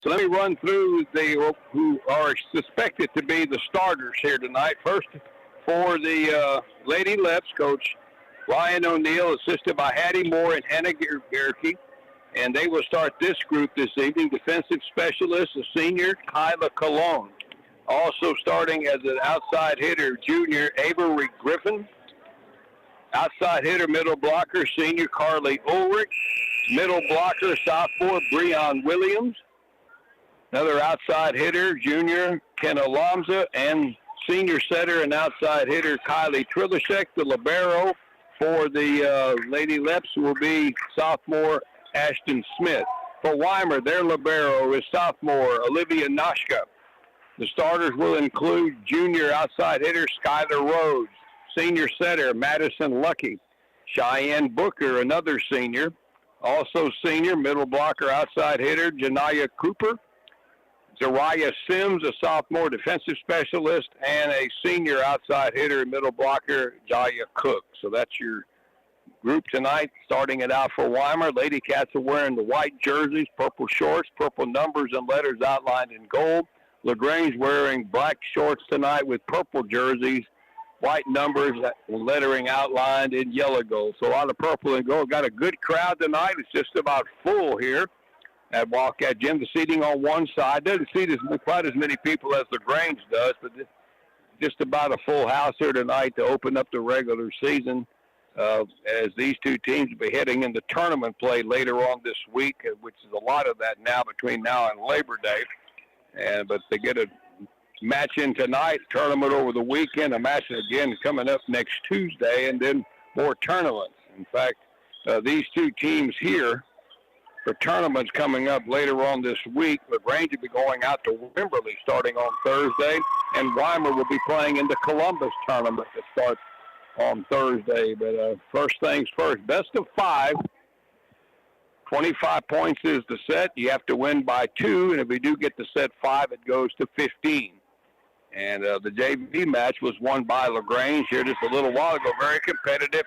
So let me run through who are suspected to be the starters here tonight. First, for the Lady Leps, Coach Ryan O'Neill, assisted by Hattie Moore and Hannah Gerke. And they will start this group this evening. Defensive specialist, the senior, Kyla Cologne. Also starting as an outside hitter, junior, Avery Griffin. Outside hitter, middle blocker, senior, Carly Ulrich. Middle blocker, sophomore, Breon Williams. Another outside hitter, junior, Ken Alonza. And senior setter and outside hitter, Kylie Trilishek. The libero for the Lady Leps will be sophomore, Ashton Smith. For Weimar, their libero is sophomore, Olivia Noshka. The starters will include junior outside hitter, Skylar Rhodes. Senior setter, Madison Lucky. Cheyenne Booker, another senior. Also senior, middle blocker, outside hitter, Janaya Cooper. Zariah Sims, a sophomore defensive specialist, and a senior outside hitter, middle blocker, Jaya Cook. So that's your group tonight. Starting it out for Weimar, Lady Cats are wearing the white jerseys, purple shorts, purple numbers and letters outlined in gold. LaGrange wearing black shorts tonight with purple jerseys, white numbers, lettering outlined in yellow gold. So a lot of purple and gold. Got a good crowd tonight. It's just about full here at Wildcat Gym. The seating on one side doesn't seat quite as many people as LaGrange does, but just about a full house here tonight to open up the regular season as these two teams will be heading into tournament play later on this week, which is a lot of that now between now and Labor Day. But they get a match in tonight, tournament over the weekend, a match again coming up next Tuesday, and then more tournaments. In fact, these two teams here for tournaments coming up later on this week. LaGrange will be going out to Wimberley starting on Thursday, and Weimar will be playing in the Columbus tournament that starts on Thursday. But first things first, best of 5. 25 points is the set. You have to win by 2, and if we do get to set 5, it goes to 15. And the JV match was won by LaGrange here just a little while ago. Very competitive,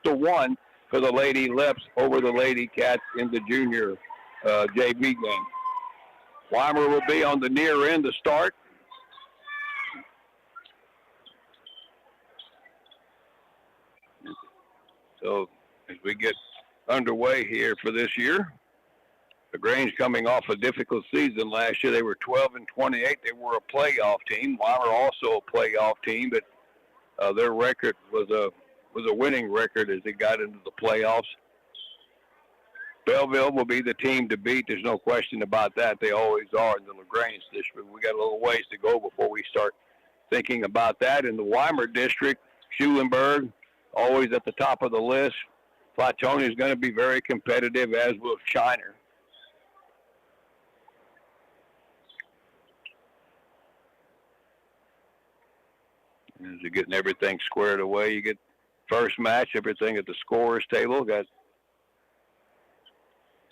2-1 for the Lady Leps over the Lady Cats in the junior JV game. Weimar will be on the near end to start. So as we get underway here for this year, LaGrange coming off a difficult season last year. They were 12-28. They were a playoff team. Weimar also a playoff team, but their record was a winning record as they got into the playoffs. Belleville will be the team to beat. There's no question about that. They always are in the LaGrange district. We got a little ways to go before we start thinking about that. In the Weimar district, Schulenburg, always at the top of the list. Flatonia is going to be very competitive, as will Shiner. As you're getting everything squared away, you get first match, everything at the scorer's table. Got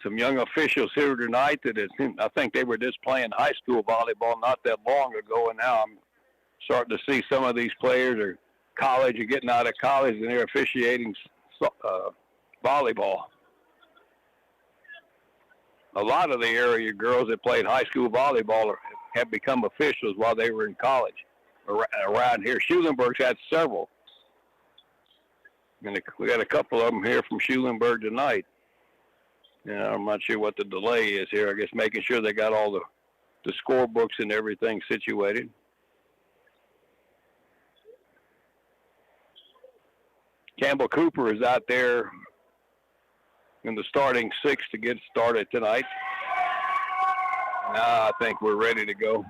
some young officials here tonight I think they were just playing high school volleyball not that long ago, and now I'm starting to see some of these players are college or getting out of college, and they're officiating volleyball. A lot of the area girls that played high school volleyball have become officials while they were in college around here. Schulenburg's had several. And we got a couple of them here from Schulenburg tonight. I'm not sure what the delay is here. I guess making sure they got all the scorebooks and everything situated. Campbell Cooper is out there in the starting 6 to get started tonight. Now I think we're ready to go.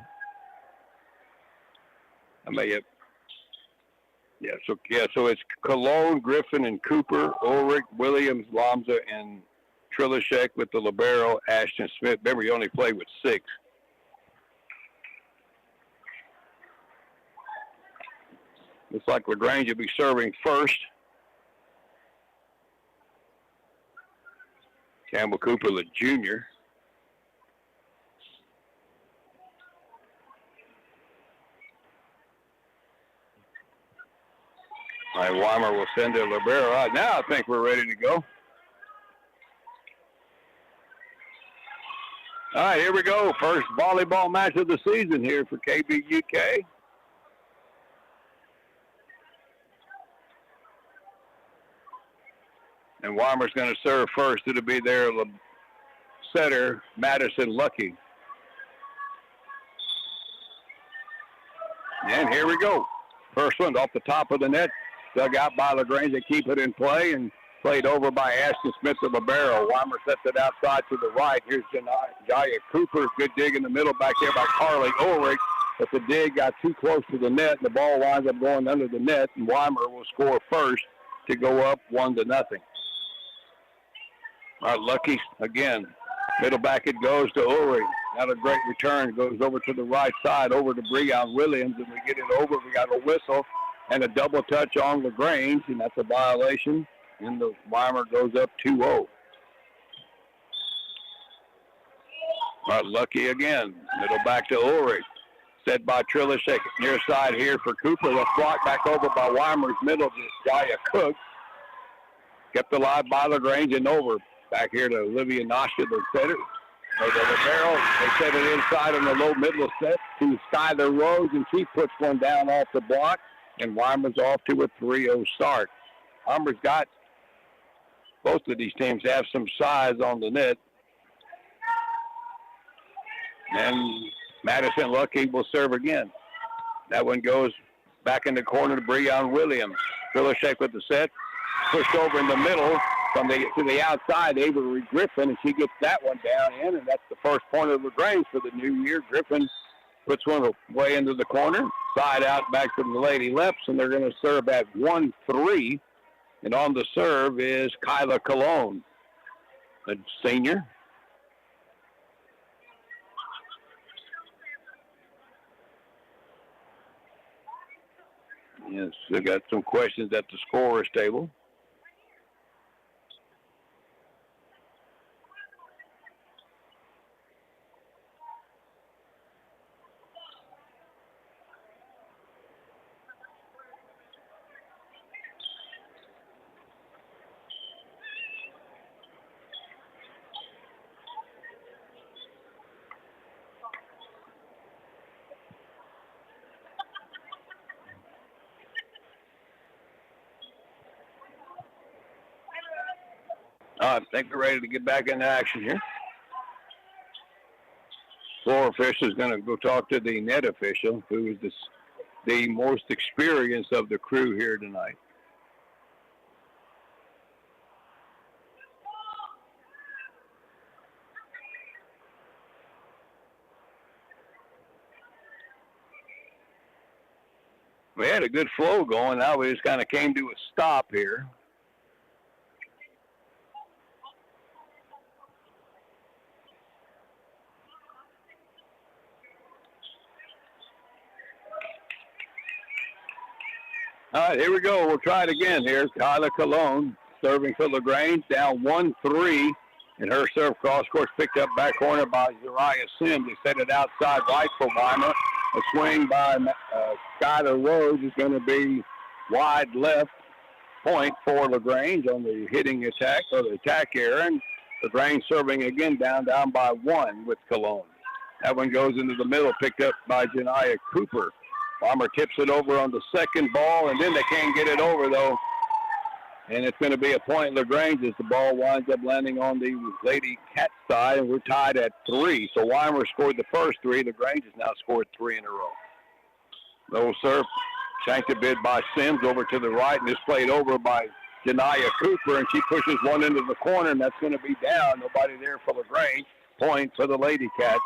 I may have. So it's Cologne, Griffin, and Cooper, Ulrich, Williams, Lamza, and Trilishek with the libero, Ashton Smith. Remember, you only play with 6. Looks like LaGrange will be serving first. Campbell Cooper, the junior. All right, Weimar will send their libero out. Now I think we're ready to go. All right, here we go. First volleyball match of the season here for KVUK. And Weimar's going to serve first. It'll be their setter, Madison Lucky. And here we go. First one off the top of the net. Dug out by LaGrange. They keep it in play and played over by Ashton Smith of Libero. Weimar sets it outside to the right. Here's Jaya Cooper. Good dig in the middle back there by Carly Ulrich. But the dig got too close to the net, and the ball winds up going under the net, and Weimar will score first to go up 1-0. All right, Lucky again. Middle back it goes to Ulrich. Not a great return. Goes over to the right side, over to Breon Williams, and we get it over. We got a whistle and a double touch on LaGrange, and that's a violation. And the Weimar goes up 2-0. All right, Lucky again. Middle back to Ulrich. Set by Trilishek. Near side here for Cooper. The block back over by Weimar's middle to Jaya Cook. Kept alive by LaGrange and over. Back here to Olivia Nasha, the setter. The Libero, they set it inside on the low middle set to Skylar Rose, and she puts one down off the block, and Weimar's off to a 3-0 start. Weimar's got, both of these teams have some size on the net. And Madison Lucky will serve again. That one goes back in the corner to Breon Williams. Trilishek with the set. Pushed over in the middle to the outside, Avery Griffin, and she gets that one down in, and that's the first point of LaGrange for the new year. Griffin puts one way into the corner, side out back to the Lady Leps, and they're going to serve at 1-3. And on the serve is Kyla Cologne, a senior. Yes, we got some questions at the scorer's table. I think we're ready to get back into action here. Floor official is going to go talk to the net official, who is the most experienced of the crew here tonight. We had a good flow going. Now we just kind of came to a stop here. All right, here we go. We'll try it again. Here's Kyla Cologne serving for LaGrange, down 1-3. And her serve cross course picked up back corner by Uriah Sims. They set it outside right for Weimar. A swing by Skylar Rose is going to be wide left point for LaGrange on the hitting attack, or the attack error. And LaGrange serving again down by 1 with Cologne. That one goes into the middle, picked up by Janiah Cooper. Weimar tips it over on the second ball, and then they can't get it over, though. And it's going to be a point LaGrange as the ball winds up landing on the Lady Cat side, and we're tied at 3. So Weimar scored the first 3. LaGrange has now scored 3 in a row. Low serve, shanked a bit by Sims over to the right, and it's played over by Janiah Cooper, and she pushes one into the corner, and that's going to be down. Nobody there for LaGrange. Point for the Lady Cats.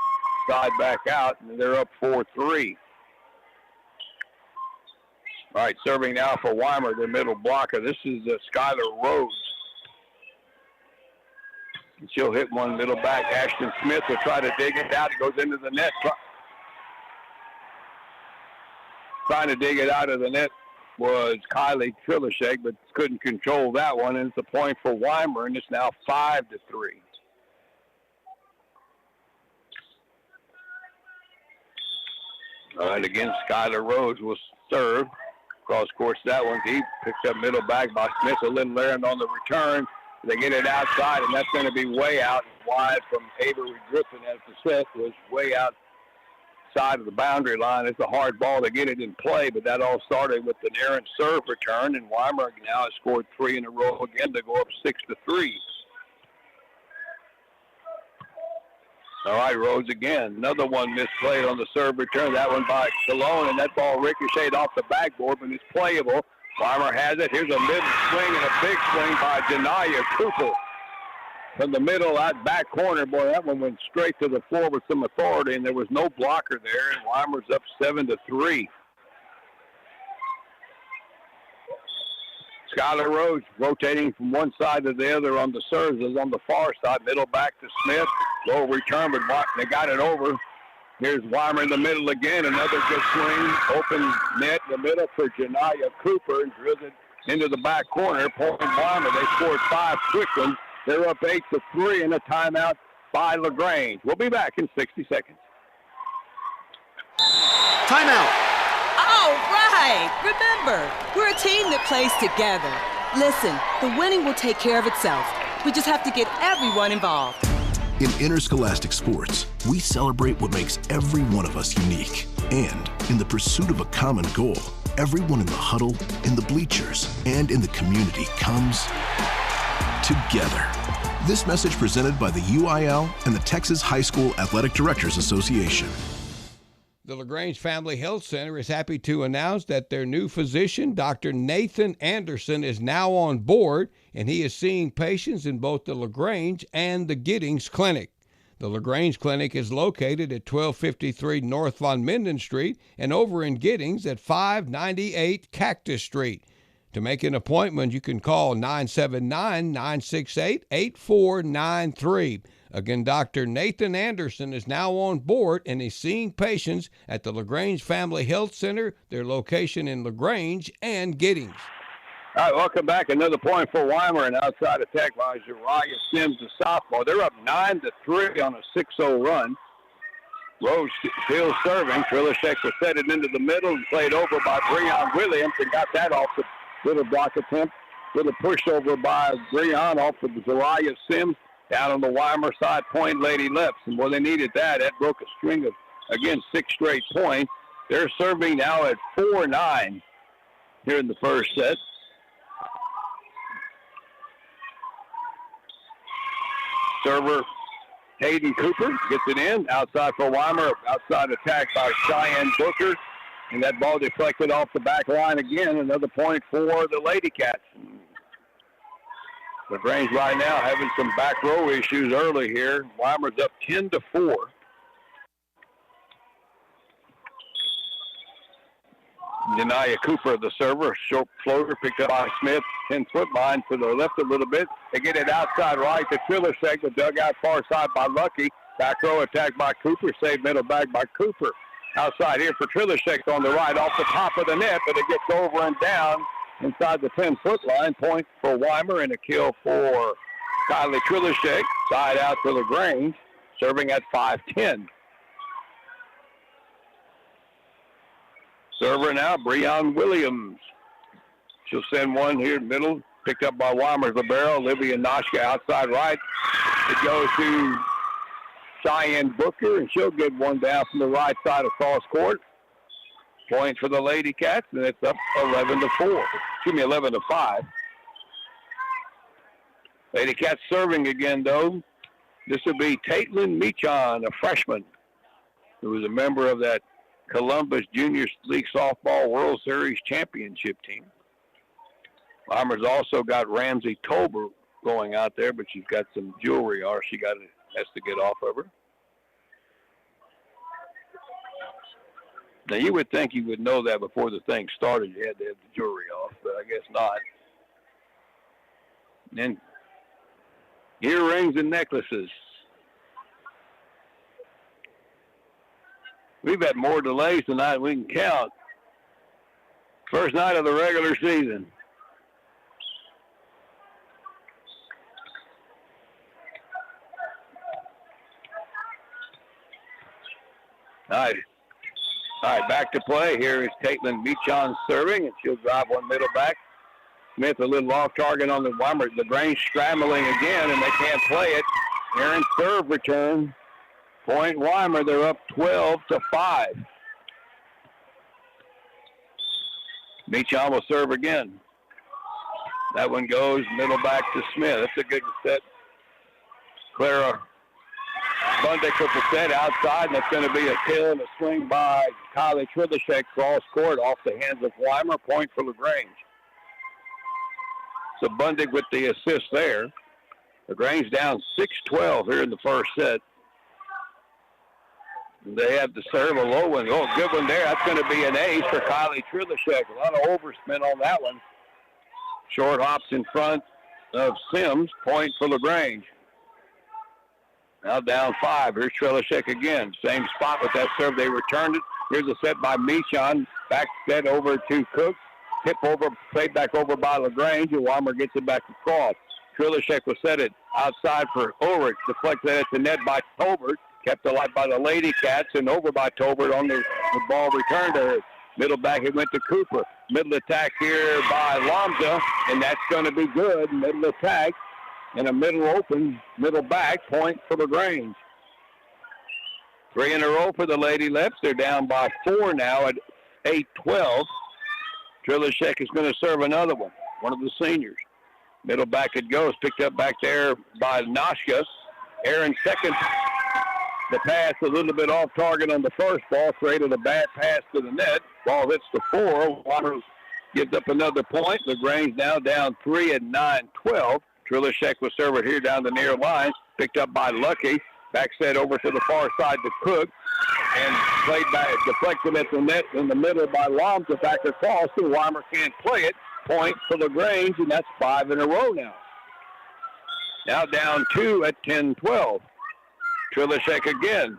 Side back out, and they're up 4-3. All right, serving now for Weimar, their middle blocker. This is Skylar Rose. And she'll hit one middle back. Ashton Smith will try to dig it out. It goes into the net. Trying to dig it out of the net was Kylie Trilishek, but couldn't control that one. And it's a point for Weimar, and it's now 5-3. All right, again, Skylar Rose will serve. Cross course that one deep. Picked up middle back by Smith. A little Laird on the return. They get it outside, and that's going to be way out. wide from Avery Griffin as the set was way outside of the boundary line. It's a hard ball to get it in play, but that all started with an errant serve return, and Weimar now has scored 3 in a row again to go up 6-3. All right, Rhodes again. Another one misplayed on the serve return. That one by Cologne, and that ball ricocheted off the backboard, but it's playable. Weimar has it. Here's a mid-swing and a big swing by Janaya Cooper. From the middle, out back corner, boy, that one went straight to the floor with some authority, and there was no blocker there, and Weimar's up 7-3. Skylar Rhodes rotating from one side to the other on the serves is on the far side. Middle back to Smith. Low return, but they got it over. Here's Weimar in the middle again. Another good swing. Open net in the middle for Janaya Cooper and drills it into the back corner. Point Weimar. They scored 5 quick ones. They're up 8-3 in a timeout by LaGrange. We'll be back in 60 seconds. Timeout. All right. Remember, we're a team that plays together. Listen, the winning will take care of itself. We just have to get everyone involved. In interscholastic sports, we celebrate what makes every one of us unique. And in the pursuit of a common goal, everyone in the huddle, in the bleachers, and in the community comes together. This message presented by the UIL and the Texas High School Athletic Directors Association. The LaGrange Family Health Center is happy to announce that their new physician, Dr. Nathan Anderson, is now on board, and he is seeing patients in both the LaGrange and the Giddings Clinic. The LaGrange Clinic is located at 1253 North Von Minden Street and over in Giddings at 598 Cactus Street. To make an appointment, you can call 979-968-8493. Again, Dr. Nathan Anderson is now on board and is seeing patients at the LaGrange Family Health Center, their location in LaGrange and Giddings. All right, welcome back. Another point for Weimar, and outside attack by Uriah Sims, the sophomore. They're up 9-3 on a 6-0 run. Rose still serving. Trilishek was set it into the middle and played over by Breon Williams and got that off the little block attempt. Little pushover by Breon off of Uriah Sims. Down on the Weimar side, point Lady Leps. And boy, they needed that. That broke a string of, again, 6 straight points. They're serving now at 4-9 here in the first set. Server Hayden Cooper gets it in. Outside for Weimar. Outside attack by Cheyenne Booker. And that ball deflected off the back line again. Another point for the Lady Cats. LaGrange right now having some back row issues early here. Weimar's up 10-4. Janaya Cooper, the server, short floater picked up by Smith, 10-foot line to the left a little bit. They get it outside right to Trilishek, the dugout far side by Lucky. Back row attack by Cooper, saved middle back by Cooper. Outside here for Trilishek on the right, off the top of the net, but it gets over and down inside the 10-foot line. Point for Weimar and a kill for Kylie Trilishek. Side out to LaGrange, serving at 5-10. Server now, Breon Williams. She'll send one here middle, picked up by Weimar's libero, Olivia Noshka outside right. It goes to Cheyenne Booker, and she'll get one down from the right side of cross court. Point for the Lady Cats, and it's up 11-5. Lady Cats serving again, though. This will be Caitlin Mechon, a freshman, who was a member of that Columbus Junior League Softball World Series championship team. Weimar's also got Ramsey Tolber going out there, but she's got some jewelry or she has to get off of her. Now, you would think you would know that before the thing started. You had to have the jewelry off, but I guess not. And then earrings and necklaces. We've had more delays tonight than we can count. First night of the regular season. All right, back to play. Here is Caitlin Mechon serving, and she'll drive one middle back. Smith a little off target on the Weimar. LaGrange scrambling again, and they can't play it. Aaron's serve return. Point Weimar, they're up 12-5. Meacham will serve again. That one goes middle back to Smith. That's a good set. Clara Bundick with the set outside, and that's going to be a kill and a swing by Kylie Trilishek, cross court off the hands of Weimar. Point for LaGrange. So Bundick with the assist there. LaGrange down 6-12 here in the first set. They have to serve a low one. Oh, good one there. That's going to be an ace for Kylie Trilishek. A lot of overspin on that one. Short hops in front of Sims. Point for LaGrange. Now down 5. Here's Trilishek again. Same spot with that serve. They returned it. Here's a set by Meachon. Back set over to Cook. Tip over, played back over by LaGrange, and Weimar gets it back across. Trilishek will set it outside for Ulrich. Deflected at the net by Tolbert. Kept alive by the Lady Cats and over by Tolbert on the ball returned to her. Middle back, it went to Cooper. Middle attack here by Lomza, and that's going to be good. Middle attack and a middle open, middle back, point for LaGrange. 3 in a row for the Lady Leps. They're down by 4 now at 8-12. Trilishek is going to serve another one of the seniors. Middle back it goes, picked up back there by Noshka. Aaron second. The pass a little bit off target on the first ball, created a bad pass to the net. Ball hits the 4. Weimar gives up another point. LaGrange now down 3 at 9-12. Trilishek will serve it here down the near line. Picked up by Lucky. Back set over to the far side to Cook. And played back, deflected at the net in the middle by Lomza back across. And Weimar can't play it. Point for LaGrange, and that's 5 in a row now. Now down 2 at 10-12. Trilishek again.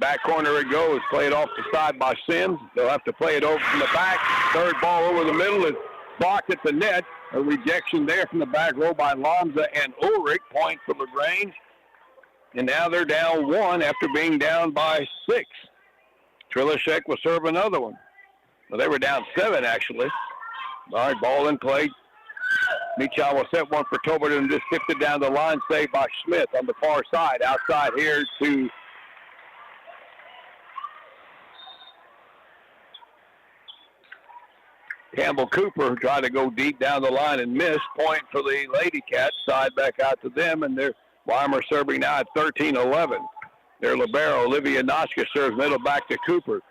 Back corner it goes. Played off the side by Sims. They'll have to play it over from the back. Third ball over the middle is blocked at the net. A rejection there from the back row by Lomza and Ulrich. Point for LaGrange. And now they're down 1 after being down by 6. Trilishek will serve another one. Well, they were down 7 actually. All right, ball in play. Meacham will set one for Tolbert and just tipped it down the line, saved by Smith on the far side. Outside here to Campbell Cooper, who tried to go deep down the line and missed. Point for the Lady Cats. Side back out to them, and they're Weimar serving now at 13-11. Their libero, Olivia Noshka, serves middle back to Cooper.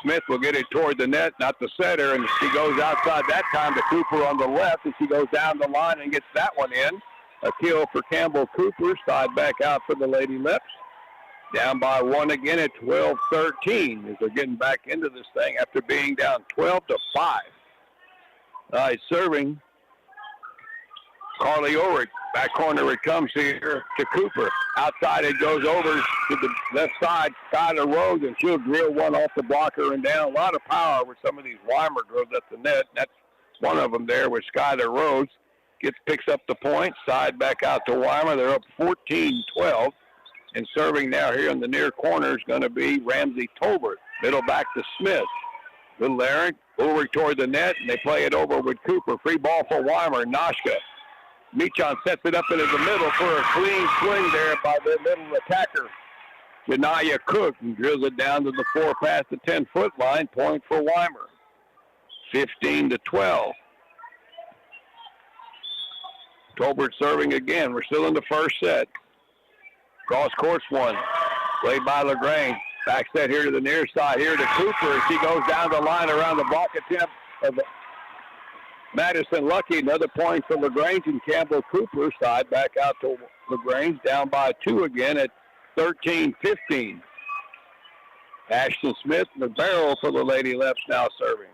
Smith will get it toward the net, not the setter, and she goes outside that time to Cooper on the left, and she goes down the line and gets that one in. A kill for Campbell Cooper. Side back out for the Lady Leps. Down by 1 again at 12-13 as they're getting back into this thing after being down 12-5. All right, serving Carly Ulrich. Back corner it comes here to Cooper. Outside it goes over to the left side, Skylar Rhodes, and she'll drill one off the blocker and down. A lot of power with some of these Weimar girls at the net. That's one of them there with Skylar Rhodes. Picks up the point. Side back out to Weimar. They're up 14-12. And serving now here in the near corner is going to be Ramsey Tolbert. Middle back to Smith. Little Eric, Ulrich toward the net, and they play it over with Cooper. Free ball for Weimar. Noshka. Meachon sets it up into the middle for a clean swing there by the middle attacker, Janaya Cook, and drills it down to the 4 past the 10-foot line. Point for Weimar. 15-12. Tolbert serving again. We're still in the first set. Cross courts one. Played by LaGrange. Back set here to the near side, here to Cooper. She goes down the line around the block attempt of Madison Lucky. Another point for LaGrange and Campbell Cooper. Side back out to LaGrange. Down by 2 again at 13-15. Ashton Smith, the barrel for the Lady Leps now serving.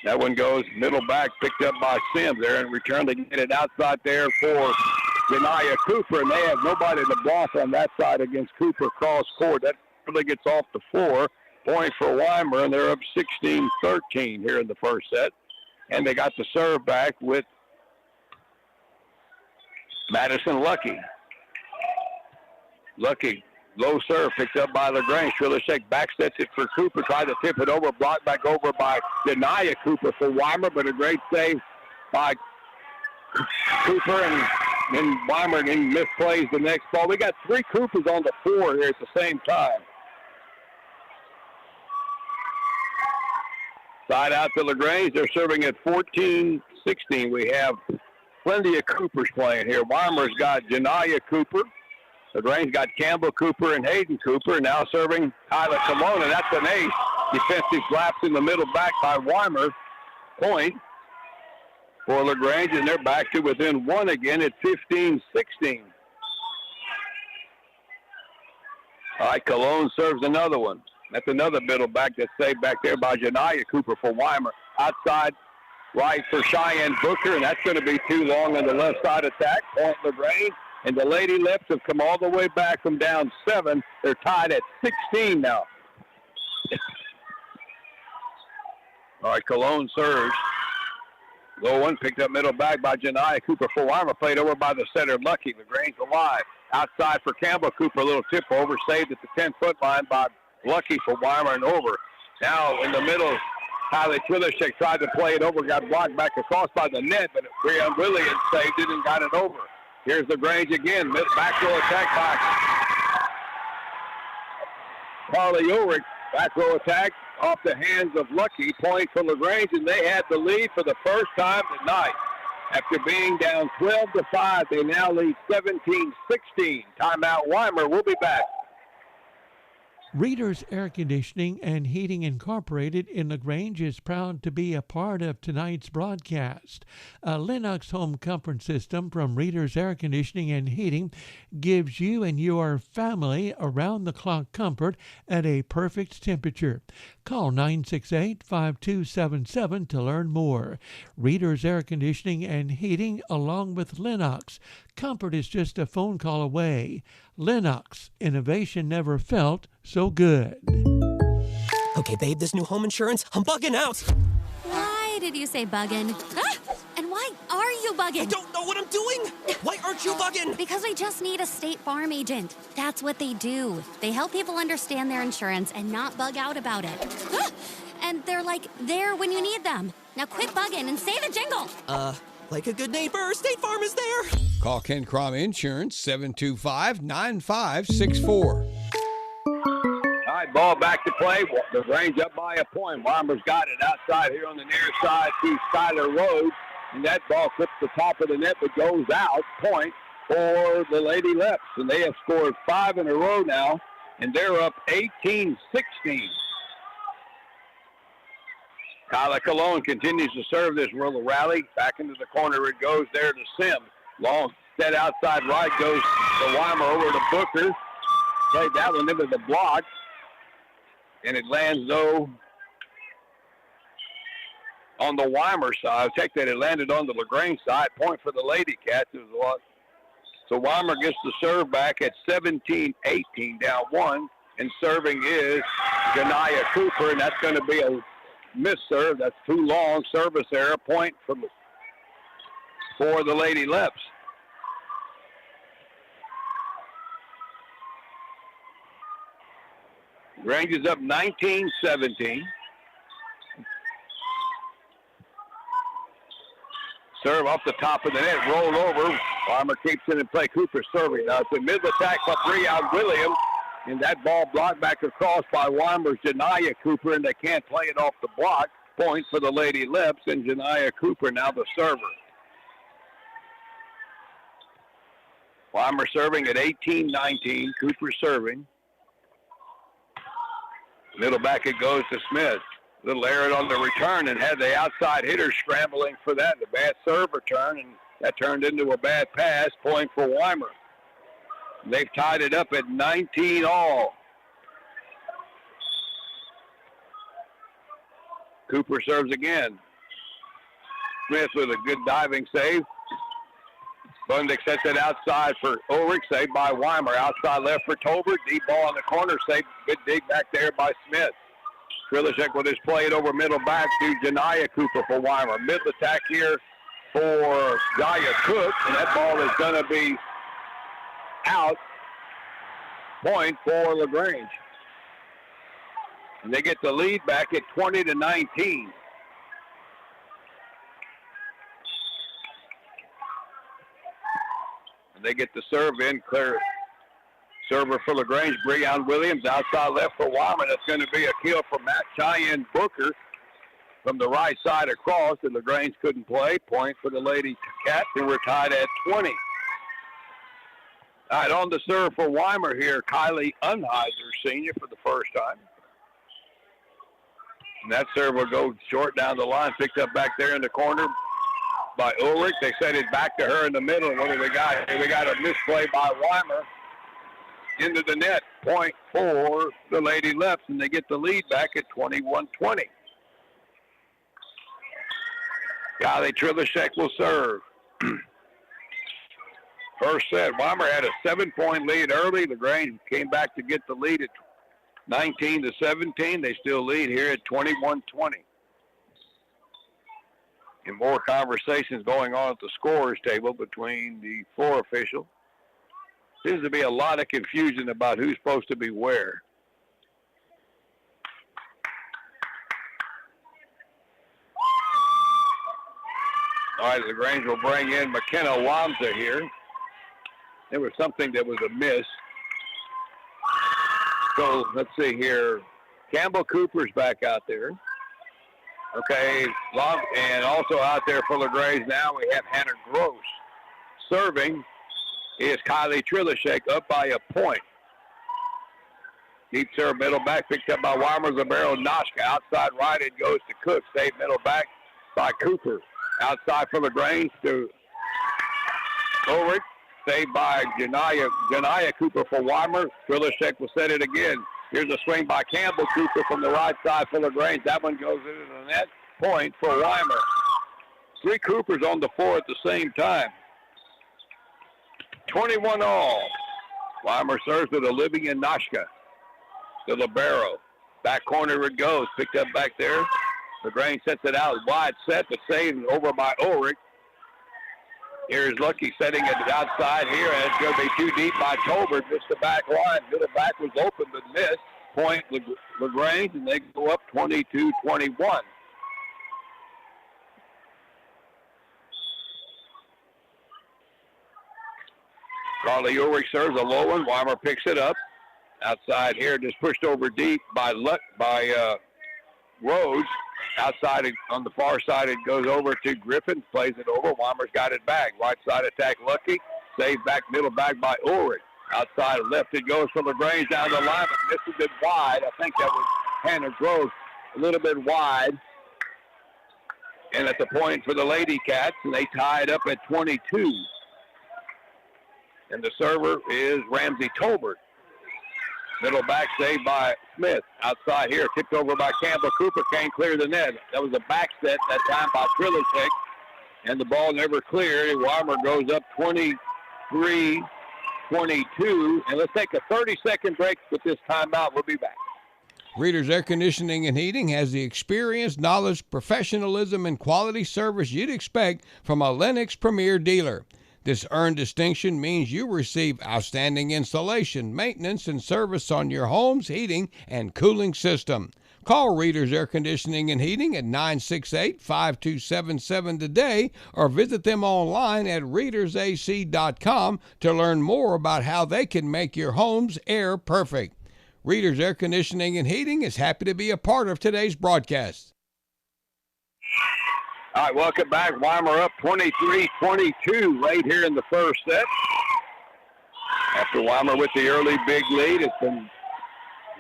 That one goes middle back, picked up by Sims there. In return, they get it outside there for Janaya Cooper, and they have nobody to block on that side against Cooper cross court. That really gets off the floor. Point for Weimar, and they're up 16-13 here in the first set. And they got the serve back with Madison Lucky. Lucky, low serve picked up by LaGrange. Trilishek back sets it for Cooper, tried to tip it over, blocked back over by Janaya Cooper for Weimar, but a great save by Cooper, and Then Weimar misplays the next ball. We got 3 Coopers on the floor here at the same time. Side out to LaGrange. They're serving at 14-16. We have plenty of Coopers playing here. Weimar's got Janaya Cooper. LaGrange got Campbell Cooper and Hayden Cooper. Now serving Kyla Colon, and that's an ace. Defensive slaps in the middle back by Weimar. Point for LaGrange, and they're back to within 1 again at 15-16. All right, Colon serves another one. That's another middle back that's saved back there by Janaya Cooper for Weimar. Outside right for Cheyenne Booker, and that's going to be too long on the left side attack. Point LaGrange, and the Lady Leps have come all the way back from down 7. They're tied at 16 now. All right, Colon serves. Low one picked up middle back by Janaya Cooper for Weimar. Played over by the center, Lucky. LaGrange alive. Outside for Campbell Cooper. A little tip over. Saved at the 10-foot line by Lucky for Weimar and over. Now in the middle, Kylie Twilishek tried to play it over. Got blocked back across by the net, but Breon Williams saved it and got it over. Here's LaGrange again. Back row attack by Carly Ulrich. Back row attack off the hands of Lucky. Point for LaGrange, and they had the lead for the first time tonight. After being down 12-5, they now lead 17-16. Timeout Weimar. We'll be back. Reader's Air Conditioning and Heating Incorporated in LaGrange is proud to be a part of tonight's broadcast. A Lennox home comfort system from Reader's Air Conditioning and Heating gives you and your family around-the-clock comfort at a perfect temperature. Call 968-5277 to learn more. Reader's Air Conditioning and Heating along with Lennox. Comfort is just a phone call away. Lennox, innovation never felt so good. Okay, babe, this new home insurance, I'm bugging out. Why did you say bugging? Ah! And why are you bugging? I don't know what I'm doing. Why aren't you bugging? Because we just need a State Farm agent. That's what they do. They help people understand their insurance and not bug out about it. Ah! And they're like there when you need them. Now quit bugging and say the jingle. Like a good neighbor, State Farm is there. Call Ken Crom Insurance, 725-9564. All right, ball back to play. LaGrange up by a point. Weimar's got it outside here on the near side to Skyler Rhodes. And that ball clips the top of the net but goes out. Point for the Lady Leps. And they have scored 5 in a row now. And they're up 18-16. Kyla Colon continues to serve this little rally. Back into the corner it goes there to Sim. Long set outside right goes to Weimar over to Booker. Played that one into the block. And it lands, though, on the Weimar side. Take that, it landed on the LaGrange side. Point for the Lady Cats. So Weimar gets the serve back at 17-18, down 1. And serving is Janaya Cooper, and that's going to be a miss serve. That's too long. Service error. Point for the Lady Leps. Grange is up 19-17. Serve off the top of the net. Rolled over. Weimar keeps it in play. Cooper serving. Now it's a middle attack by Breon Williams. And that ball blocked back across by Weimar's Janaya Cooper, and they can't play it off the block. Point for the Lady Leps, and Janaya Cooper now the server. Weimar serving at 18-19. Cooper serving. Middle back it goes to Smith. Little error on the return and had the outside hitter scrambling for that. The bad serve return, and that turned into a bad pass. Point for Weimar. They've tied it up at 19 all. Cooper serves again. Smith with a good diving save. Bundick sets it outside for Ulrich, saved by Weimar. Outside left for Tolbert. Deep ball in the corner, saved. Good dig back there by Smith. Trilishek with his play it over middle back to Janaya Cooper for Weimar. Middle attack here for Jaya Cook, and that ball is going to be out. Point for LaGrange. And they get the lead back at 20-19. They get the serve in. Clear server for LaGrange. Breon Williams outside left for Weimar. That's going to be a kill for Matt Cheyenne Booker from the right side across, and LaGrange couldn't play. Point for the Lady Cats, and we're tied at 20. All right, on the serve for Weimar here, Kylie Unheiser, senior, for the first time. And that serve will go short down the line, picked up back there in the corner by Ulrich. They set it back to her in the middle. What do we got here? We got a misplay by Weimar into the net. Point for the Lady Leps, and they get the lead back at 21-20. Kylie Trilishek will serve. First set, Weimar had a 7-point lead early. LaGrange came back to get the lead at 19-17. They still lead here at 21-20. And more conversations going on at the scorers table between the floor officials. Seems to be a lot of confusion about who's supposed to be where. All right, LaGrange will bring in McKenna Wanza here. There was something that was amiss. So let's see here. Campbell Cooper's back out there. Okay, and also out there for LaGrange now we have Hannah Gross. Serving is Kylie Trilishek up by a point. Deep serve, middle back, picked up by Weimar Zabero Noshka. Outside right, it goes to Cook. Saved middle back by Cooper. Outside for LaGrange to Ulrich. Saved by Janaya Cooper for Weimar. Trilishek will set it again. Here's a swing by Campbell Cooper from the right side for LaGrange. That one goes into the net. Point for Weimar. 3 Coopers on the floor at the same time. 21 all. Weimar serves with Olivia Noshka. The libero. Back corner it goes. Picked up back there. LaGrange sets it out. Wide set, but saved over by Ulrich. Here's Lucky setting it outside here, and it's going to be too deep by Tolbert. Missed the back line. Middle back was open, but missed. Point LaGrange, and they go up 22-21. Carly Ulrich serves a low one. Weimar picks it up. Outside here, just pushed over deep by Rhodes. Outside, on the far side, it goes over to Griffin. Plays it over. Weimar's got it back. Right side attack, Lucky. Saved back, middle back by Ulrich. Outside left, it goes from LaGrange down the line, but misses it wide. I think that was Hannah Gross, a little bit wide. And at the point for the Lady Cats, and they tie it up at 22. And the server is Ramsey Tolbert. Middle back saved by Smith. Outside here, tipped over by Campbell Cooper. Can't clear the net. That was a back set that time by Trilishek. And the ball never cleared. Weimar goes up 23-22. And let's take a 30-second break with this timeout. We'll be back. Reader's Air Conditioning and Heating has the experience, knowledge, professionalism, and quality service you'd expect from a Lennox Premier dealer. This earned distinction means you receive outstanding installation, maintenance, and service on your home's heating and cooling system. Call Reader's Air Conditioning and Heating at 968-5277 today or visit them online at readersac.com to learn more about how they can make your home's air perfect. Reader's Air Conditioning and Heating is happy to be a part of today's broadcast. All right, welcome back. Weimar up 23-22 late here in the first set. After Weimar with the early big lead, it's been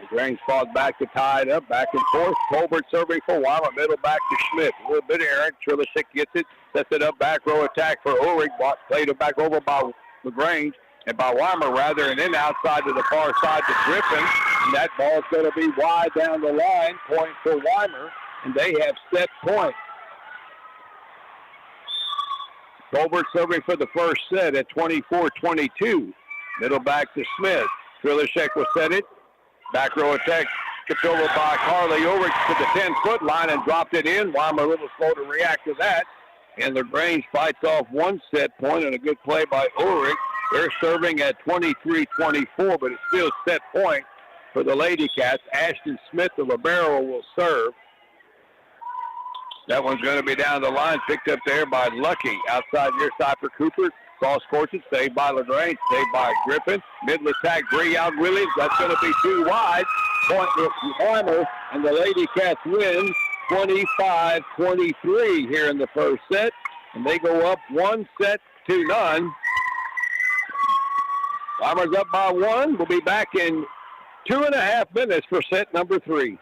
LaGrange fought back to tie it up, back and forth. Colbert serving for Weimar, middle back to Schmidt. A little bit errant. Trilishek gets it, sets it up, back row attack for Ulrich. Played it back over by LaGrange, and by Weimar rather, and then outside to the far side to Griffin. And that ball's going to be wide down the line. Point for Weimar, and they have set point. Colbert serving for the first set at 24-22. Middle back to Smith. Trilishek will set it. Back row attack tipped over by Carly Ulrich to the 10-foot line and dropped it in. Weimar a little slow to react to that. And LaGrange fights off one set point and a good play by Ulrich. They're serving at 23-24, but it's still set point for the Lady Cats. Ashton Smith, the libero, will serve. That one's going to be down the line, picked up there by Lucky. Outside near side for Cooper. Cross course it, saved by LaGrange, saved by Griffin. Middle attack, Breon Williams. That's going to be too wide. Point with Weimar, and the Lady Cats win 25-23 here in the first set. And they go up 1-0. Weimar's up by 1. We'll be back in 2.5 minutes for set number 3.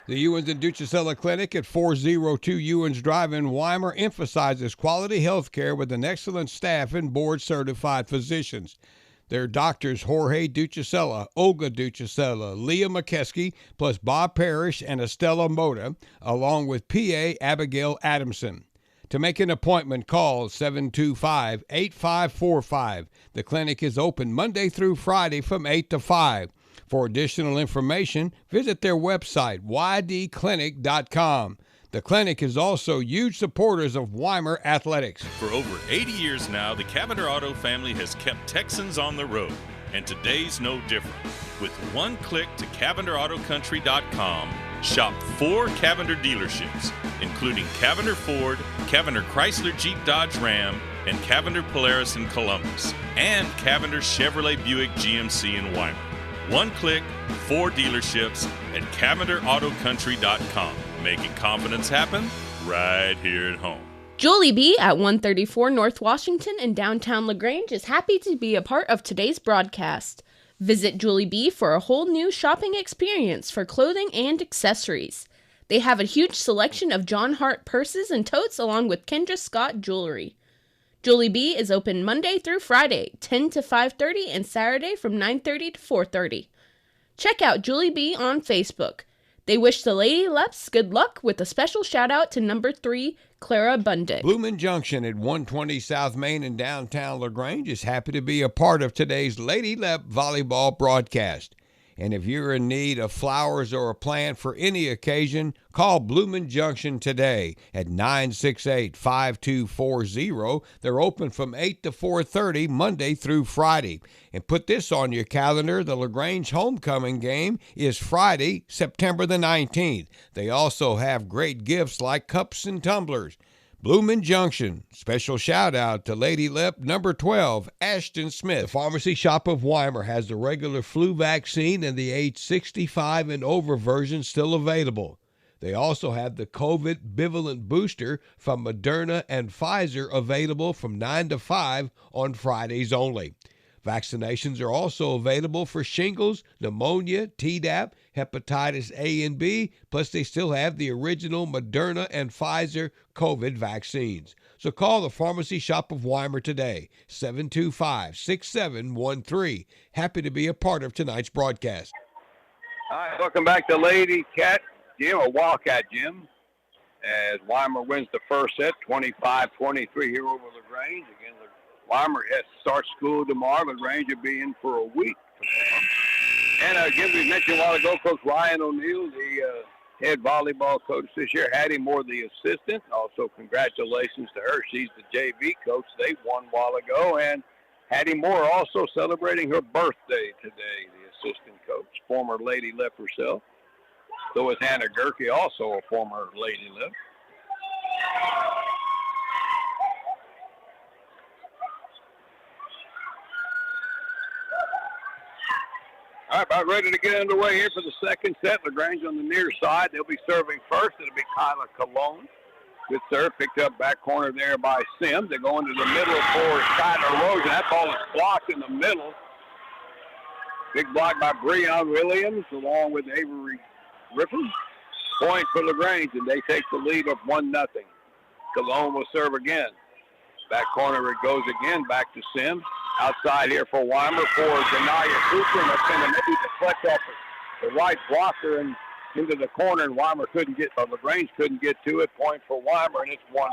The Ewens and Duchesella Clinic at 402 Ewens Drive in Weimar emphasizes quality health care with an excellent staff and board-certified physicians. Their doctors Jorge Duchesella, Olga Duchesella, Leah McKeskey, plus Bob Parrish and Estella Mota, along with PA Abigail Adamson. To make an appointment, call 725-8545. The clinic is open Monday through Friday from 8 to 5. For additional information, visit their website, ydclinic.com. The clinic is also huge supporters of Weimar athletics. For over 80 years now, the Cavender Auto family has kept Texans on the road, and today's no different. With one click to CavenderAutoCountry.com, shop 4 Cavender dealerships, including Cavender Ford, Cavender Chrysler Jeep Dodge Ram, and Cavender Polaris in Columbus, and Cavender Chevrolet Buick GMC in Weimar. One click, 4 dealerships at CavenderAutoCountry.com. Making confidence happen right here at home. Julie B. at 134 North Washington in downtown LaGrange is happy to be a part of today's broadcast. Visit Julie B. for a whole new shopping experience for clothing and accessories. They have a huge selection of John Hart purses and totes along with Kendra Scott jewelry. Julie B. is open Monday through Friday, 10 to 5:30, and Saturday from 9:30 to 4:30. Check out Julie B. on Facebook. They wish the Lady Leps good luck with a special shout-out to number 3, Clara Bundick. Bloomin' Junction at 120 South Main in downtown LaGrange is happy to be a part of today's Lady Lep volleyball broadcast. And if you're in need of flowers or a plant for any occasion, call Bloomin' Junction today at 968-5240. They're open from 8 to 4:30 Monday through Friday. And put this on your calendar, the LaGrange homecoming game is Friday, September the 19th. They also have great gifts like cups and tumblers. Bloomin' Junction. Special shout out to Lady Lep number 12, Ashton Smith. The Pharmacy Shop of Weimar has the regular flu vaccine and the age 65 and over version still available. They also have the COVID bivalent booster from Moderna and Pfizer available from 9 to 5 on Fridays only. Vaccinations are also available for shingles, pneumonia, Tdap, hepatitis A and B, plus they still have the original Moderna and Pfizer COVID vaccines. So call the Pharmacy Shop of Weimar today, 725-6713. Happy to be a part of tonight's broadcast. All right, welcome back to Lady Cat Gym, or Wildcat Gym, as Weimar wins the first set, 25-23 here over LaGrange. Again, Weimar has to start school tomorrow. LaGrange will be in for a week tomorrow. And again, we mentioned a while ago, Coach Ryan O'Neill, the head volleyball coach this year. Hattie Moore, the assistant. Also, congratulations to her. She's the JV coach. They won a while ago. And Hattie Moore also celebrating her birthday today, the assistant coach, former Lady Lep herself. So is Hannah Gerke, also a former Lady Lep. All right, about ready to get underway here for the second set. LaGrange on the near side. They'll be serving first. It'll be Kyla Cologne. Good serve, picked up back corner there by Sims. They go into the middle for Skylar Rose, and that ball is blocked in the middle. Big block by Breon Williams along with Avery Griffin. Point for LaGrange, and they take the lead of 1-0. Cologne will serve again. Back corner it goes again, back to Sims. Outside here for Weimar for Denaya Cooper, and that's going to maybe deflect off the right blocker and into the corner, and Weimar couldn't get, or LaGrange couldn't get to it. Point for Weimar, and it's 1-1.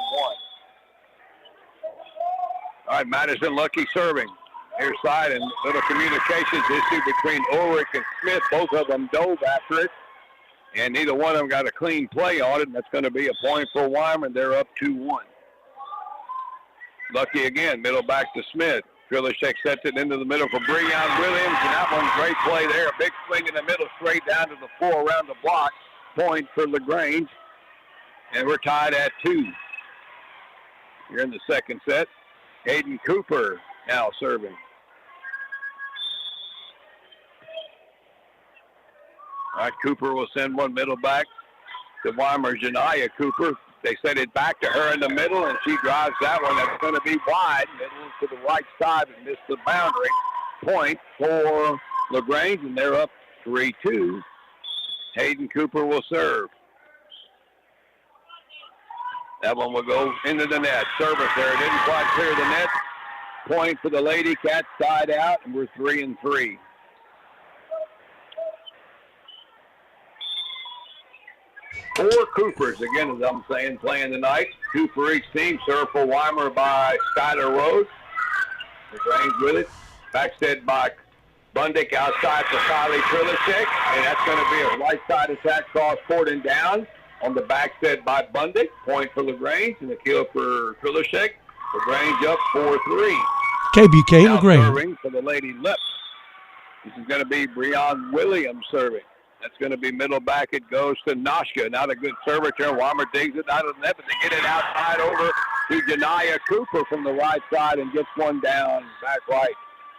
All right, Madison Lucky serving. Near side, and little communications issue between Ulrich and Smith. Both of them dove after it, and neither one of them got a clean play on it, and that's going to be a point for Weimar. They're up 2-1. Lucky again, middle back to Smith. Filishek sets it into the middle for Breon Williams, and that one's a great play there. A big swing in the middle, straight down to the floor around the block. Point for LaGrange, and we're tied at 2. Here in the second set. Hayden Cooper now serving. All right, Cooper will send one middle back to Weimar. Janaya Cooper. They send it back to her in the middle, and she drives that one. That's going to be wide, middle to the right side, and missed the boundary. Point for LaGrange, and they're up 3-2. Hayden Cooper will serve. That one will go into the net. Service there. It didn't quite clear the net. Point for the Lady Cats, side out, and we're 3-3. Four Coopers, again, as I'm saying, playing tonight. Two for each team. Serve for Weimar by Skylar Rose. LaGrange with it. Backstead by Bundick outside for Kylie Trilishek. And that's going to be a right side attack cross court and down on the backstead by Bundick. Point for LaGrange and the kill for Trilishek. LaGrange up 4-3. KBUK now LaGrange. Serving for the Lady Leps. This is going to be Breon Williams serving. That's going to be middle back. It goes to Noshka. Not a good server turn. Weimar digs it out of the net, but they get it outside over to Janaya Cooper from the right side and gets one down back right.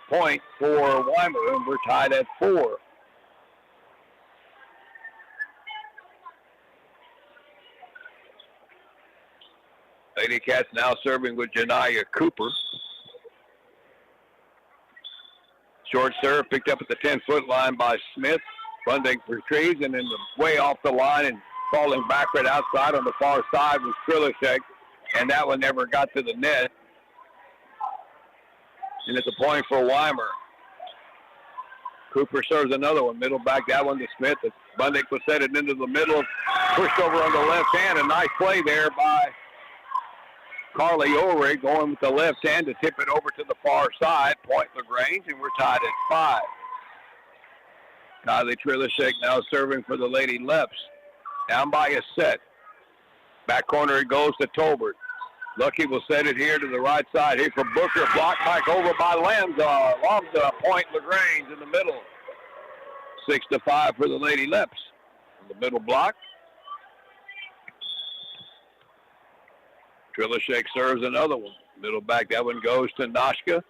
Point for Weimar, and we're tied at 4. Lady Cats now serving with Janaya Cooper. Short serve picked up at the 10-foot line by Smith. Bundick retrieves and then way off the line and falling backward outside on the far side was Trilishek, and that one never got to the net. And it's a point for Weimar. Cooper serves another one, middle back, that one to Smith. Bundick was set it into the middle, pushed over on the left hand. A nice play there by Carly Ulrich going with the left hand to tip it over to the far side. Point LaGrange, and we're tied at 5. Kylie Trilishek now serving for the Lady Leps. Down by a set. Back corner it goes to Tolbert. Lucky will set it here to the right side. Here for Booker. Blocked back over by Lambda. Point LaGrange in the middle. 6-5 for the Lady Leps. In the middle block. Trilishek serves another one. Middle back. That one goes to Noshka.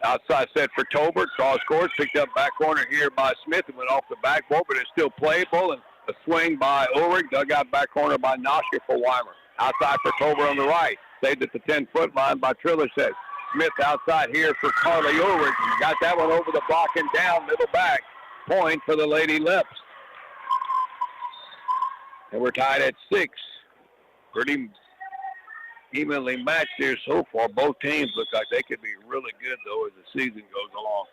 Outside set for Tolbert. Cross court. Picked up back corner here by Smith and went off the backboard, but it's still playable. And a swing by Ulrich. Dug out back corner by Noshka for Weimar. Outside for Tolbert on the right. Saved at the 10-foot line by Trilishek. Smith outside here for Carly Ulrich. Got that one over the block and down. Middle back. Point for the Lady Leps. And we're tied at 6. Pretty evenly matched here so far. Both teams look like they could be really good, though, as the season goes along.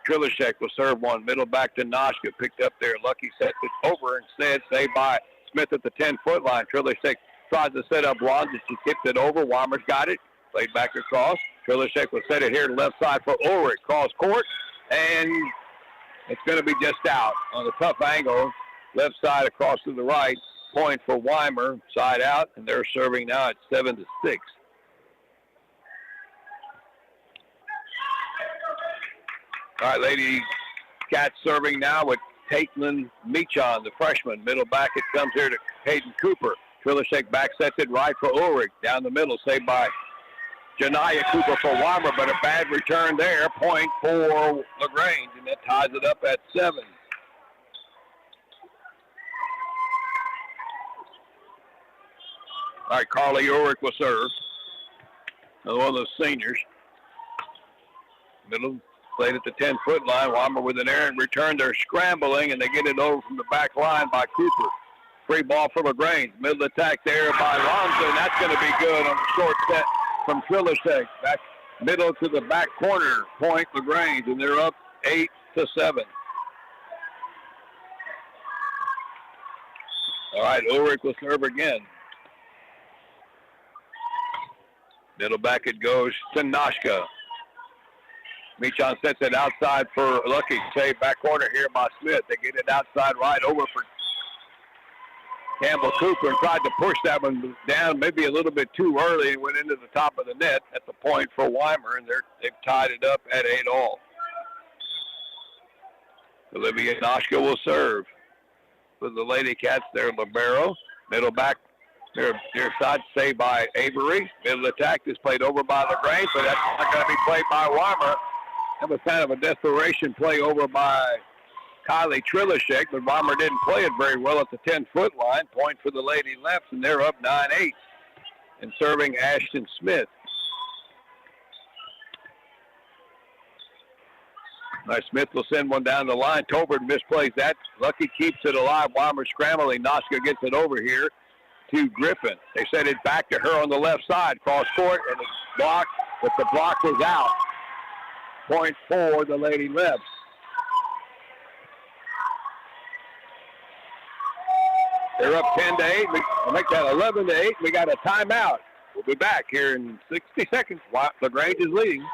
Trilishek will serve one. Middle back to Noshka. Picked up there. Lucky sets it over instead. Saved by Smith at the 10-foot line. Trilishek tries to set up Ron. She tipped it over. Weimer's got it. Played back across. Trilishek will set it here to left side for Ulrich. Cross court. And it's going to be just out on a tough angle. Left side across to the right. Point for Weimar, side out, and they're serving now at 7-6. All right, Lady Cats serving now with Caitlin Meachon, the freshman. Middle back, it comes here to Hayden Cooper. Trilishek back sets it right for Ulrich. Down the middle, saved by Janaya Cooper for Weimar, but a bad return there. Point for LaGrange, and that ties it up at 7. All right, Carly Ulrich will serve. Another one of those seniors. Middle, played at the 10-foot line. Weimar with an errant return. They're scrambling, and they get it over from the back line by Cooper. Free ball for LaGrange. Middle attack there by Lonzo, and that's going to be good on the short set from Trilishek. Back middle to the back corner. Point LaGrange, and they're up 8-7. All right, Ulrich will serve again. Middle back it goes to Noshka. Meachon sets it outside for Lucky. Save back corner here by Smith. They get it outside right over for Campbell Cooper and tried to push that one down maybe a little bit too early and went into the top of the net at the point for Weimar, and they've tied it up at 8-all. Olivia Noshka will serve. For the Lady Cats there, libero. Middle back Their side saved by Avery. Middle attack is played over by LaGrange, but that's not going to be played by Weimar. That was kind of a desperation play over by Kylie Trilishek, but Weimar didn't play it very well at the 10-foot line. Point for the Lady Leps, and they're up 9-8. And serving Ashton Smith. Smith will send one down the line. Tobert misplays that. Lucky keeps it alive. Weimar scrambling. Noska gets it over here to Griffin. They send it back to her on the left side. Cross court, and it's blocked, but the block was out. Point for the Lady Leps. They're up 10-8. I'll make that 11-8. We got a timeout. We'll be back here in 60 seconds. LaGrange is leading.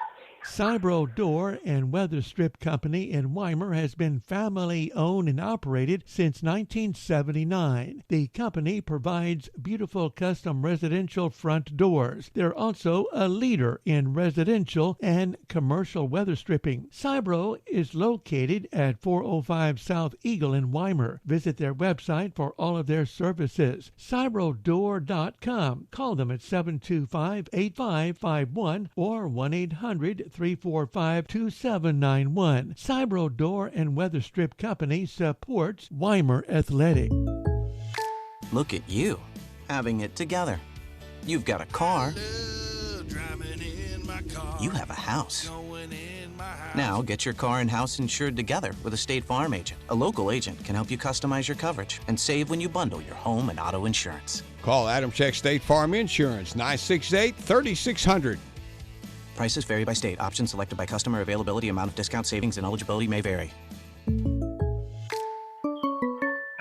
Cybro Door and Weather Strip Company in Weimar has been family owned and operated since 1979. The company provides beautiful custom residential front doors. They're also a leader in residential and commercial weather stripping. Cybro is located at 405 South Eagle in Weimar. Visit their website for all of their services. CybroDoor.com. Call them at 725-8551 or 1-800-345-2791. Cybro Door and Weather Strip Company supports Weimar Athletic. Look at you, having it together. You've got a car. You have a house. Now get your car and house insured together with a State Farm agent. A local agent can help you customize your coverage and save when you bundle your home and auto insurance. Call Adam Check State Farm Insurance, 968-3600. Prices vary by state. Options selected by customer. Availability, amount of discount, savings, and eligibility may vary.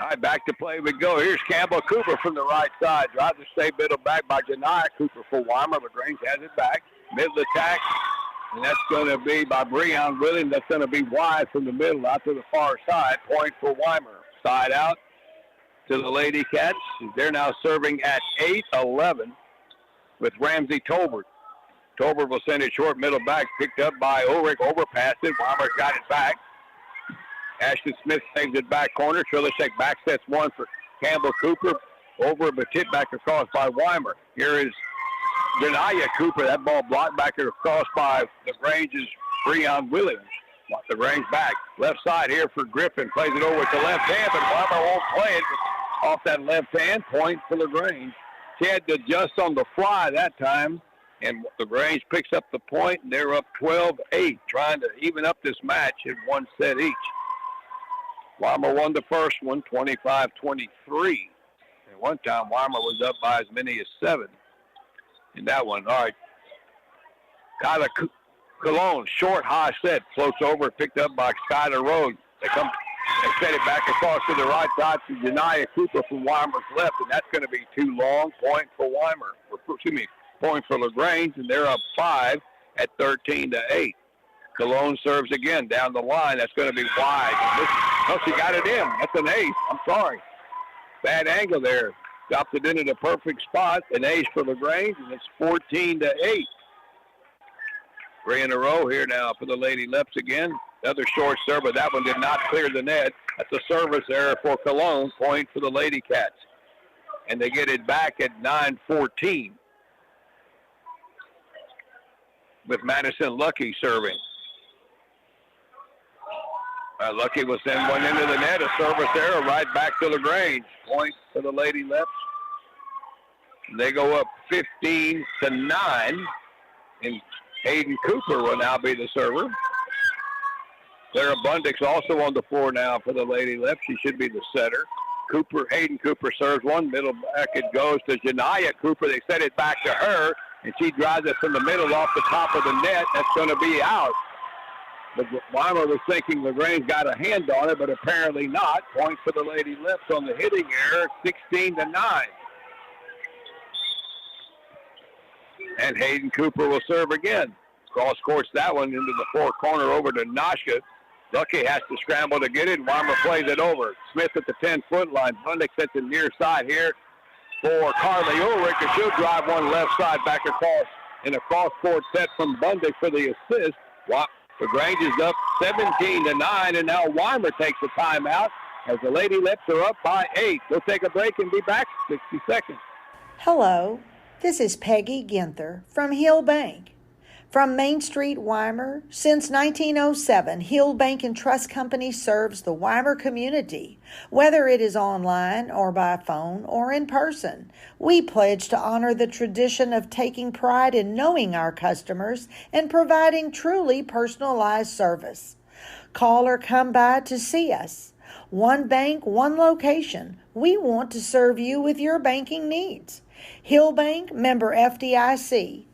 All right, back to play we go. Here's Campbell Cooper from the right side. Drives to stay middle back by Janiyah Cooper for Weimar. LaGrange has it back. Middle attack, and that's going to be by Breon Williams. That's going to be wide from the middle out to the far side. Point for Weimar. Side out to the Lady Cats. They're now serving at 8-11 with Ramsey Tolbert. Tolbert will send it short middle back, picked up by Ulrich, overpassed it. Weimar's got it back. Ashton Smith saves it back corner. Trilishek back sets one for Campbell Cooper. Over, but tip back across by Weimar. Here is Janiyah Cooper. That ball blocked back across by LaGrange's Breon Williams. LaGrange back. Left side here for Griffin. Plays it over to left hand, but Weimar won't play it. Off that left hand, point for LaGrange. She had to adjust on the fly that time. And LaGrange picks up the point, and they're up 12-8, trying to even up this match at one set each. Weimar won the first one, 25-23. At one time, Weimar was up by as many as 7 in that one. All right. Kyler Cologne, short, high set, floats over, picked up by Skyler Rhodes. They set it back across to the right side to Janiyah Cooper from Weimar's left, and that's going to be too long. Point for Weimar. Point for LaGrange, and they're up 5 at 13-8. Cologne serves again down the line. That's going to be wide. She got it in. That's an ace. I'm sorry. Bad angle there. Dropped it into the perfect spot. An ace for LaGrange, and it's 14-8. 3 in a row here now for the Lady Leps again. Another short serve, but that one did not clear the net. That's a service error for Cologne. Point for the Lady Cats. And they get it back at 9-14. With Madison Lucky serving. Lucky will send one into the net. A service error right back to LaGrange. Point for the Lady Leps. They go up 15-9. And Hayden Cooper will now be the server. Clara Bundix also on the floor now for the Lady Leps. She should be the setter. Hayden Cooper serves one. Middle back it goes to Janiyah Cooper. They set it back to her. And she drives it from the middle off the top of the net. That's going to be out. But Weimar was thinking LaGrange got a hand on it, but apparently not. Point for the Lady Leps on the hitting error, 16-9. And Hayden Cooper will serve again. Cross courts that one into the four corner over to Noshka. Lucky has to scramble to get it. Weimar plays it over. Smith at the 10-foot line. Bundick sets it near side here for Carly Ulrich, and she'll drive one left side back across in a cross-court set from Bundick for the assist. LaGrange is up 17-9, and now Weimar takes a timeout as the Lady Leps are up by 8. We'll take a break and be back in 60 seconds. Hello, this is Peggy Ginther from Hill Bank. From Main Street, Weimar, since 1907, Hill Bank and Trust Company serves the Weimar community. Whether it is online or by phone or in person, we pledge to honor the tradition of taking pride in knowing our customers and providing truly personalized service. Call or come by to see us. One bank, one location. We want to serve you with your banking needs. Hill Bank, member FDIC.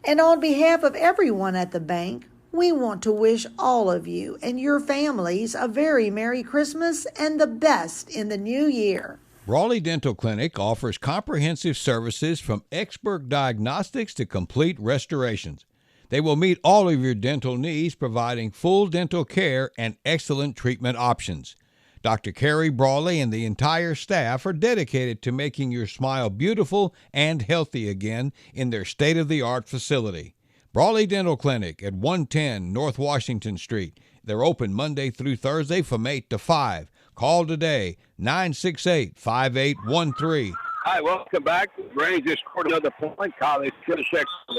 And on behalf of everyone at the bank, we want to wish all of you and your families a very Merry Christmas and the best in the new year. Brawley Dental Clinic offers comprehensive services from expert diagnostics to complete restorations. They will meet all of your dental needs, providing full dental care and excellent treatment options. Dr. Carrie Brawley and the entire staff are dedicated to making your smile beautiful and healthy again in their state-of-the-art facility. Brawley Dental Clinic at 110 North Washington Street. They're open Monday through Thursday from 8 to 5. Call today, 968-5813. Hi, welcome back. LaGrange just scored another point. College Kilshek from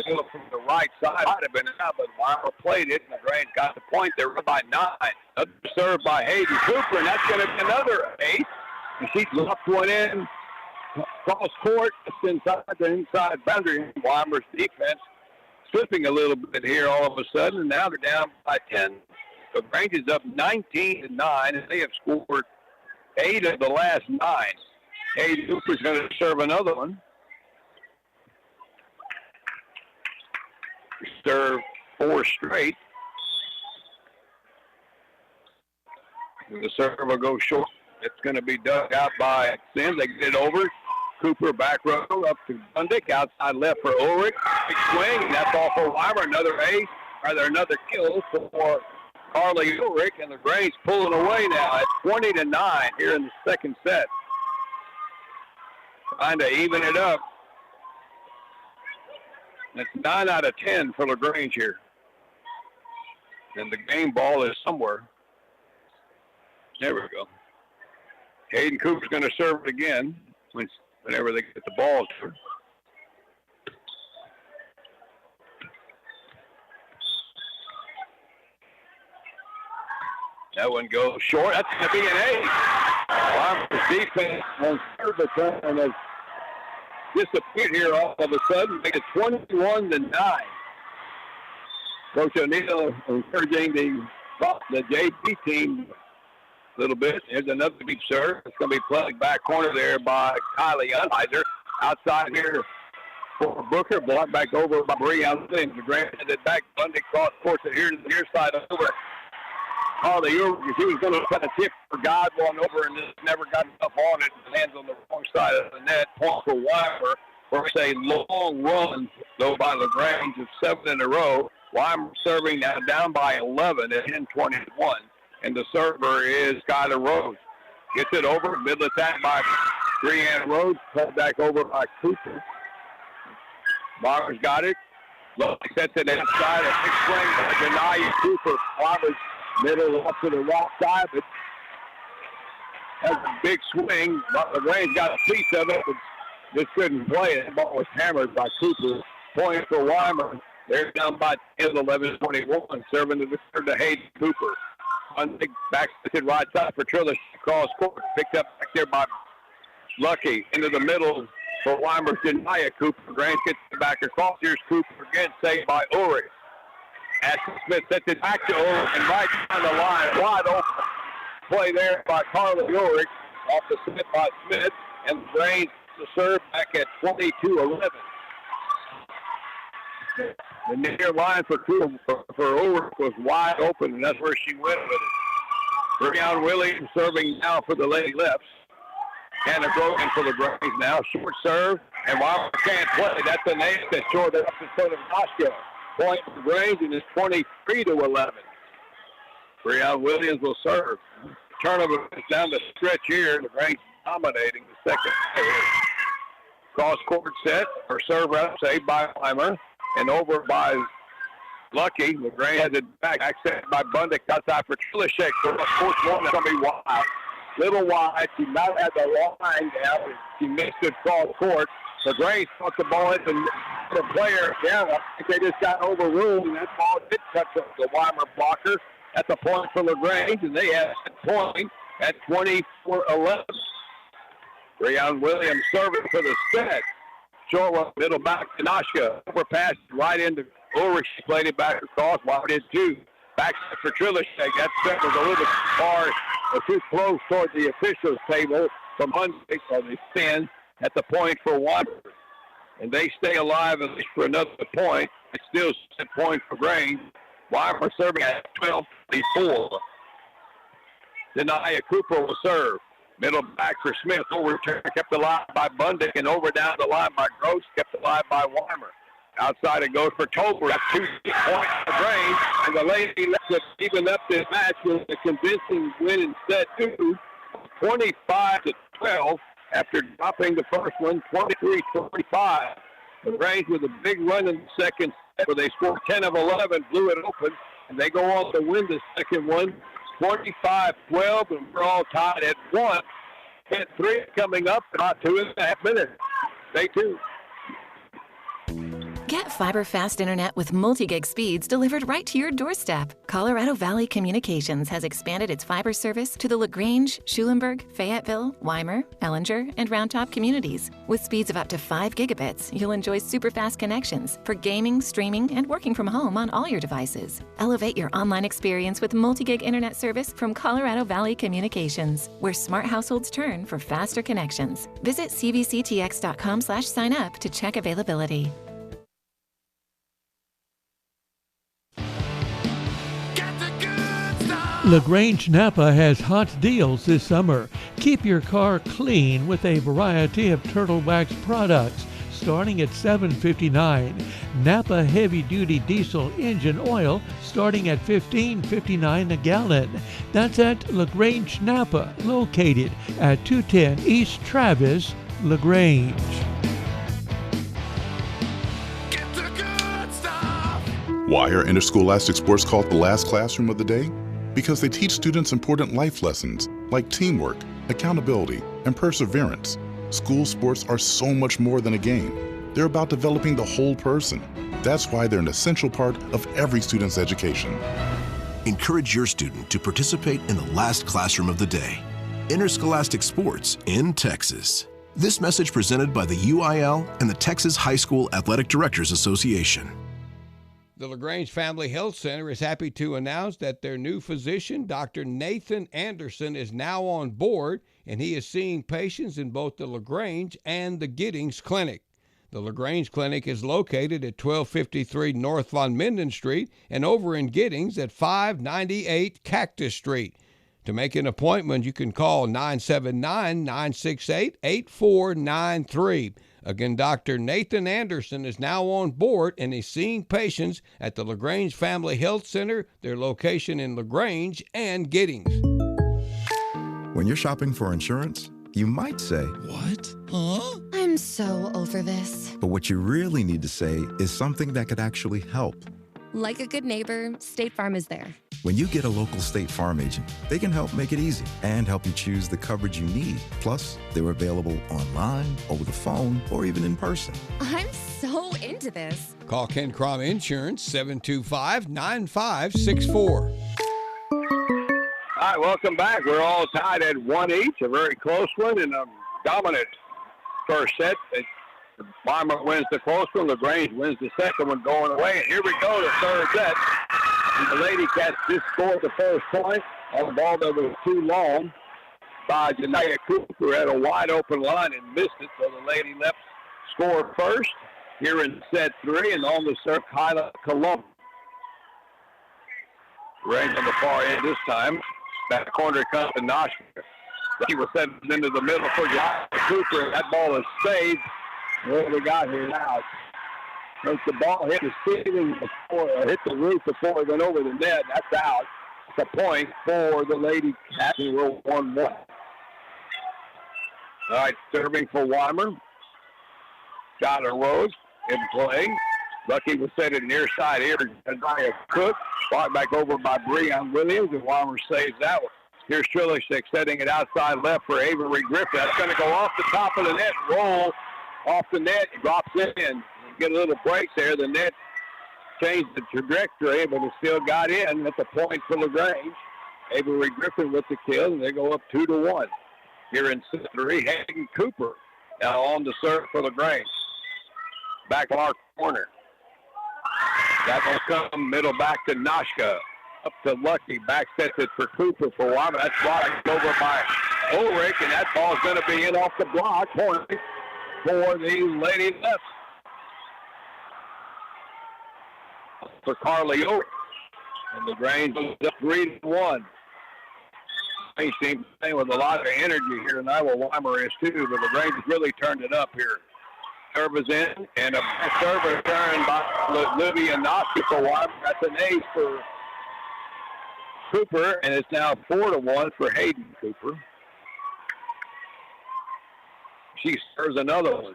the right side. Might have been out, but Weimar played it, and LaGrange got the point. They're up by 9. Another serve by Hayden Cooper, and that's going to be another ace. And she left one in, cross court, just inside the inside boundary. Weimar's defense slipping a little bit here all of a sudden, and now they're down by 10. LaGrange is up 19-9, and they have scored 8 of the last 9. Hayden Cooper's going to serve another one. Serve 4 straight. And the serve will go short. It's going to be dug out by Sims. They get it over. Cooper back row up to Bundick. Outside left for Ulrich. Big swing, and that's all for Weimar. Another ace, another kill for Carly Ulrich. And LaGrange pulling away now at 20-9 here in the second set. Trying to even it up. It's 9 out of 10 for LaGrange here. And the game ball is somewhere. There we go. Hayden Cooper's going to serve it again whenever they get the ball to her. That one goes short. That's going to be an ace. Weimar's defense on service and has disappeared here all of a sudden. Make it 21-9. Coach O'Neill encouraging the JP team a little bit. Here's another deep serve. It's going to be played back corner there by Kylie Unheiser. Outside here for Booker. Blocked back over by Breon Sims. LaGrange headed back. Bundy cross court to here to the near side over. Harley, he was going to put a tip for Godwin over and just never got enough on it. Hands on the wrong side of the net. Point for Weimar. For a long run, though, by LaGrange of 7 in a row. Weimar serving now down by 11 at 10-21. And the server is Skylar Rose. Gets it over. Middle attack by Breanne Rose. Cut back over by Cooper. Weimar's got it. Look, sets it inside. A big swing by Janaya Cooper. Weimar's middle up to the right side, but has a big swing. LaGrange got a piece of it, but just couldn't play it. The ball was hammered by Cooper. Point for Weimar. They're down by 10, 11-21. Serving to the third to Hayden Cooper. On the back to the right side for Trillis. Cross court. Picked up back there by Lucky. Into the middle for Weimar's Janaya Cooper. Grant gets it back across. Here's Cooper again, saved by Ulrich. Ashton Smith sets it back to Ulrich and right down the line. Wide open play there by Carly Ulrich. Off the Smith by Smith. And LaGrange the serve back at 22-11. The near line for Ulrich was wide open, and that's where she went with it. Breon Williams serving now for the Lady Leps. Hannah Grogan for LaGrange now. Short serve, and Weimar can't play. That's an ace that's short up in front of Moscow. Point for LaGrange, and it's 23-11. Breon Williams will serve. Turnover is down the stretch here. LaGrange dominating the second period. Cross court set, or serve up, saved by Weimar. And over by Lucky. LaGrange has it back. Accessed by Bundick. Outside for Trilishek. So the fourth one is going to be wide. Little wide. She might have the line down. She missed it cross court. LaGrange took the ball in and the player. Yeah, I think they just got overruled, and that ball did touch the Weimar blocker at the point for LaGrange, and they have a point at 24-11. Breon Williams serving for the set. Short one, middle back to Nashka. Overpass right into Ulrich. She played it back across. Weimar did too. Back for Trilishek. That set was a little bit far or too close toward the officials' table from Monday, so they stand at the point for Weimar. And they stay alive at least for another point. It's still a point for Grange. Weimar serving at 12-24. Denaya Cooper will serve. Middle back for Smith. Overturn kept alive by Bundick and over down the line by Gross. Kept alive by Weimar. Outside it goes for Tolbert. That's 2 points for Grange. And the Lady Leps have evened up this match with a convincing win in set 2, 25-12. After dropping the first one, 23-25. LaGrange with a big run in the second set where they scored 10 of 11, blew it open, and they go on to win the second one, 25-12, and we're all tied at 1. Set 3 coming up in about 2.5 minutes. Stay tuned. Get fiber-fast internet with multi-gig speeds delivered right to your doorstep. Colorado Valley Communications has expanded its fiber service to the LaGrange, Schulenburg, Fayetteville, Weimar, Ellinger, and Round Top communities. With speeds of up to 5 gigabits, you'll enjoy super-fast connections for gaming, streaming, and working from home on all your devices. Elevate your online experience with multi-gig internet service from Colorado Valley Communications, where smart households turn for faster connections. Visit cvctx.com/sign up to check availability. LaGrange Napa has hot deals this summer. Keep your car clean with a variety of Turtle Wax products starting at $7.59. Napa heavy-duty diesel engine oil starting at $15.59 a gallon. That's at LaGrange Napa, located at 210 East Travis, LaGrange. Why are interscholastic sports called the last classroom of the day? Because they teach students important life lessons like teamwork, accountability, and perseverance. School sports are so much more than a game. They're about developing the whole person. That's why they're an essential part of every student's education. Encourage your student to participate in the last classroom of the day. Interscholastic sports in Texas. This message presented by the UIL and the Texas High School Athletic Directors Association. The LaGrange Family Health Center is happy to announce that their new physician, Dr. Nathan Anderson, is now on board, and he is seeing patients in both the LaGrange and the Giddings Clinic. The LaGrange Clinic is located at 1253 North Von Minden Street and over in Giddings at 598 Cactus Street. To make an appointment, you can call 979-968-8493. Again, Dr. Nathan Anderson is now on board and is seeing patients at the LaGrange Family Health Center, their location in LaGrange and Giddings. When you're shopping for insurance, you might say, "What? Huh?" I'm so over this. But what you really need to say is something that could actually help. Like a good neighbor, State Farm is there. When you get a local State Farm agent, they can help make it easy and help you choose the coverage you need. Plus, they're available online, over the phone, or even in person. I'm so into this. Call Ken Crom Insurance, 725-9564. All right, welcome back. We're all tied at 1 each, a very close one and a dominant first set. Weimar wins the close one. LaGrange wins the second one going away. And here we go, the third set. And the Lady Cats just scored the first point on a ball that was too long by Janaya Cooper at a wide open line and missed it. So the Lady Leps scored first here in set 3, and on the serve, Kyla Colum. Range on the far end this time. Back corner comes to Noshka. He was sent into the middle for Janaya Cooper. That ball is saved. What do we got here now? Once the ball hit the ceiling before, or hit the roof before it went over the net, that's out. It's a point for the Lady Cats, and we're 1-1. All right, serving for Weimar. Skylar Rose in play. Lucky was set it near side here. Isaiah Cook. Brought back over by Breon Williams, and Weimar saves that one. Here's Trilishek setting it outside left for Avery Griffin. That's going to go off the top of the net, roll off the net, drops in. Get a little break there. The net changed the trajectory, but it still got in at the point for LaGrange. Avery Griffin with the kill, and they go up 2-1. Here in Century, Hayden Cooper now on the serve for LaGrange. Back on our corner. That will come middle back to Noshka. Up to Lucky. Back sets it for Cooper for Weimar. That's blocked over by Ulrich, and that ball's going to be in off the block. Point for the Lady Leps. For Carly Ulrich. And LaGrange goes up 3-1. They seem playing with a lot of energy here tonight. Well, Weimar is too, but LaGrange has really turned it up here. Serve is in, and a serve return by Livia Noski for Weimar. That's an ace for Cooper, and it's now 4-1 for Hayden Cooper. She serves another one.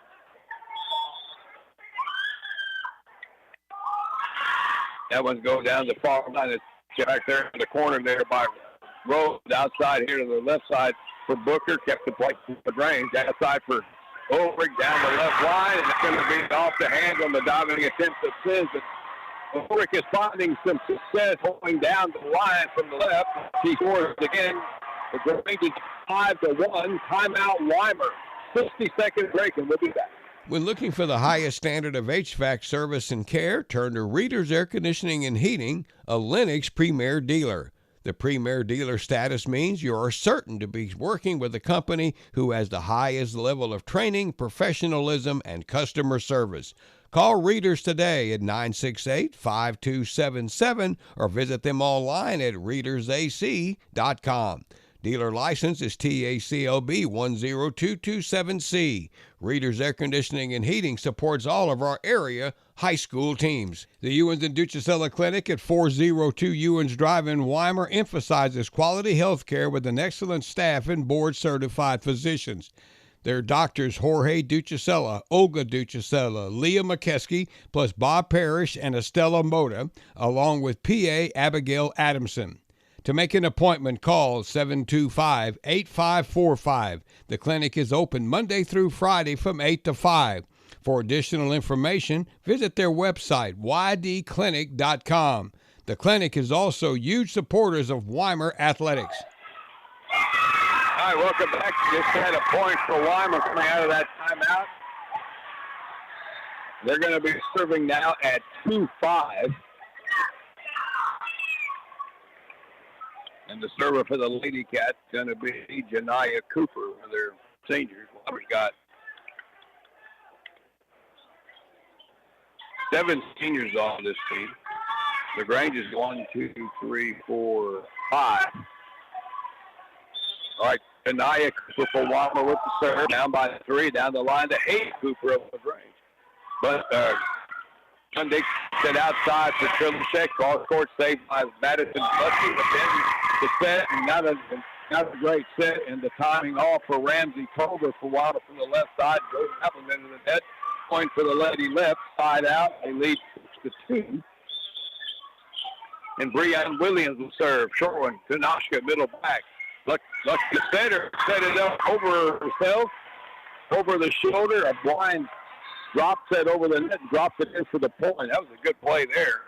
That one goes down the far line. It's back there in the corner there by Rose. Outside here to the left side for Booker. Kept the play for LaGrange. Outside for Ulrich down the left line. And it's going to be off the hands on the diving attempt of Sims. Ulrich is finding some success going down the line from the left. She scores again. LaGrange is 5-1. Timeout Weimar. 60-second break, and we'll be back. When looking for the highest standard of HVAC service and care, turn to Reader's Air Conditioning and Heating, a Lennox Premier Dealer. The Premier Dealer status means you are certain to be working with a company who has the highest level of training, professionalism, and customer service. Call Readers today at 968-5277 or visit them online at readersac.com. Dealer license is TACLB 10227C. Reader's Air Conditioning and Heating supports all of our area high school teams. The Ewens and Ducicella Clinic at 402 Ewens Drive in Weimar emphasizes quality health care with an excellent staff and board-certified physicians. Their doctors Jorge Ducicella, Olga Ducicella, Leah McKeskey, plus Bob Parrish and Estella Mota, along with PA Abigail Adamson. To make an appointment, call 725-8545. The clinic is open Monday through Friday from 8 to 5. For additional information, visit their website, ydclinic.com. The clinic is also huge supporters of Weimar athletics. All right, welcome back. Just had a point for Weimar coming out of that timeout. They're going to be serving now at 2-5. And the server for the Lady Cats is going to be Janiyah Cooper, one of their seniors. Weimar's got 7 seniors on this team. LaGrange is 1, 2, 3, 4, 5. All right, Janiyah Cooper for Weimar with the serve. Down by 3, down the line to Hayden Cooper of LaGrange. But Sunday set outside for Trilishek. Cross court saved by Madison Bussey. But then the set, and not a great set, and the timing off for Ramsey Tolber for Weimar from the left side. Goes up and into the net. Point for the Lady Leps. Side out. They lead 6-2. And Breon Williams will serve. Short one to Noshka, middle back. Look the center. Set it up over herself. Over the shoulder. A blind drop set over the net. Dropped it in for the point. That was a good play there.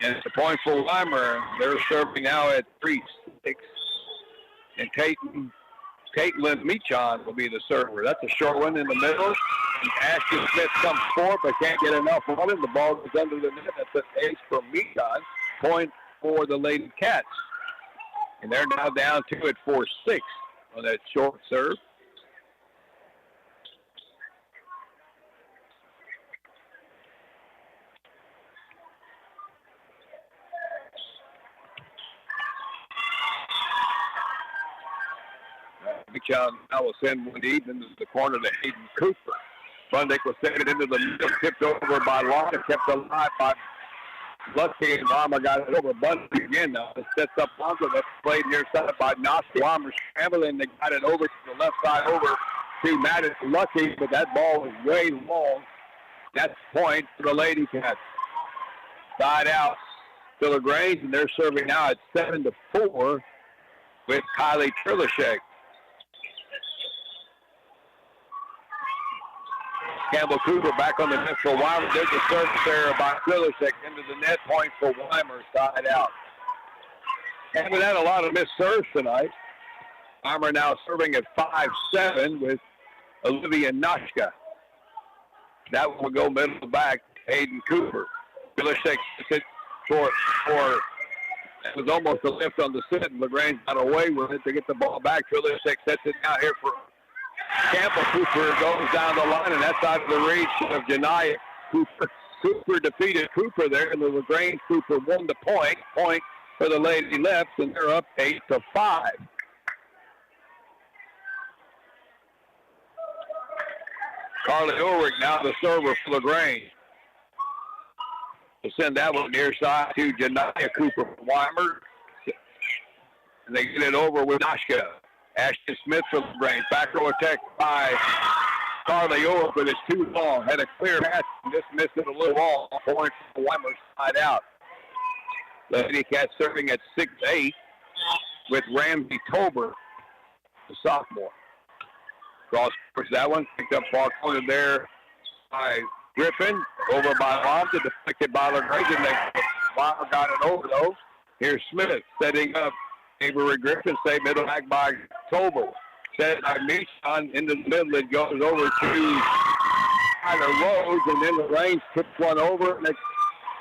And it's a point for Weimar. They're serving now at 3-6. And Caitlin Meachon will be the server. That's a short one in the middle. And Ashton Smith comes forward but can't get enough on it. The ball goes under the net. That's an ace for Meachon. Point for the Lady Cats. And they're now down 2 at 4-6 on that short serve. Meachon now will send one deep into the corner to Hayden Cooper. Bundick will send it into the middle, tipped over by Lana, kept alive by Lucky, and Weimar got it over Bundick again now. It sets up Lonzo. That's played near side by Noski. Weimar scrambling. They got it over to the left side over to Madison Lucky, but that ball was way long. That's point for the Lady Cats. Side out to LaGrange, and they're serving now at 7-4 with Kylie Trilishek. Campbell Cooper back on the net for Weimar. There's a service error by Filicek into the net, point for Weimar, side out. Haven't had a lot of missed serves tonight. Weimar now serving at 5-7 with Olivia Noshka. That one will go middle back, Hayden Cooper. Filicek sits for it was almost a lift on the sit, and LaGrange got away with it to get the ball back. Filicek sets it down here for Campbell. Cooper goes down the line, and that's out of the reach of Janiyah Cooper. Cooper defeated Cooper there, and the LaGrange Cooper won the point. Point for the Lady Leps, and they're up 8-5. Carly Ulrich now the server for LaGrange. To send that one near side to Janiyah Cooper from Weimar. And they get it over with Noshka. Ashton Smith for LaGrange. Back row attack by Carly Ulrich, but it's too long. Had a clear pass and just missed it a little long. Point for Weimar side out. Lady Cats serving at 6-8 with Ramsey Tober, the sophomore. Cross that one, picked up far corner there by Griffin, over by Lambda, deflected by LaGrange, and Weimar got it over though. Here's Smith setting up Avery Griffin, say middle back by Tober. Set by Michon into the middle, it goes over to Tyler Rhodes, and then LaGrange puts one over, and they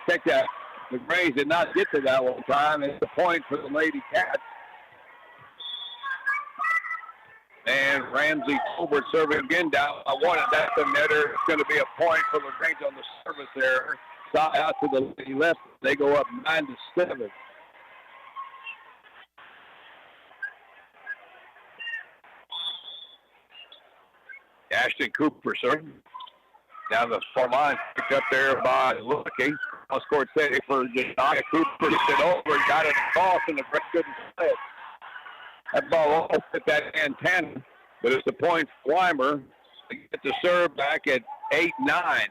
check that. LaGrange did not get to that one time. It's a point for the Lady Cats. And Ramsey Colbert serving again down by one, and that's the netter. It's going to be a point for LaGrange on the service there. Side out to the Lady Left. They go up 9-7. Ashton Cooper serving. Down the far line, picked up there by Lucky. Cross court setting for Janiyah Cooper. Gets it over and got it across, and the Brett couldn't play it. That ball almost hit that antenna, but it's a point for Weimar. They get the serve back at 8-9.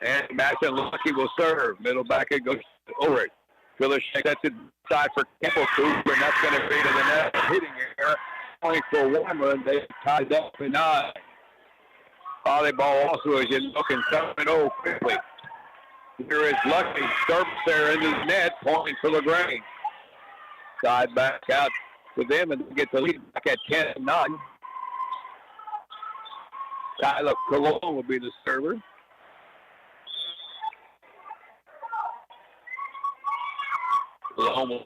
And Madison Lucky will serve. Middle back, it goes over it. Filicek sets it side for Campbell Cooper, and that's going to be to the net. Hitting here. Point for Weimar, and they tied up at 9. Volleyball also, as you look, and coming over quickly. Here is Lucky. Service there into the net. Point for LaGrange. Side back out to them, and get the lead back at 10-9. Tyler Cologne will be the server. Cologne,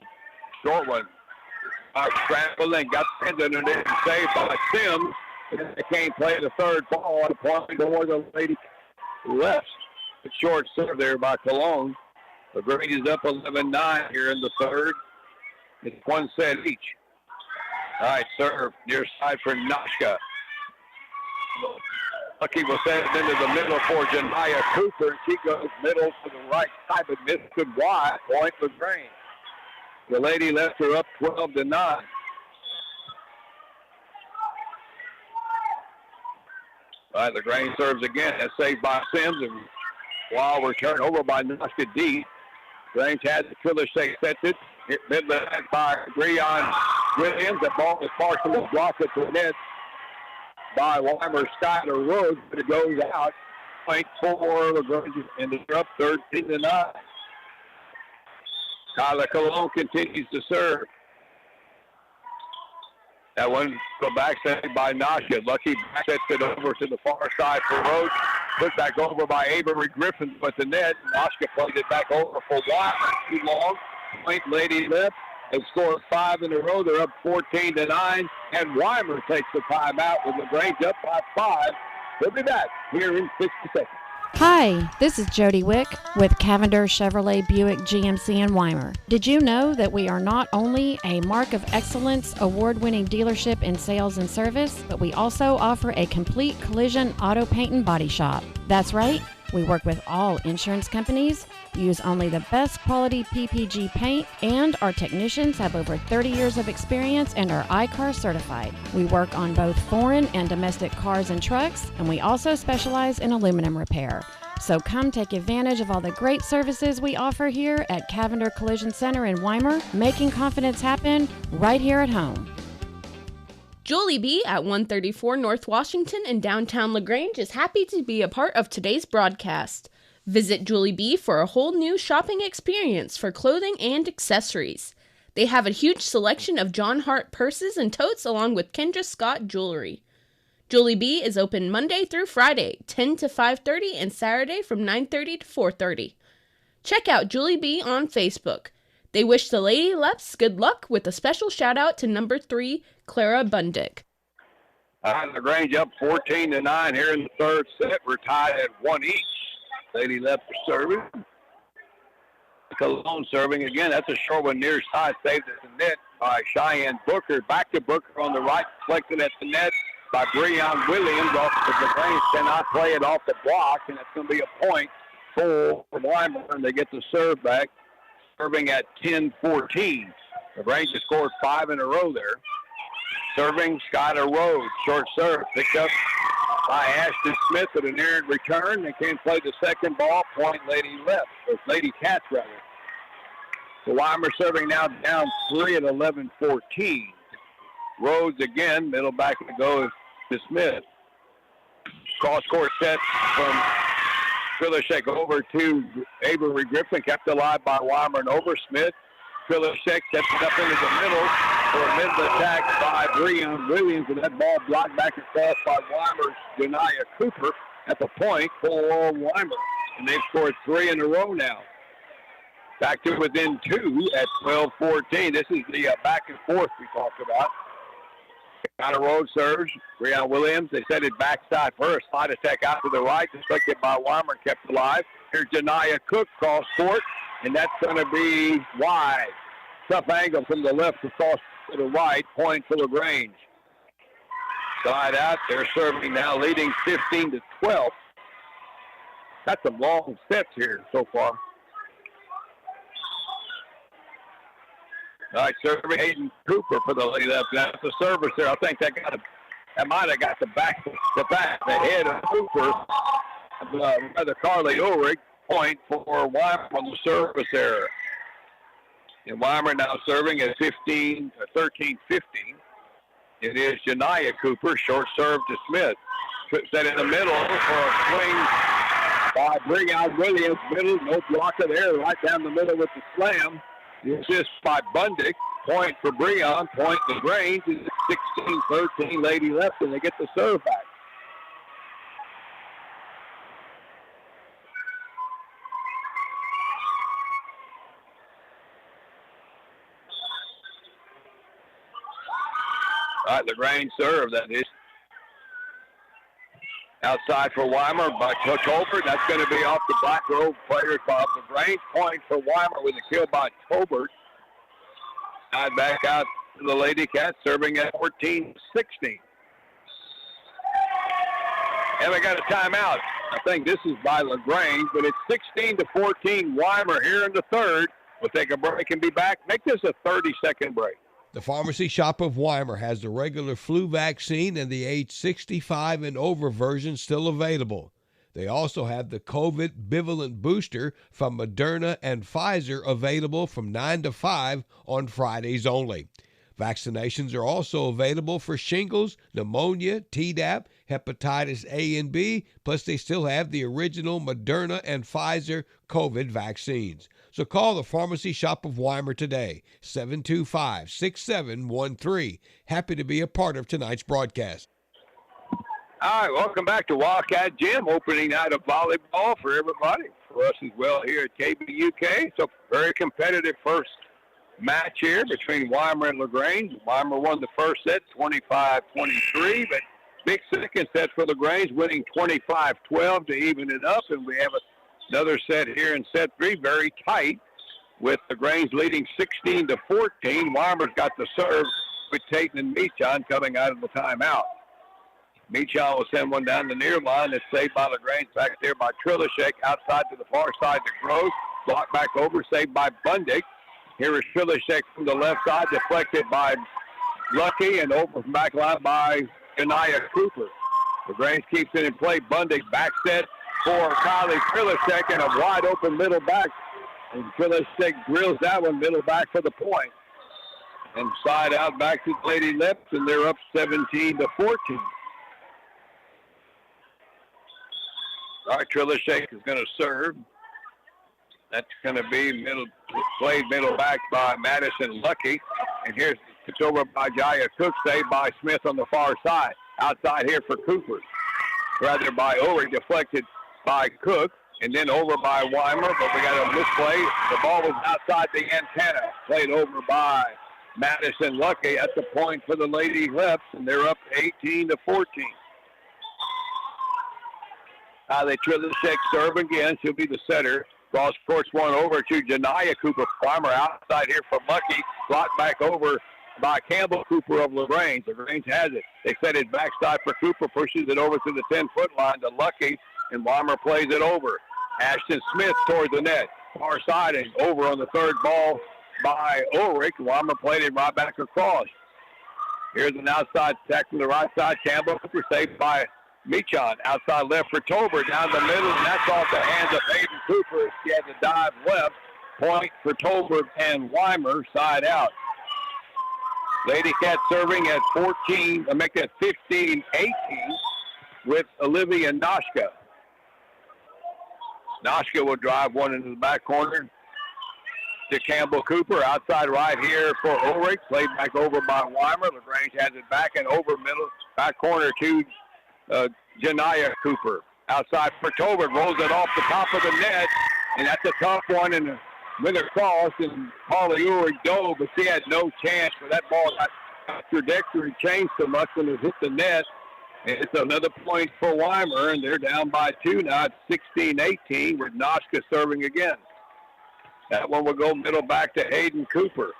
short one. Scramble and got the end underneath and saved by Sims. They can't play the third ball at a point for the Lady Leps. A short serve there by Cologne. LaGrange is up 11-9 here in the third. It's one set each. All right, serve near side for Noshka. Lucky will send it into the middle for Janiyah Cooper. She goes middle to the right side, but missed it wide. Point LaGrange. The Lady left her up 12-9. All right, LaGrange serves again. That's saved by Sims, and while returned over by Noshka D. LaGrange has the Filicek sets it. Hit mid-left by Breon Williams. The ball is partially blocked at the net by Weimar Skyler Rhodes, but it goes out. Point for LaGrange, and they're up 13-9. Tyler Cologne continues to serve. That one go back set by Noshka. Lucky sets it over to the far side for Rhodes. Put back over by Avery Griffin with the net. Noshka plays it back over for Weimar. Too long. Point Lady Leps has scored 5 in a row. They're up 14-9. And Weimar takes the timeout with LaGrange up by 5. We'll be back here in 60 seconds. Hi, this is Jody Wick with Cavender Chevrolet Buick GMC in Weimar. Did you know that we are not only a Mark of Excellence award-winning dealership in sales and service, but we also offer a complete collision auto paint and body shop? That's right. We work with all insurance companies, use only the best quality PPG paint, and our technicians have over 30 years of experience and are ICAR certified. We work on both foreign and domestic cars and trucks, and we also specialize in aluminum repair. So come take advantage of all the great services we offer here at Cavender Collision Center in Weimar, making confidence happen right here at home. Julie B. at 134 North Washington in downtown LaGrange is happy to be a part of today's broadcast. Visit Julie B. for a whole new shopping experience for clothing and accessories. They have a huge selection of John Hart purses and totes along with Kendra Scott jewelry. Julie B. is open Monday through Friday, 10 to 5:30, and Saturday from 9:30 to 4:30. Check out Julie B. on Facebook. They wish the Lady Leps good luck with a special shout-out to number 3, Clara Bundick. LaGrange up 14-9 here in the third set. We're tied at 1 each. Lady Leps serving. Cologne serving again. That's a short one near side. Saved at the net by Cheyenne Booker. Back to Booker on the right. Deflected at the net by Breon Williams. Off the LaGrange cannot play it off the block, and it's going to be a point for Weimar, and they get the serve back. Serving at 10-14. LaGrange has scored 5 in a row there. Serving, Skylar Rhodes. Short serve. Picked up by Ashton Smith with an errant return. They can't play the second ball. Point Lady Leps, or Lady Cats, rather. So Weimar serving now down 3 at 11-14. Rhodes again. Middle back to go to Smith. Cross-court set from Filishek over to Avery Griffin, kept alive by Weimar and over. Smith. Filishek sets it up into the middle for a middle attack by Breon Williams, and that ball blocked back across by Weimar's Janiah Cooper at the point for Weimar. And they've scored 3 in a row now. Back to within 2 at 12-14. This is the back and forth we talked about. Got a road serves. Breon Williams, they set it backside first. Slide attack out to the right, deflected by Weimar, kept alive. Here's Janiah Cook, cross court, and that's going to be wide. Tough angle from the left across to the right, point to LaGrange. Side out, they're serving now, leading 15-12. Got some long sets here so far. All right, serving Hayden Cooper for the Lady Leps. That's the service there. I think that might have got the head of Cooper. Rather Carly Ulrich. Point for Weimar on the service there. And Weimar now serving at 13-15. It is Janiah Cooper, short serve to Smith. Set in the middle for a swing by Breon Williams. Middle, no blocker there, right down the middle with the slam. The assist by Bundick. Point for Breon. Point LaGrange. It's 16-13 Lady Leps, and they get the serve back. All right, LaGrange serve. That is outside for Weimar by Tolbert. That's going to be off the Black Robe players by LaGrange. Point for Weimar with a kill by Tolbert. Side back out to the Lady Cats, serving at 14-16. And we got a timeout. I think this is by LaGrange, but it's 16-14 Weimar here in the third. We'll take a break and be back. Make this a 30-second break. The Pharmacy Shop of Weimar has the regular flu vaccine and the age 65 and over version still available. They also have the COVID bivalent booster from Moderna and Pfizer available from 9 to 5 on Fridays only. Vaccinations are also available for shingles, pneumonia, Tdap, hepatitis A and B, plus they still have the original Moderna and Pfizer COVID vaccines. So call the Pharmacy Shop of Weimar today, 725-6713. Happy to be a part of tonight's broadcast. All right, welcome back to Wildcat Gym, opening night of volleyball for everybody, for us as well here at KBUK. So very competitive first match here between Weimar and LaGrange. Weimar won the first set, 25-23, but big second set for LaGrange, winning 25-12 to even it up, and we have another set here in set 3, very tight, with LaGrange leading 16-14. Weimar's got the serve with Tatum and Meachon coming out of the timeout. Meachon will send one down the near line. It's saved by LaGrange back there by Trilishek. Outside to the far side to Gross. Blocked back over, saved by Bundick. Here is Trilishek from the left side, deflected by Lucky, and over from back line by Janiah Cooper. LaGrange keeps it in play. Bundick back set for Kylie Trilishek, and a wide open middle back. And Trilishek drills that one middle back for the point. And side out back to Lady Leps, and they're up 17-14. All right, Trilishek is going to serve. That's going to be played middle back by Madison Lucky. And here's it's over by Jaya Cook, saved by Smith on the far side. Outside here for Cooper. Rather by Ulrich, deflected by Cook. And then over by Weimar, but we got a misplay. The ball was outside the antenna. Played over by Madison Lucky at the point for the Lady Leps, and they're up 18-14. Now they Trilishek serve again. She'll be the setter. Cross courts one over to Janiyah Cooper. Weimar outside here for Lucky. Blocked back over by Campbell Cooper of LaGrange. LaGrange has it. They set it backside for Cooper. Pushes it over to the 10-foot line to Lucky, and Weimar plays it over. Ashton Smith towards the net. Far side and over on the third ball by Ulrich. Weimar played it right back across. Here's an outside attack from the right side. Campbell Cooper saved by Michon. Outside left for Tolbert down the middle, and that's off the hands of Hayden Cooper. She had to dive left. Point for Tolbert and Weimar, side out. Lady Cat serving at 15-18 with Olivia Noshka. Noshka will drive one into the back corner to Campbell Cooper. Outside right here for Ulrich. Played back over by Weimar. LaGrange has it back and over middle. Back corner to Janiyah Cooper. Outside for Tolbert. Rolls it off the top of the net. And that's a tough one. And went across. And Holly Ulrich dove, but she had no chance. For that ball got trajectory changed so much when it hit the net. And it's another point for Weimar, and they're down by 2 now. It's 16-18 with Noshka serving again. That one will go middle back to Hayden Cooper.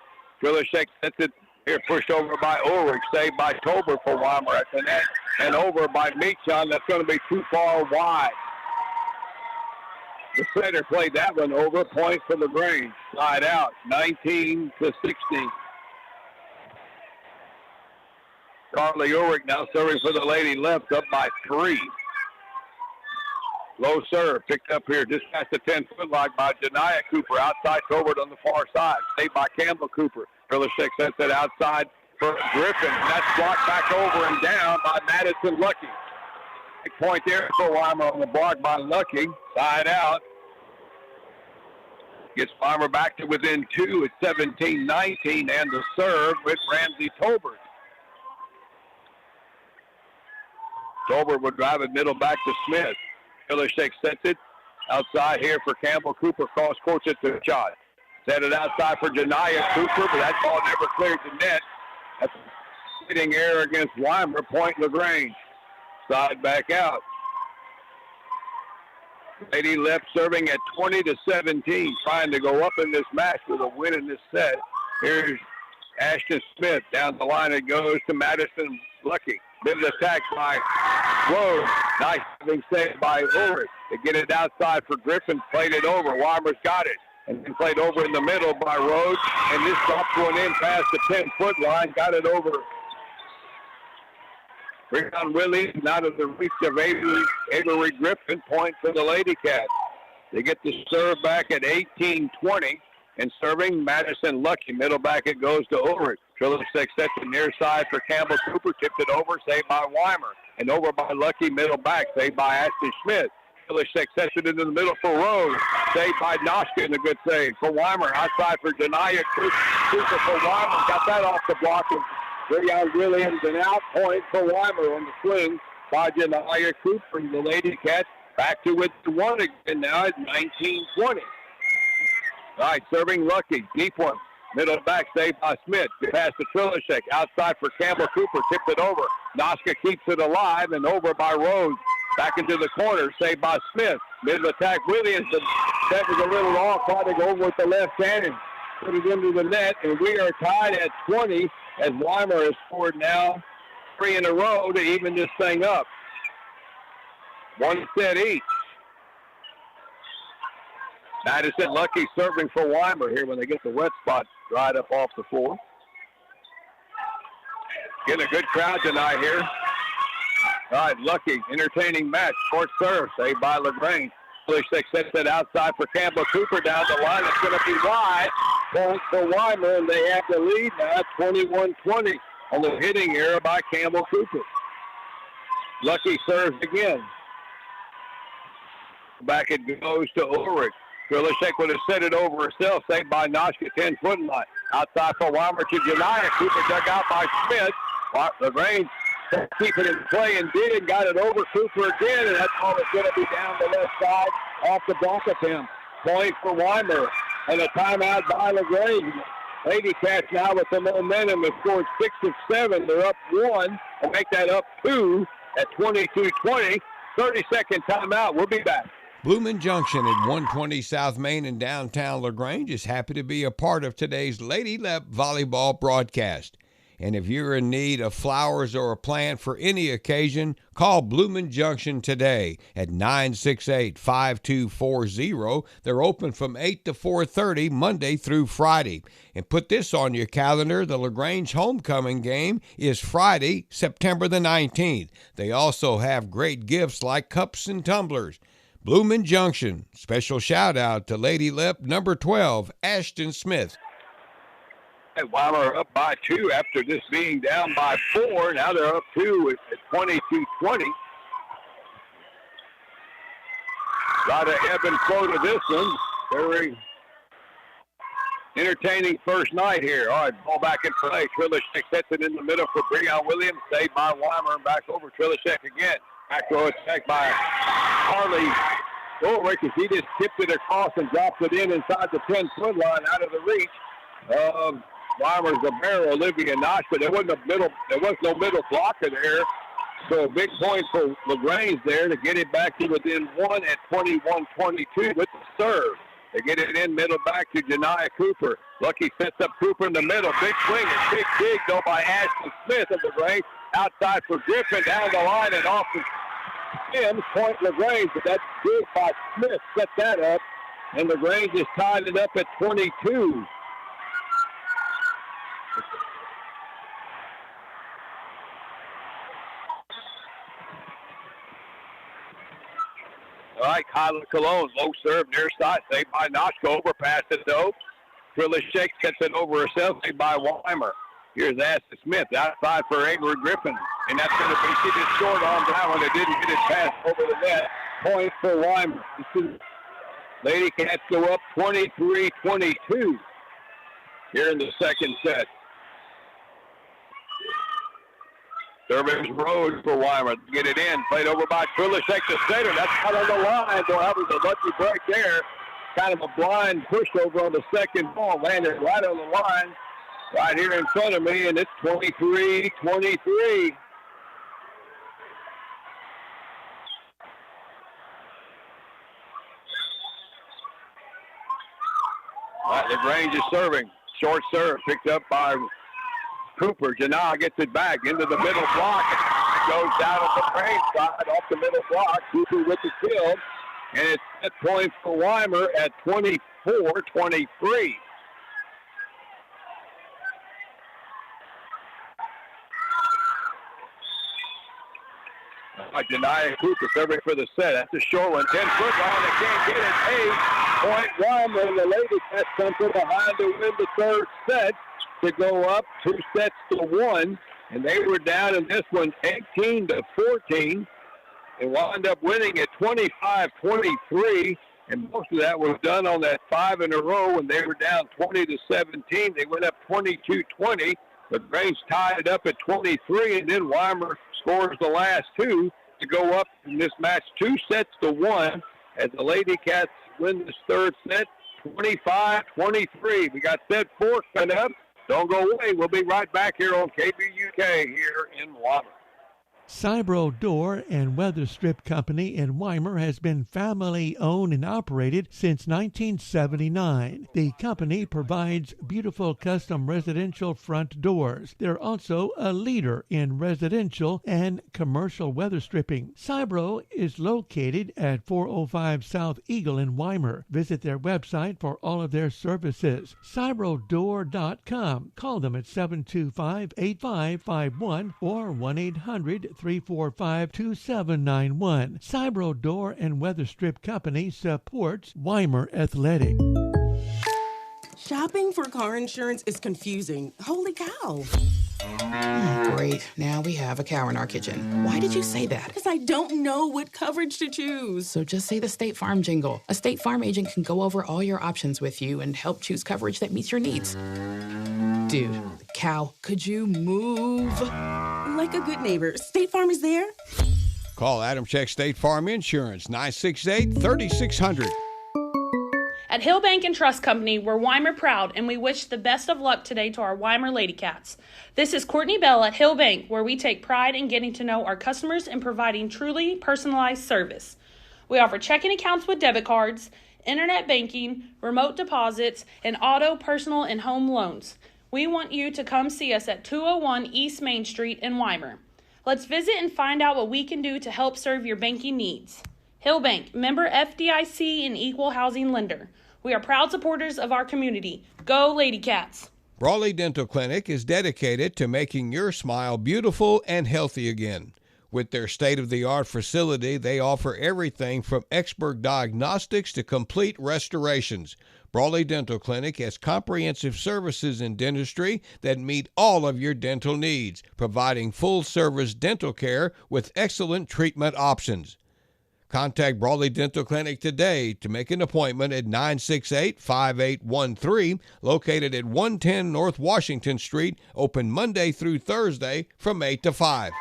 Trilishek sets it here, pushed over by Ulrich, saved by Tolbert for Weimar at the net, and over by Michon. That's going to be too far wide. The center played that one over. Point for LaGrange. Side out, 19-16. Carly Ulrich now serving for the Lady Leps, up by 3. Low serve, picked up here just past the 10-foot line by Janiyah Cooper. Outside Tolbert on the far side. Saved by Campbell Cooper. Trilishek sets it outside for Griffin. And that's blocked back over and down by Madison Lucky. Big point there for Weimar on the block by Lucky. Side out. Gets Weimar back to within 2 at 17-19, and the serve with Ramsey Tolbert. Tolbert would drive it middle back to Smith. Trilishek sets it outside here for Campbell Cooper. Cross courts it to shot. Set it outside for Janiyah Cooper, but that ball never cleared the net. That's a hitting error against Weimar. Point LaGrange. Side back out. Lady Leps serving at 20-17, trying to go up in this match with a win in this set. Here's Ashton Smith. Down the line it goes to Madison Lucky. Bit of attack by Rhodes. Nice having saved by Ulrich. To get it outside for Griffin. Played it over. Weimer's got it. And then played over in the middle by Rhodes. And this dropped one in past the 10-foot line. Got it over. Rickon Williams out of the reach of Avery Griffin. Point for the Lady Cats. They get the serve back at 18-20. And serving Madison Lucky. Middle back it goes to Ulrich. Trilishek sets it near side for Campbell Cooper. Tipped it over. Saved by Weimar. And over by Lucky. Middle back. Saved by Ashton Smith. Trilishek sets it into the middle for Rose. Saved by Noshka. And a good save for Weimar. Outside for Janiyah Cooper for Weimar. Got that off the block of Rayon Williams. And out point for Weimar on the swing by Janiyah Cooper. And the Lady Cats back to it to one again now at 19-20. All right, serving Lucky. Deep one. Middle back, saved by Smith. Pass to Trilishek. Outside for Campbell Cooper. Tipped it over. Noshka keeps it alive and over by Rhodes. Back into the corner. Saved by Smith. Middle attack Williams. That was a little off. Tried to go over with the left hand and put it into the net. And we are tied at 20 as Weimar has scored now 3 in a row to even this thing up. 1 set each. Madison Lucky serving for Weimar here when they get the wet spot dried up off the floor. Getting a good crowd tonight here. All right, Lucky, entertaining match. Short serve, saved by LaGrange. Trilishek sets it outside for Campbell Cooper down the line. It's going to be wide. point for Weimar, and they have the lead now, 21-20 on the hitting error by Campbell Cooper. Lucky serves again. Back it goes to Ulrich. Krillishek would have set it over herself, saved by Noshka, 10-foot line. Outside for Weimar to Janiyah. Cooper dug out by Smith. LaGrange keep it in play and did. Got it over Cooper again, and that ball is going to be down the left side off the back of him. Point for Weimar, and a timeout by LaGrange. Lady Cats now with the momentum. They scored 6 of 7. They're up 1. They'll make that up 2 at 22-20. 30-second timeout. We'll be back. Bloomin' Junction at 120 South Main in downtown LaGrange is happy to be a part of today's Lady Lep volleyball broadcast. And if you're in need of flowers or a plant for any occasion, call Bloomin' Junction today at 968-5240. They're open from 8 to 4:30 Monday through Friday. And put this on your calendar, the LaGrange homecoming game is Friday, September the 19th. They also have great gifts like cups and tumblers. Bloomin' Junction. Special shout out to Lady Lep number 12, Ashton Smith. Weimar up by 2 after this being down by 4. Now they're up 2 at 22-20. Got to ebb and flow to this one. Very entertaining first night here. All right, ball back in play. Krillishek sets it in the middle for Breon Williams. Saved by Weimar and back over Krillishek again. Back row attack by Harley Ulrich as he just tipped it across and dropped it inside the 10-foot line out of the reach of Weimar's Libero, Olivia Nosh, but there was no middle blocker there. So a big point for LaGrange there to get it back to within 1 at 21-22 with the serve. They get it in middle back to Janiyah Cooper. Lucky sets up Cooper in the middle. Big swing and big dig though by Ashton Smith of LaGrange. Outside for Griffin down the line and off the Sims. Point LaGrange, but that dig by Smith set that up. And LaGrange is tied it up at 22. All right, Kyla Cologne, low serve near side, saved by Noshka, overpass it though. Krillishek sets it over herself, saved by Weimar. Here's Ashton Smith outside for Ingrid Griffin, and that's going to be, she just short on that one. It didn't get it past over the net. Point for Weimar. Lady Cats go up 23-22 here in the second set. Service road for Weimar. Get it in. Played over by Krillishek to center. That's out on the line. Boy, that was a lucky break there. Kind of a blind pushover on the second ball. Landed right on the line. Right here in front of me, and it's 23-23. All right, LaGrange is serving. Short serve picked up by Cooper. Janiyah gets it back into the middle block. It goes down on the LaGrange side off the middle block. Cooper with the kill. And it's set points for Weimar at 24-23. Janiyah Cooper serving for the set. That's a short one. 10-foot line. They can't get it. 8-point Weimar. The Lady Cats come from behind to win the third set to go up 2-1. And they were down in this one 18-14. They wound up winning at 25-23. And most of that was done on that 5 in a row when they were down 20-17. They went up 22-20. LaGrange tied it up at 23, and then Weimar scores the last 2 to go up in this match 2-1 as the Lady Cats win this third set 25-23. We got set 4 coming up. Don't go away. We'll be right back here on KVUK here in Weimar. Cybro Door and Weather Strip Company in Weimar has been family owned and operated since 1979. The company provides beautiful custom residential front doors. They're also a leader in residential and commercial weather stripping. Cybro is located at 405 South Eagle in Weimar. Visit their website for all of their services. CybroDoor.com. Call them at 725-8551 or 1-800-345-2791. Cybro Door and Weather Strip Company supports Weimar Athletic. Shopping for car insurance is confusing. Holy cow. Great. Now we have a cow in our kitchen. Why did you say that? Because I don't know what coverage to choose. So just say the State Farm jingle. A State Farm agent can go over all your options with you and help choose coverage that meets your needs. Dude, cow, could you move? Like a good neighbor, State Farm is there. Call Adam Check State Farm Insurance, 968-3600. At Hill Bank and Trust Company, we're Weimar proud, and we wish the best of luck today to our Weimar Lady Cats. This is Courtney Bell at Hill Bank, where we take pride in getting to know our customers and providing truly personalized service. We offer checking accounts with debit cards, internet banking, remote deposits, and auto, personal, and home loans. We want you to come see us at 201 East Main Street in Weimar. Let's visit and find out what we can do to help serve your banking needs. Hill Bank, member FDIC and equal housing lender. We are proud supporters of our community. Go Lady Cats! Brawley Dental Clinic is dedicated to making your smile beautiful and healthy again. With their state-of-the-art facility, they offer everything from expert diagnostics to complete restorations. Brawley Dental Clinic has comprehensive services in dentistry that meet all of your dental needs, providing full-service dental care with excellent treatment options. Contact Brawley Dental Clinic today to make an appointment at 968-5813, located at 110 North Washington Street, open Monday through Thursday from 8 to 5.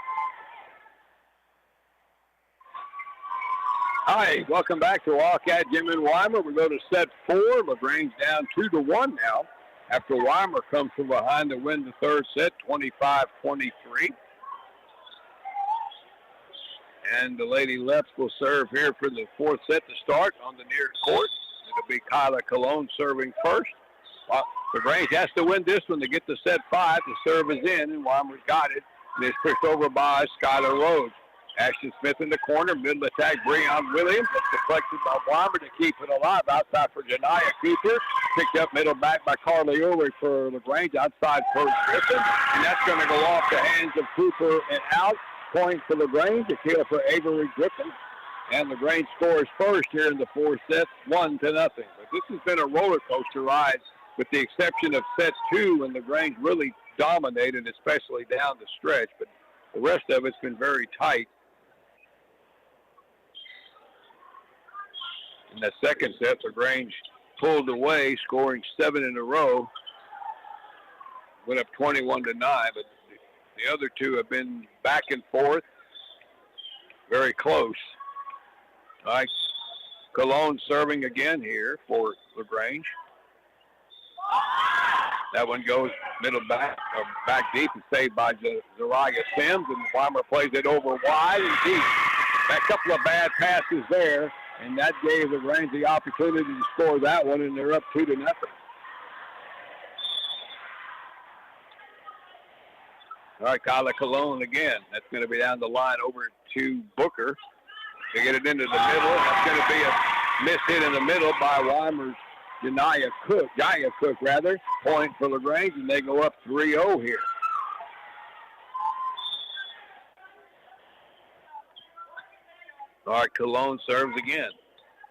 Hi, welcome back to Wildcat Gym in Weimar. We go to set 4. LaGrange down 2-1 now after Weimar comes from behind to win the third set, 25-23. And the Lady Leps will serve here for the fourth set to start on the near court. It'll be Kyla Colon serving first. LaGrange has to win this one to get to set 5. The serve is in, and Weimar's got it. And it's pushed over by Skylar Rhodes. Ashton Smith in the corner, middle attack, Breon Williams. It's deflected by Weimar to keep it alive. Outside for Janiyah Cooper. Picked up middle back by Carly Ulrich for LaGrange. Outside for Griffin. And that's going to go off the hands of Cooper and out. Point for LaGrange, a kill for Avery Griffin. And LaGrange scores first here in the fourth set, 1-0. But this has been a roller coaster ride with the exception of set 2 when LaGrange really dominated, especially down the stretch. But the rest of it's been very tight. In the second set, LaGrange pulled away, scoring 7 in a row. Went up 21-9, but the other two have been back and forth, very close. All right, Cologne serving again here for LaGrange. That one goes middle back deep and saved by Zariah Sims, and Weimar plays it over wide and deep. A couple of bad passes there, and that gave LaGrange the opportunity to score that one, and they're up 2-0. All right, Kyla Cologne again. That's going to be down the line over to Booker to get it into the middle. That's going to be a miss hit in the middle by Weimar's Jaya Cook, Point for LaGrange, and they go up 3-0 here. All right, Cologne serves again.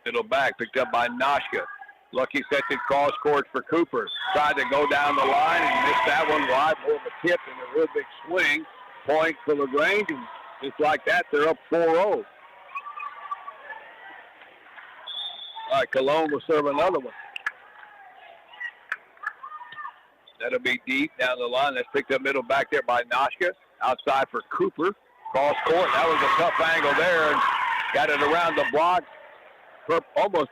Middle back, picked up by Noshka. Lucky sets it cross court for Cooper. Tried to go down the line and missed that one wide. More of a tip and a real big swing. Point for LaGrange, and just like that, they're up 4-0. All right, Cologne will serve another one. That'll be deep down the line. That's picked up middle back there by Noshka. Outside for Cooper. Cross court. That was a tough angle there, and got it around the block. Almost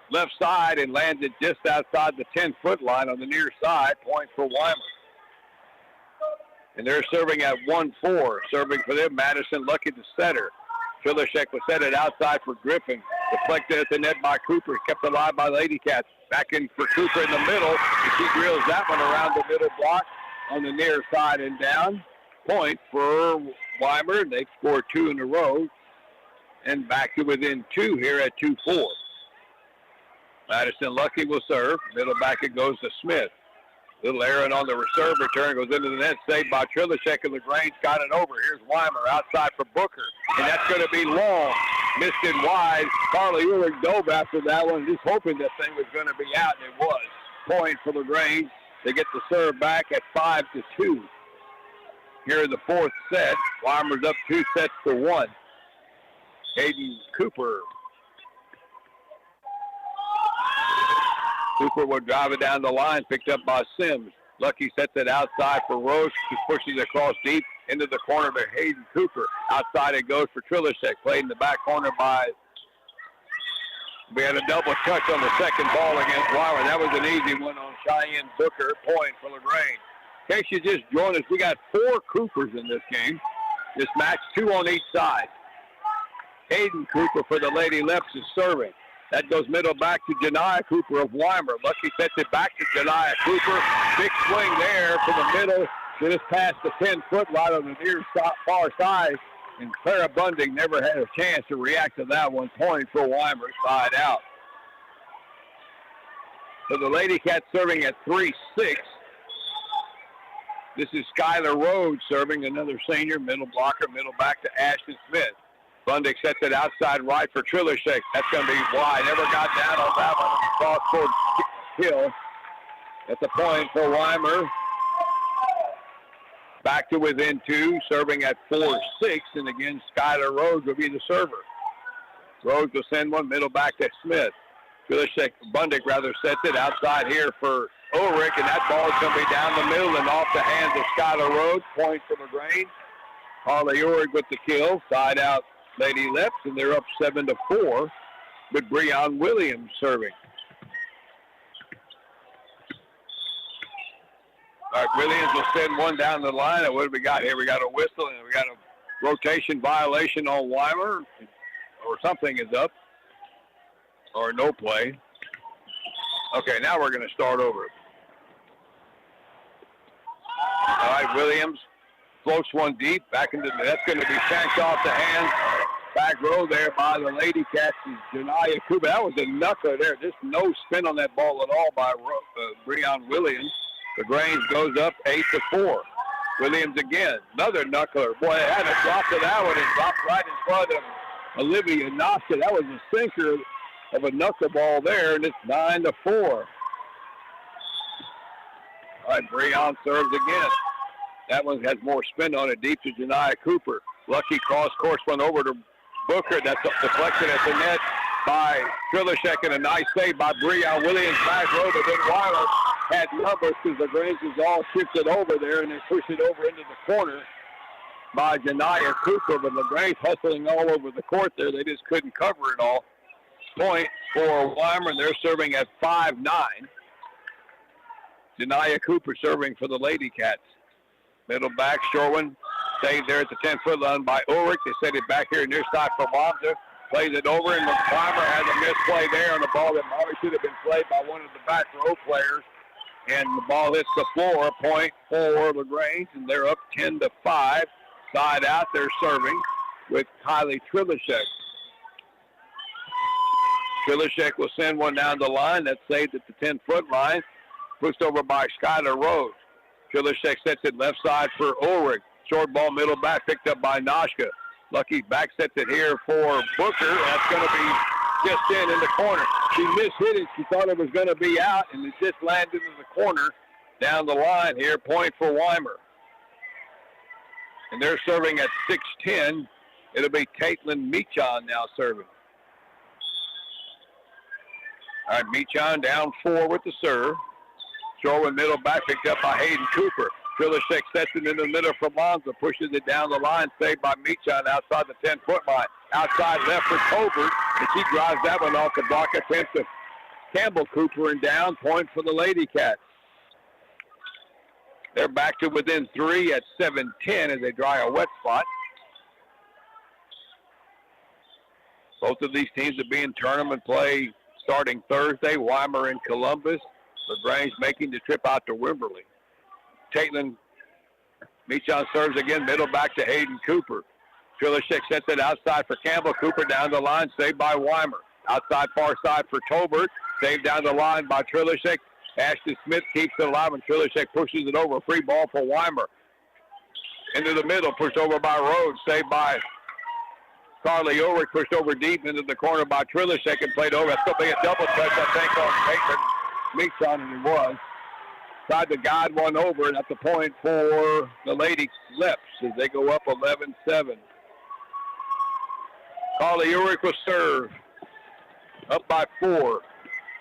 left side and landed just outside the 10-foot line on the near side. Point for Weimar. And they're serving at 1-4. Serving for them, Madison Lucky the setter. Trilishek will set it outside for Griffin. Deflected at the net by Cooper. Kept alive by Lady Cats. Back in for Cooper in the middle. And she drills that one around the middle block on the near side and down. Point for Weimar. They've scored 2 in a row. And back to within 2 here at 2-4. Madison Lucky will serve. Middle back it goes to Smith. Little Aaron on the reserve return goes into the net. Saved by Trilishek, and LaGrange got it over. Here's Weimar outside for Booker. And that's going to be long. Missed it wide. Carly Ulrich dove after that one, just hoping that thing was going to be out, and it was. point for LaGrange. They get the serve back at 5-2. Here in the fourth set, Weimar's up 2-1. Hayden Cooper. Cooper will drive it down the line, picked up by Sims. Lucky sets it outside for Rose. She pushes it across deep into the corner to Hayden Cooper. Outside it goes for Trilishek. Played in the back corner by... We had a double touch on the second ball against Weimar. That was an easy one on Cheyenne Booker. Point for LaGrange. In case you just joined us, we got 4 Coopers in this game. This match, 2 on each side. Hayden Cooper for the Lady Leps is serving. That goes middle back to Janiah Cooper of Weimar. Lucky sets it back to Janiah Cooper. Big swing there from the middle. Just past the 10-foot line on the near far side. And Clara Bundig never had a chance to react to that one. Point for Weimar, side out. So the Lady Cats serving at 3-6. This is Skylar Rhodes serving, another senior, middle blocker, middle back to Ashton Smith. Bundig sets it outside right for Trilishek. That's going to be wide. Never got down on that one. Cross towards Hill. At the point for Weimar. Back to within 2, serving at 4-6. And again, Skylar Rhodes will be the server. Rhodes will send one middle back to Smith. Trilishek, Bundig rather, sets it outside here for Ulrich. And that ball is going to be down the middle and off the hands of Skylar Rhodes. Point for LaGrange. Harley Ulrich with the kill. Side out Lady Leps, and they're up 7-4 with Breon Williams serving. All right, Williams will send one down the line. And what have we got here? We got a whistle, and we got a rotation violation on Weimar, or something is up, or no play. Okay, now we're going to start over. All right, Williams floats one deep back into that's going to be shanked off the hands. Back row there by the Lady Cats is Janiah Cooper. That was a knuckler there. Just no spin on that ball at all by Breon Williams. LaGrange goes up 8-4. Williams again, another knuckler. Boy, they had a drop to that one and dropped right in front of Olivia Noska. That was a sinker of a knuckleball there, and it's 9-4. All right, Breon serves again. That one has more spin on it, deep to Janiah Cooper. Lucky cross-course one over to Booker. That's deflected at the net by Trilishek, and a nice save by Breon Williams. Back row, but then Weiler had numbers because the Grange is all shifted over there, and they push it over into the corner by Janiah Cooper. But LaGrange hustling all over the court there. They just couldn't cover it all. Point for Weimar, and they're serving at 5-9. Janiah Cooper serving for the Lady Cats. Middle back, Shorwin saved there at the 10-foot line by Ulrich. They set it back here near side for Monza. Plays it over, and Weimar has a misplay there on the ball that probably should have been played by one of the back row players. And the ball hits the floor. Point for LaGrange, and they're up 10-5. Side out, they're serving with Kylie Trilishek. Trilishek will send one down the line. That's saved at the 10-foot line. Pushed over by Skylar Rhodes. Trilishek sets it left side for Ulrich. Short ball, middle back, picked up by Noshka. Lucky back sets it here for Booker. That's going to be just in the corner. She mishit it. She thought it was going to be out, and it just landed in the corner down the line here. Point for Weimar. And they're serving at 6-10. It'll be Caitlin Meachon now serving. All right, Meachon down 4 with the serve. Shorewin middle back, picked up by Hayden Cooper. Trilishek sets it in the middle for Monza, pushes it down the line, saved by Meachon outside the 10-foot line. Outside left for Colbert, and she drives that one off the block attempt of Campbell Cooper, and down. Point for the Lady Cats. They're back to within 3 at 7-10 as they dry a wet spot. Both of these teams will be in tournament play starting Thursday. Weimar and Columbus. LaGrange making the trip out to Wimberley. Caitlin Meachon serves again, middle back to Hayden Cooper. Trilishek sets it outside for Campbell. Cooper down the line, saved by Weimar. Outside far side for Tolbert, saved down the line by Trilishek. Ashton Smith keeps it alive, and Trilishek pushes it over. Free ball for Weimar. Into the middle, pushed over by Rhodes, saved by Carly Ulrich, pushed over deep into the corner by Trilishek and played over. That's going to be a double touch, I think, on Caitlin Meachon, and he was. Tried to guide one over, and at the point for the Lady Leps as they go up 11-7. Carly Ulrich will serve. Up by 4.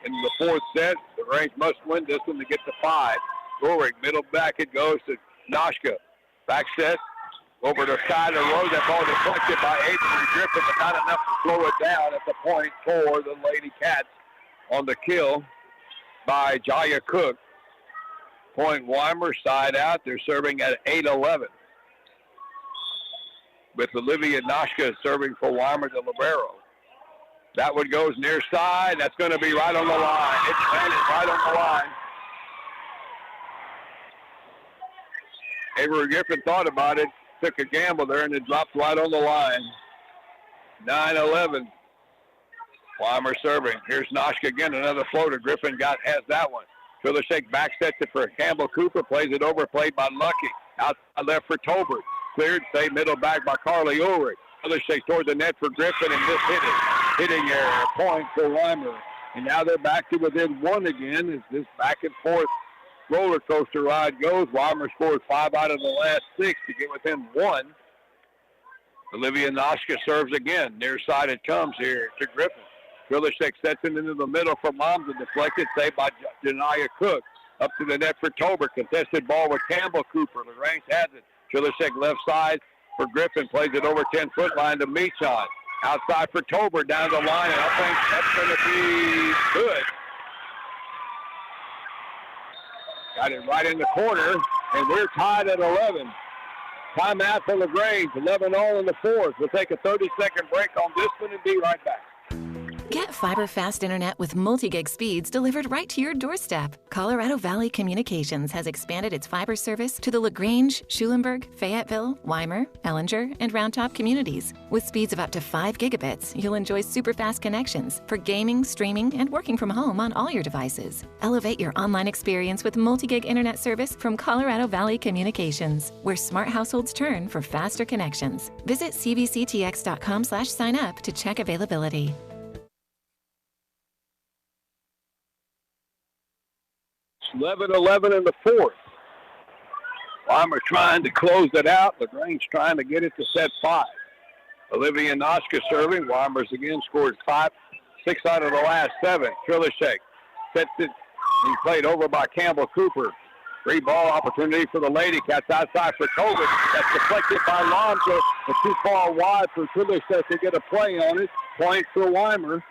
In the fourth set, the Range must win this one to get to 5. Ulrich, middle back, it goes to Noshka. Back set, over the side of the road. That ball deflected by Avery Griffin, but not enough to slow it down at the point for the Lady Cats on the kill by Jaya Cook. Point Weimar side out. They're serving at 8-11. With Olivia Noshka serving for Weimar the libero. That one goes near side. That's going to be right on the line. It's landed right on the line. Avery Griffin thought about it, took a gamble there, and it dropped right on the line. 9-11. Weimar serving. Here's Noshka again, another floater. Griffin has that one. Trillishek back sets it for Campbell Cooper, plays it over, played by Lucky. Outside left for Tolbert. Cleared, stay middle back by Carly Ulrich. Trillishek toward the net for Griffin, and this hit it. Hitting error, point for Weimar. And now they're back to within 1 again as this back and forth roller coaster ride goes. Weimar scored 5 out of the last 6 to get within 1. Olivia Noshka serves again. Near side it comes here to Griffin. Trillishek sets it into the middle for Moms and deflected, saved by Janaya Cook. Up to the net for Tolbert. Contested ball with Campbell Cooper. LaGrange has it. Trillishek left side for Griffin. Plays it over 10-foot line to Meachon. Outside for Tolbert down the line, and I think that's going to be good. Got it right in the corner, and we're tied at 11. Timeout for LaGrange, 11 all in the fourth. We'll take a 30-second break on this one and be right back. Get fiber-fast internet with multi-gig speeds delivered right to your doorstep. Colorado Valley Communications has expanded its fiber service to the LaGrange, Schulenburg, Fayetteville, Weimar, Ellinger, and Round Top communities. With speeds of up to 5 gigabits, you'll enjoy super-fast connections for gaming, streaming, and working from home on all your devices. Elevate your online experience with multi-gig internet service from Colorado Valley Communications, where smart households turn for faster connections. Visit cvctx.com/sign up to check availability. 11-11 in the fourth. Weimar trying to close it out. LaGrange trying to get it to set 5. Olivia Noshka serving. Weimar's again scored 6 out of the last 7. Trillishek sets it and played over by Campbell Cooper. Free ball opportunity for the Lady Cats outside for Tolbert. That's deflected by Lonzo. It's too far wide for Trillishek to get a play on it. Point for Weimar.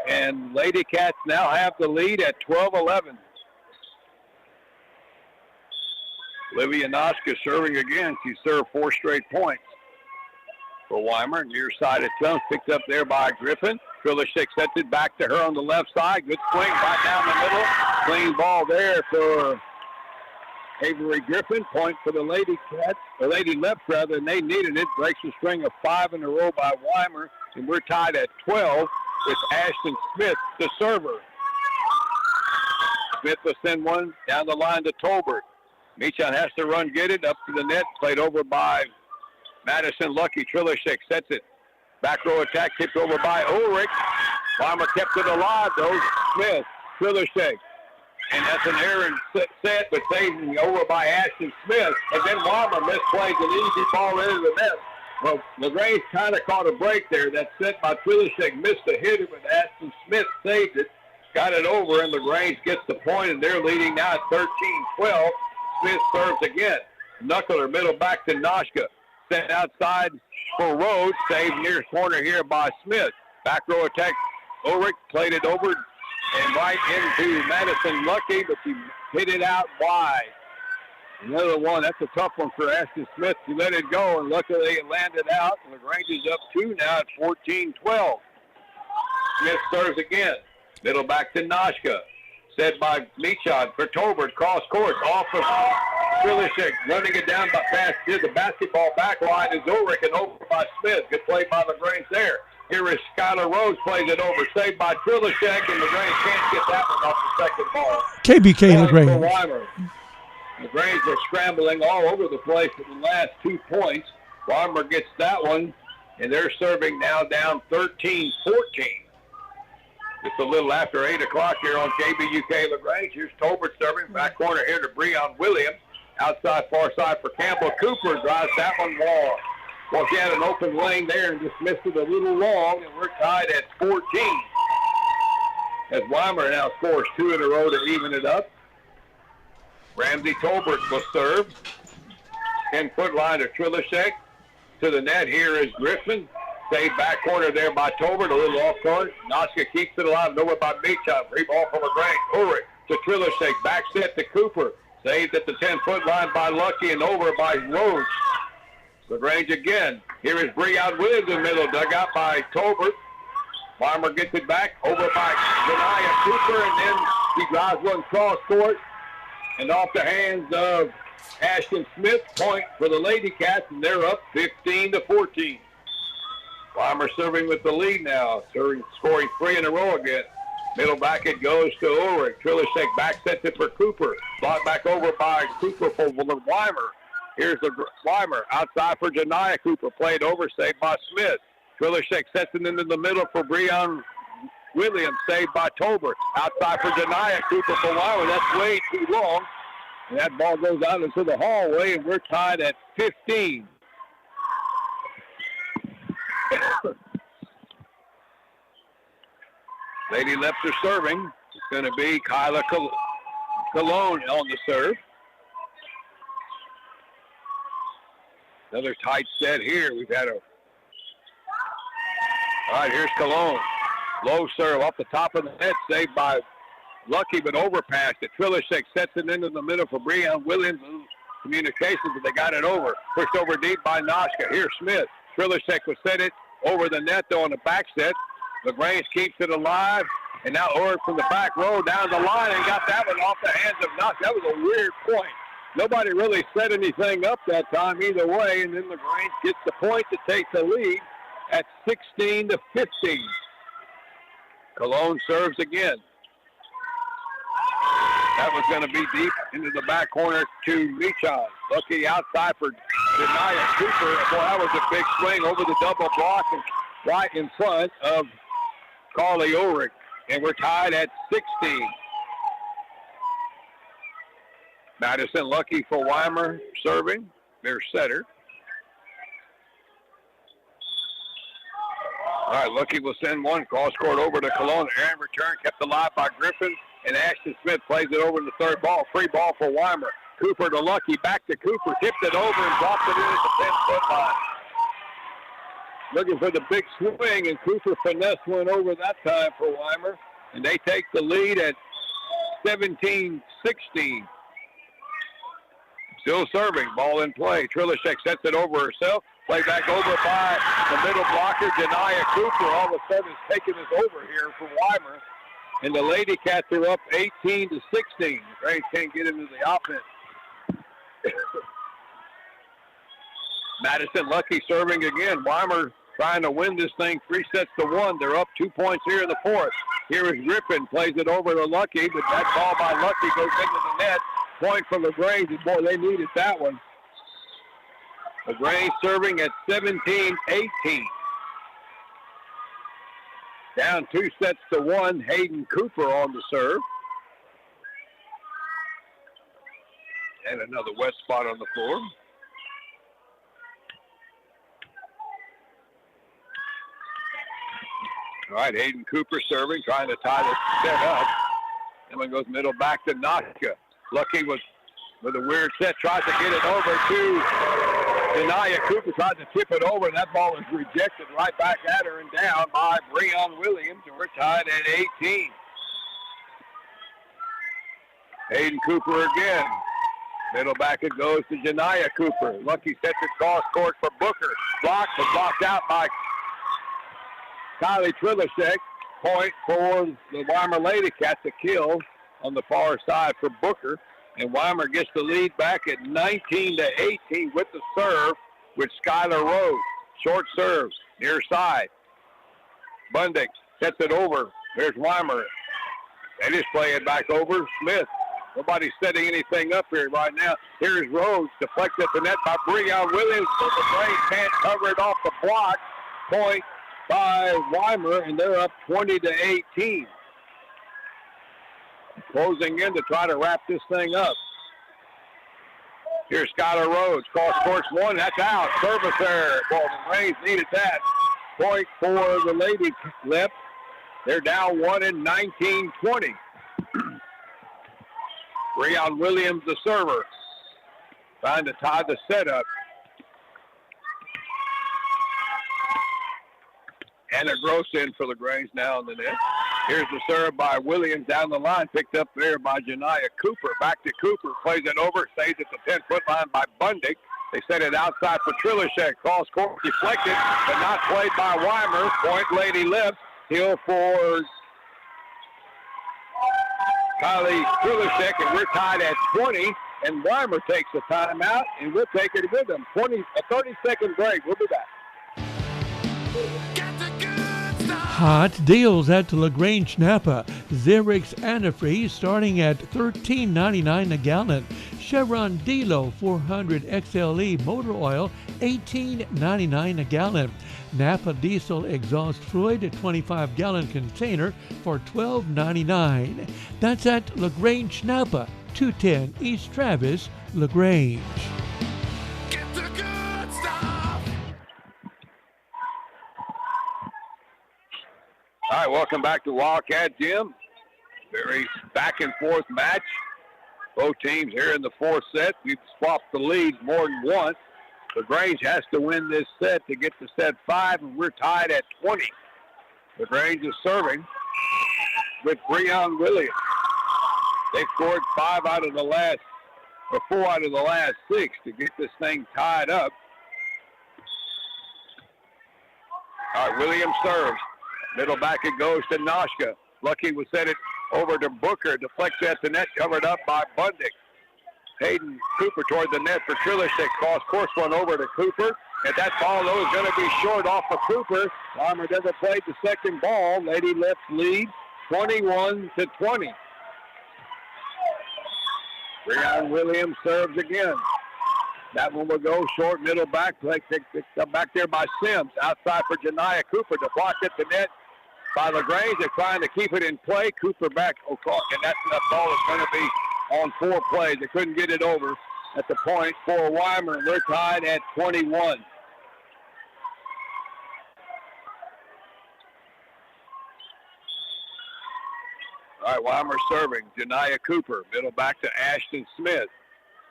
And Lady Cats now have the lead at 12-11. Olivia Noshka serving again. She served 4 straight points for Weimar. Near side it comes, picked up there by Griffin. Trillishek sets it back to her on the left side. Good swing right down the middle. Clean ball there for Avery Griffin. Point for the Lady Cats, or Lady Leps rather, and they needed it. Breaks a string of 5 in a row by Weimar, and we're tied at 12 with Ashton Smith, the server. Smith will send one down the line to Tolbert. Meachon has to run, get it, up to the net, played over by Madison Lucky. Trillishek sets it. Back row attack, tipped over by Ulrich. Weimar kept it alive, though. Smith, Trillishek. And that's an errant set, but saving over by Ashton Smith. And then Weimar misplays an easy ball into the net. Well, LaGrange kind of caught a break there. That set by Trillishek missed a hitter, but Ashton Smith saved it. Got it over, and LaGrange gets the point, and they're leading now at 13-12. Smith serves again. Knuckler, middle back to Noshka. Sent outside for Rhodes. Saved near corner here by Smith. Back row attack. Ulrich played it over and right into Madison Lucky, but she hit it out wide. Another one. That's a tough one for Ashton Smith. She let it go, and luckily it landed out. LaGrange is up 2 now at 14-12. Smith serves again. Middle back to Noshka. Set by Meachon for Tolbert. Cross court off of Trillishek. Running it down by past the basketball back line is Ulrich and over by Smith. Good play by LaGrange there. Here is Skylar Rhodes, plays it over. Saved by Trillishek, and LaGrange can't get that one off the second ball. KBK LaGrange. LaGrange was scrambling all over the place for the last 2 points. Weimar gets that one, and they're serving now down 13-14. Just a little after 8 o'clock here on KVUK LaGrange. Here's Tolbert serving. Back corner here to Breon Williams. Outside, far side for Campbell. Cooper drives that one long. Well, she had an open lane there and just missed it a little long, and we're tied at 14. As Weimar now scores 2 in a row to even it up. Ramsey Tolbert will serve. 10-foot line to Trilishek. To the net here is Griffin. Saved back corner there by Tolbert, a little off court. Noska keeps it alive, nowhere by Meacham. Free ball from LaGrange. Ulrich to Trilishek. Back set to Cooper. Saved at the 10-foot line by Lucky and over by Rhodes. LaGrange again. Here is Breon Williams in the middle, dug out by Tolbert. Weimar gets it back, over by Janiah Cooper, and then he drives one cross court and off the hands of Ashton Smith. Point for the Lady Cats, and they're up 15-14. Weimar serving with the lead now, scoring 3 in a row again. Middle back it goes to Ulrich. Trilishek back sets it for Cooper. Brought back over by Cooper for Weimar. Here's the Weimar outside for Janiah Cooper. Played over, saved by Smith. Trilishek sets it into the middle for Breon Williams, saved by Tolbert. Outside for Janiah Cooper for Weimar. That's way too long. And that ball goes out into the hallway, and we're tied at 15. Lady Leps are serving. It's going to be Kyla Cologne on the serve. Another tight set here. We've had a... All right, here's Cologne. Low serve off the top of the net, saved by Lucky, but overpassed it. Trilishek sets it into the middle for Breon Williams. Communications, but they got it over. Pushed over deep by Noska. Here's Smith. Trilishek will set it over the net, though, on the back set. LaGrange keeps it alive, and now Ulrich from the back row down the line and got that one off the hands of Noska. That was a weird point. Nobody really set anything up that time either way, and then LaGrange gets the point to take the lead at 16-15. Cologne serves again. That was going to be deep into the back corner to Meachon. Lucky outside for Janiah Cooper. Boy, that was a big swing over the double block and right in front of Carly Ulrich. And we're tied at 16. Madison Lucky for Weimar serving. Their setter. All right, Lucky will send one cross court over to Cologne. And return kept alive by Griffin. And Ashton Smith plays it over to the third ball. Free ball for Weimar. Cooper to Lucky. Back to Cooper. Tipped it over and dropped it in at the 10-foot line. Looking for the big swing, and Cooper finesse went over that time for Weimar. And they take the lead at 17-16. Still serving. Ball in play. Trilishek sets it over herself. Play back over by the middle blocker, Janiah Cooper. All of a sudden is taking this over here for Weimar. And the Lady Cats are up 18-16. Grange can't get into the offense. Madison Lucky serving again. Weimar trying to win this thing 3-1. They're up 2 points here in the fourth. Here is Griffin. Plays it over to Lucky, but that ball by Lucky goes into the net. Point from LaGrange. Boy, they needed that one. LaGrange serving at 17-18. Down 2-1. Hayden Cooper on the serve. And another wet spot on the floor. All right, Hayden Cooper serving, trying to tie the set up. And one goes middle back to Noska. Lucky with a weird set, tries to get it over to Janiah Cooper, tries to tip it over, and that ball is rejected right back at her and down by Breon Williams, and we're tied at 18. Hayden Cooper again. Middle back it goes to Janiah Cooper. Lucky sets it cross court for Booker. Blocked, but blocked out by Kylie Trilishek. Point for the Weimar Lady Cats, a kill on the far side for Booker. And Weimar gets the lead back at 19-18 with the serve with Skylar Rhodes. Short serve, near side. Bundick sets it over. There's Weimar. They just play it back over. Smith. Nobody's setting anything up here right now. Here's Rhodes, deflected at the net by Breon Williams, but the Braves can't cover it off the block. Point by Weimar, and they're up 20-18. Closing in to try to wrap this thing up. Here's Skylar Rhodes. Cross course one. That's out. Service error. Well, the Braves needed that. Point for the Lady Leps. They're down 1 in 19-20. Breon Williams, the server, trying to tie the setup. Anna Gross in for LaGrange now in the net. Here's the serve by Williams down the line, picked up there by Janiah Cooper. Back to Cooper, plays it over, stays at the 10-foot line by Bundick. They set it outside for Trilishek. Cross court deflected, but not played by Weimar. Point Lady Leps. Hill for Kylie Trilishek, and we're tied at 20. And Weimar takes the timeout, and we'll take it with them. A 30-second break. We'll be back. Hot deals at LaGrange Napa. Xerix antifreeze starting at $13.99 a gallon. Chevron Delo 400 XLE motor oil $18.99 a gallon. Napa diesel exhaust fluid, a 25-gallon container for $12.99. That's at LaGrange Napa, 210 East Travis, LaGrange. All right, welcome back to Wildcat Gym. Very back and forth match. Both teams here in the fourth set. We've swapped the leads more than once. LaGrange has to win this set to get to set 5, and we're tied at 20. LaGrange is serving with Breon Williams. They've scored 4 out of the last 6 to get this thing tied up. All right, Williams serves. Middle back it goes to Noshka. Lucky will set it over to Booker. Deflects at the net, covered up by Bundick. Hayden Cooper toward the net for Trilishek. Cross course one over to Cooper. And that ball, though, is going to be short off of Cooper. Weimar doesn't play the second ball. Lady Leps lead 21-20. Breon Williams serves again. That one will go short, middle back. Come back there by Sims. Outside for Janiah Cooper. To block at the net by LaGrange. They're trying to keep it in play. Cooper back. And that ball is going to be on 4 plays. They couldn't get it over at the point for Weimar. They're tied at 21. All right, Weimar serving. Janiah Cooper. Middle back to Ashton Smith.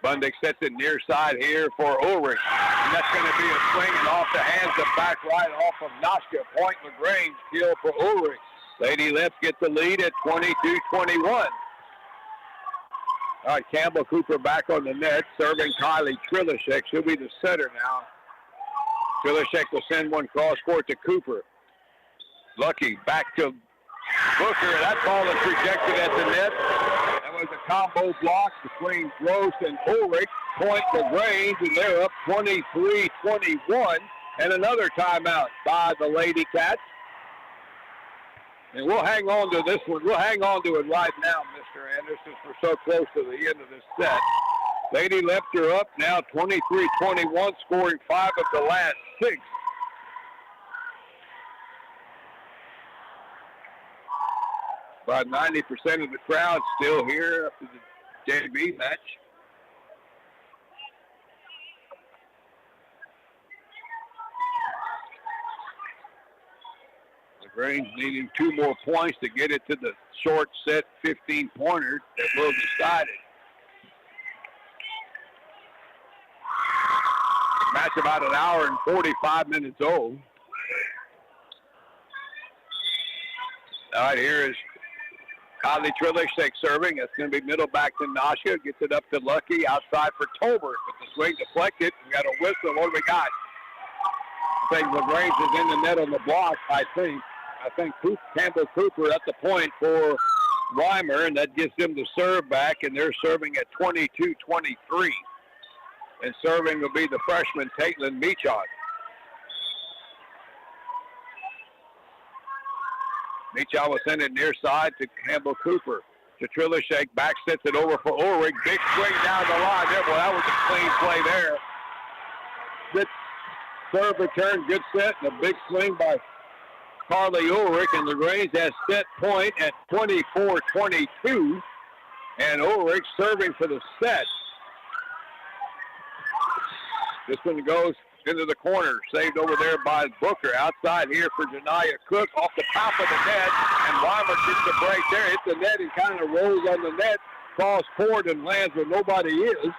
Bundick sets it near side here for Ulrich. And that's going to be a swing and off the hands of back right off of Noshka. Point LaGrange, kill for Ulrich. Lady Leps get the lead at 22-21. All right, Campbell Cooper back on the net, serving Kylie Trilishek. She'll be the setter now. Trilishek will send one cross court to Cooper. Lucky back to Booker. That ball is rejected at the net. That was a combo block between Gross and Ulrich. Point LaGrange, and they're up 23-21. And another timeout by the Lady Cats. And we'll hang on to this one. We'll hang on to it right now, Mr. Anderson, we're so close to the end of this set. Lady Leps are up now 23-21, scoring 5 of the last 6. About 90% of the crowd still here after the JV match. LaGrange needing 2 more points to get it to the short set 15-pointer that will decide it. Match about an hour and 45 minutes old. All right, here is Kylie Trilishek serving. That's going to be middle back to Noshka. Gets it up to Lucky. Outside for Tolbert. With the swing deflected. We got a whistle. What do we got? I think LaGrange is in the net on the block, I think. Campbell Cooper at the point for Weimar, and that gives them the serve back, and they're serving at 22-23. And serving will be the freshman, Caitlin Meachot. Meachot will send it near side to Campbell Cooper. To Trilishek, back sets it over for Ulrich. Big swing down the line there. Well, that was a clean play there. Good serve return, good set, and a big swing by Carly Ulrich, and LaGrange has set point at 24-22. And Ulrich serving for the set. This one goes into the corner, saved over there by Booker. Outside here for Janiyah Cook, off the top of the net, and Weimar gets the break there, hits the net and kind of rolls on the net, falls forward and lands where nobody is.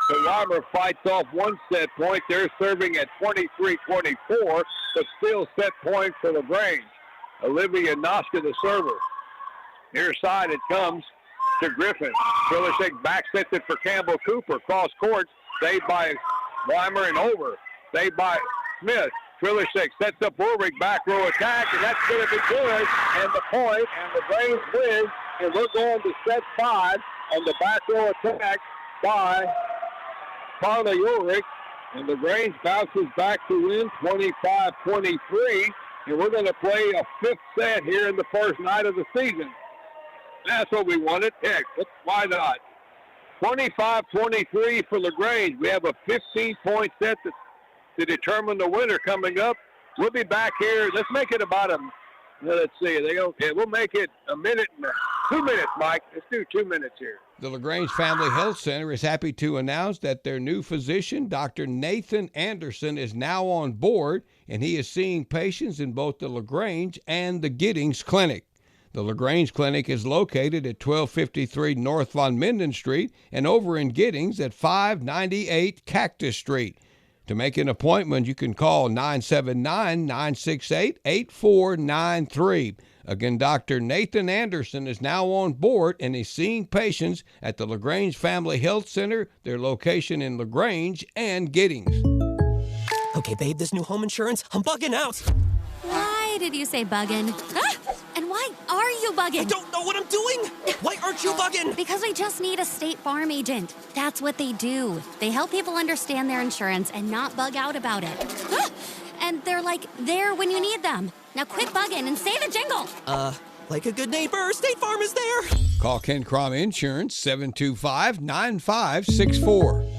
So Weimar fights off one set point. They're serving at 23-24, but still set point for LaGrange. Olivia Noska, the server. Near side it comes to Griffin. Filishek back sets it for Campbell Cooper. Cross court, saved by Weimar and over. Saved by Smith. Filishek sets up Ulrich, back row attack, and that's going to be good. And the point, and LaGrange wins, and we're going to set 5 on the back row attack by Carly Ulrich. And LaGrange bounces back to win 25-23. And we're going to play a 5th set here in the first night of the season. That's what we wanted. Heck, why not? 25-23 for LaGrange. We have a 15-point set to determine the winner coming up. We'll be back here. Let's make it about let's see. We'll make it a minute and 2 minutes, Mike. Let's do 2 minutes here. The LaGrange Family Health Center is happy to announce that their new physician, Dr. Nathan Anderson, is now on board, and he is seeing patients in both the LaGrange and the Giddings Clinic. The LaGrange Clinic is located at 1253 North Von Minden Street and over in Giddings at 598 Cactus Street. To make an appointment, you can call 979-968-8493. Again, Dr. Nathan Anderson is now on board and is seeing patients at the LaGrange Family Health Center, their location in LaGrange and Giddings. Okay, babe, this new home insurance, I'm bugging out. Why did you say bugging? Ah! And why are you bugging? I don't know what I'm doing. Why aren't you bugging? Because we just need a State Farm agent. That's what they do. They help people understand their insurance and not bug out about it. Ah! And they're there when you need them. Now quit bugging and say the jingle. Like a good neighbor, State Farm is there. Call Ken Crom Insurance, 725-9564.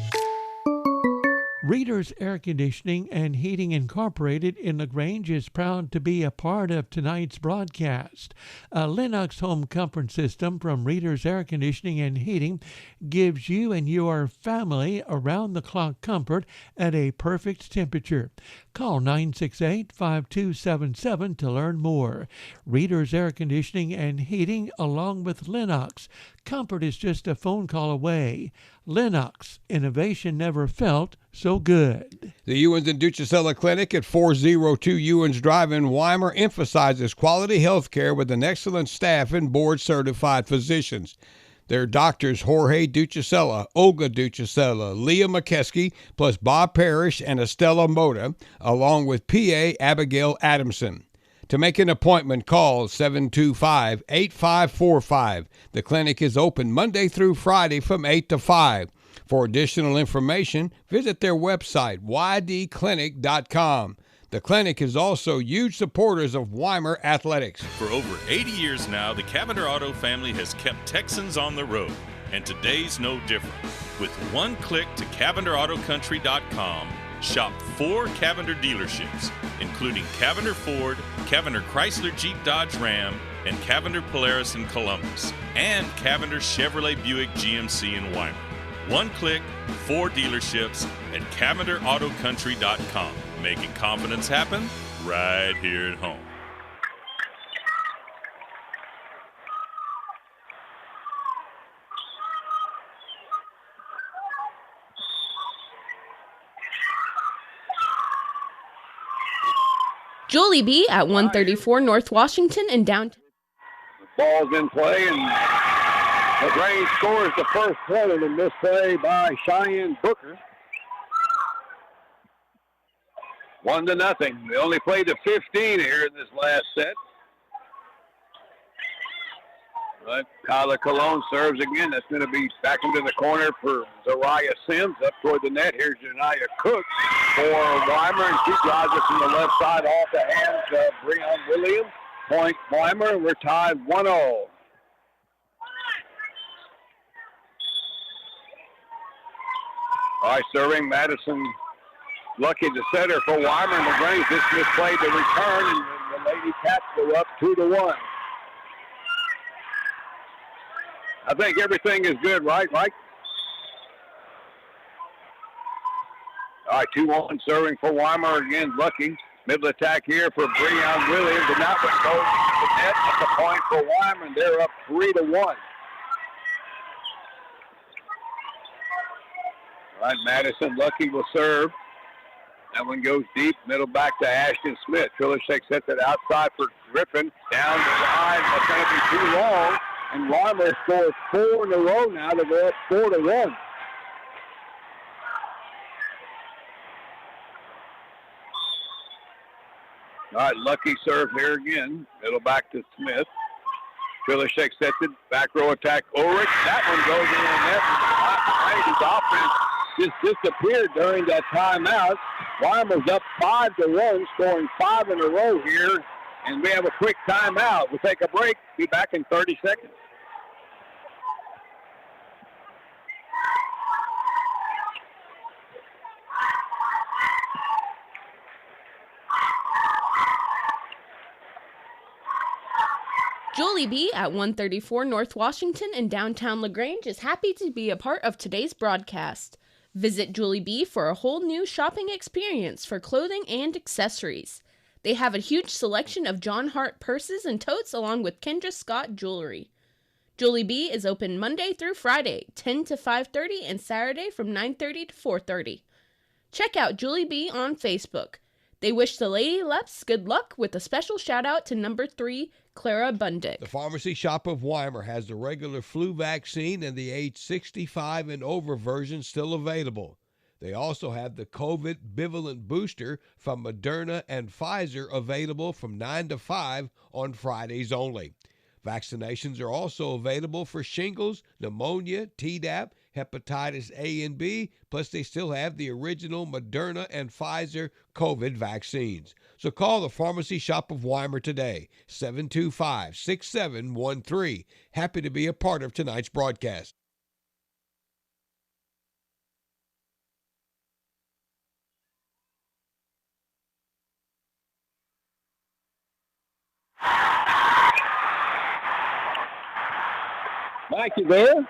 Reader's Air Conditioning and Heating Incorporated in LaGrange is proud to be a part of tonight's broadcast. A Lennox home comfort system from Reader's Air Conditioning and Heating gives you and your family around-the-clock comfort at a perfect temperature. Call 968-5277 to learn more. Reader's Air Conditioning and Heating along with Lennox. Comfort is just a phone call away. Lennox, innovation never felt so good. The Ewens and Ducicella Clinic at 402 Ewens Drive in Weimar emphasizes quality health care with an excellent staff and board-certified physicians. Their doctors Jorge Ducicella, Olga Ducicella, Leah McKeskey, plus Bob Parrish and Estella Mota, along with PA Abigail Adamson. To make an appointment, call 725-8545. The clinic is open Monday through Friday from 8 to 5. For additional information, visit their website, ydclinic.com. The clinic is also huge supporters of Weimar athletics. For over 80 years now, the Cavender Auto family has kept Texans on the road, and today's no different. With one click to CavenderAutoCountry.com, shop 4 Cavender dealerships, including Cavender Ford, Cavender Chrysler Jeep Dodge Ram, and Cavender Polaris in Columbus, and Cavender Chevrolet Buick GMC in Weimar. One click, 4 dealerships at CavenderAutoCountry.com. Making confidence happen right here at home. Julie B. at 134 North Washington and downtown. Ball's in play, and LaGrange scores the first point in this play by Cheyenne Booker. 1-0. We only played to 15 here in this last set. But Kyla Cologne serves again. That's going to be back into the corner for Zariah Sims. Up toward the net. Here's Janiyah Cook for Weimar, and she drives it from the left side off the hands of Breon Williams. Point Weimar. We're tied 1-0. All right, serving Madison Lucky, the setter for Weimar, and LaGrange just misplayed the return, and the Lady Cats go up 2-1. I think everything is good, right, Mike? All right, 2-1 serving for Weimar again. Lucky. Middle attack here for Breon Williams, and that one goes to the net at the point for Weimar, and they're up 3-1. All right, Madison Lucky will serve. That one goes deep, middle back to Ashton Smith. Filishek sets it outside for Griffin. Down the line, that's going to be too long. And Weimar scores 4 in a row now to go up 4-1. All right, Lucky serve here again. Middle back to Smith. Filishek sets it. Back row attack. Ulrich. That one goes in the net. Just disappeared during that timeout. Weimar's up 5-1, scoring 5 in a row here. And we have a quick timeout. We'll take a break. Be back in 30 seconds. Julie B. at 134 North Washington in downtown LaGrange is happy to be a part of today's broadcast. Visit Julie B. for a whole new shopping experience for clothing and accessories. They have a huge selection of John Hart purses and totes along with Kendra Scott jewelry. Julie B. is open Monday through Friday, 10 to 5:30, and Saturday from 9:30 to 4:30. Check out Julie B. on Facebook. They wish the Lady Leps good luck with a special shout out to number 3, Clara Bundick. The Pharmacy Shop of Weimar has the regular flu vaccine and the age 65 and over version still available. They also have the COVID bivalent booster from Moderna and Pfizer available from 9 to 5 on Fridays only. Vaccinations are also available for shingles, pneumonia, Tdap, hepatitis A and B, plus they still have the original Moderna and Pfizer COVID vaccines. So call the Pharmacy Shop of Weimar today, 725-6713. Happy to be a part of tonight's broadcast. Mike, you there?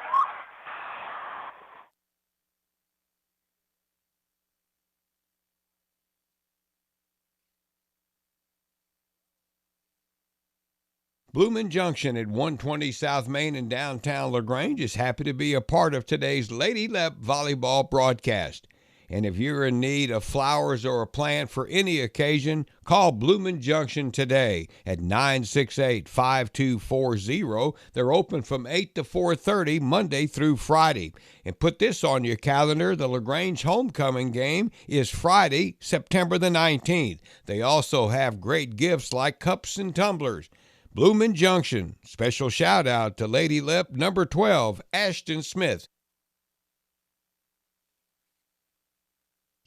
Bloomin' Junction at 120 South Main in downtown LaGrange is happy to be a part of today's Lady Lep volleyball broadcast. And if you're in need of flowers or a plant for any occasion, call Bloomin' Junction today at 968-5240. They're open from 8 to 4:30 Monday through Friday. And put this on your calendar, the LaGrange homecoming game is Friday, September the 19th. They also have great gifts like cups and tumblers. Bloomin' Junction, special shout out to Lady Lep number 12, Ashton Smith.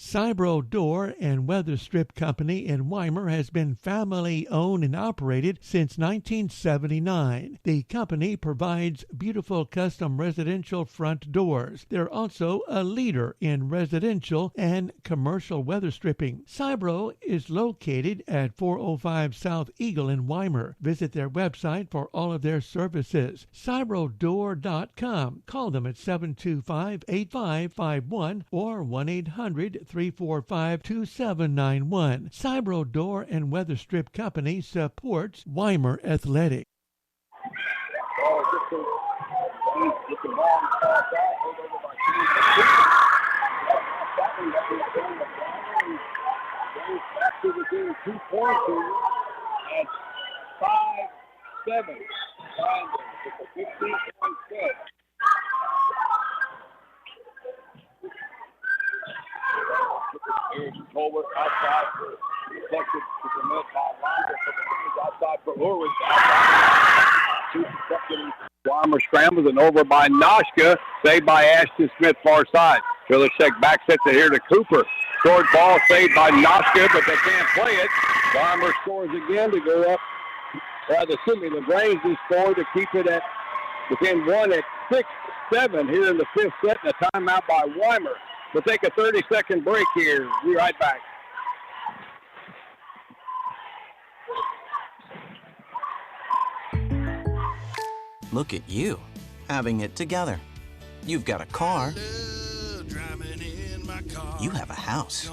Cybro Door and Weather Strip Company in Weimar has been family owned and operated since 1979. The company provides beautiful custom residential front doors. They're also a leader in residential and commercial weather stripping. Cybro is located at 405 South Eagle in Weimar. Visit their website for all of their services. CybroDoor.com. Call them at 725-8551 or 1-800-345-2791. Cybro Door and Weather Strip Company supports Weimar Athletic. Within 2 points here at 5-7. It's a 15-point set. Here's Colbert outside for deflected to the net by Londa. Outside for Ulrich. Weimar scrambles and over by Noshka. Saved by Ashton Smith far side. Filishek back sets it here to Cooper. Short ball saved by Noshka, but they can't play it. Weimar scores again to go up. LaGrange has scored to keep it at within 1 at 6-7 here in the 5th set, and a timeout by Weimar. We'll take a 30-second break here. Be right back. Look at you, having it together. You've got a car. You have a house.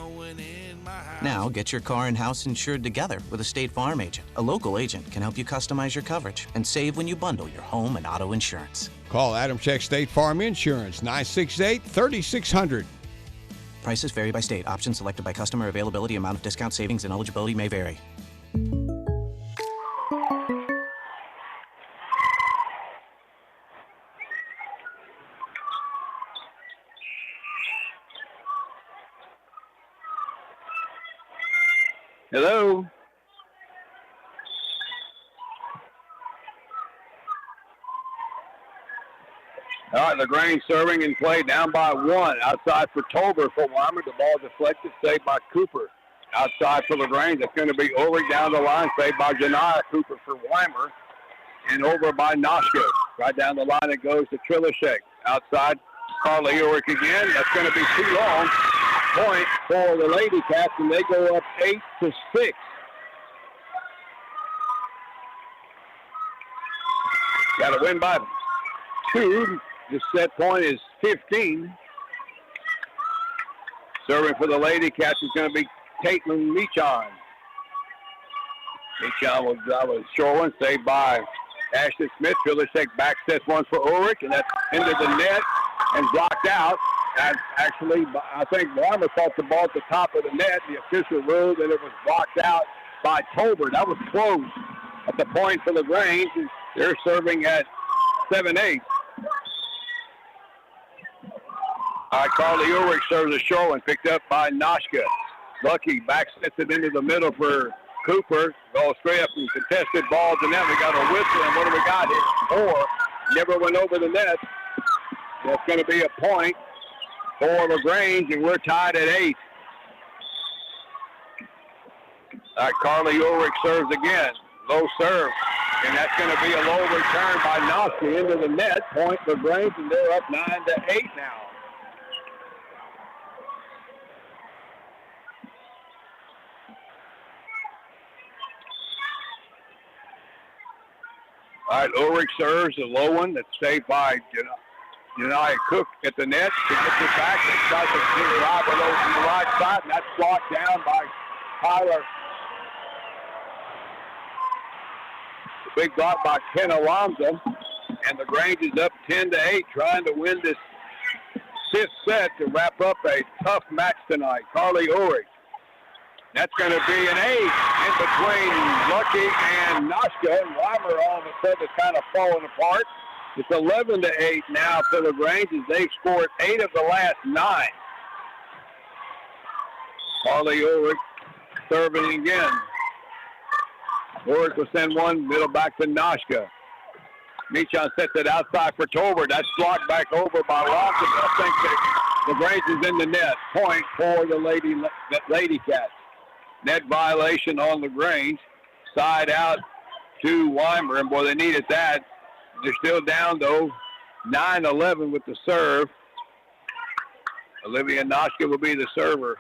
Now get your car and house insured together with a State Farm agent. A local agent can help you customize your coverage and save when you bundle your home and auto insurance. Call Adam Check State Farm Insurance, 968-3600. Prices vary by state. Options selected by customer. Availability, amount of discount, savings, and eligibility may vary. Hello. All right, LaGrange serving and play down by 1. Outside for Tolbert for Weimar. The ball deflected, saved by Cooper. Outside for LaGrange. That's going to be Ulrich down the line, saved by Janiyah. Cooper for Weimar. And over by Noshka. Right down the line it goes to Trilishek. Outside, Carly Ulrich again. That's going to be too long. Point for the Lady Cats, and they go up 8-6. Got to win by 2. The set point is 15. Serving for the Lady Cats is going to be Caitlin Meachon. Meachon will drive a short one, saved by Ashton Smith. Trilishek back sets one for Ulrich, and that's into the net and blocked out. And actually, I think Weimar caught the ball at the top of the net. The official ruled that it was blocked out by Tolbert. That was close at the point for LaGrange. They're serving at 7-8. All right, Carly Ulrich serves a short one, picked up by Noshka. Lucky back sets it into the middle for Cooper. Goes straight up and contested ball to net. We got a whistle, and what do we got here? 4. Never went over the net. That's going to be a point for LaGrange, and we're tied at 8. All right, Carly Ulrich serves again. Low serve, and that's going to be a low return by Noshka into the net. Point LaGrange, and they're up 9-8 now. All right, Ulrich serves a low one that's saved by Janiyah Cook at the net. She gets it back and tries to drive it over to the right side, and that's blocked down by Tyler. The big block by Ken Alonzo, and LaGrange is up 10-8, trying to win this 5th set to wrap up a tough match tonight. Carly Ulrich. That's going to be an 8 in between Lucky and Noshka. And Weimar all of a sudden is kind of falling apart. It's 11-8 now for LaGrange as they've scored 8 of the last 9. Carly Ulrich serving again. Ulrich will send one middle back to Noshka. Meachon sets it outside for Tolbert. That's blocked back over by Lawson. I think that LaGrange is in the net. Point for the Lady Cats. Net violation on LaGrange. Side out to Weimar. And boy, they needed that. They're still down, though, 9-11 with the serve. Olivia Noshka will be the server.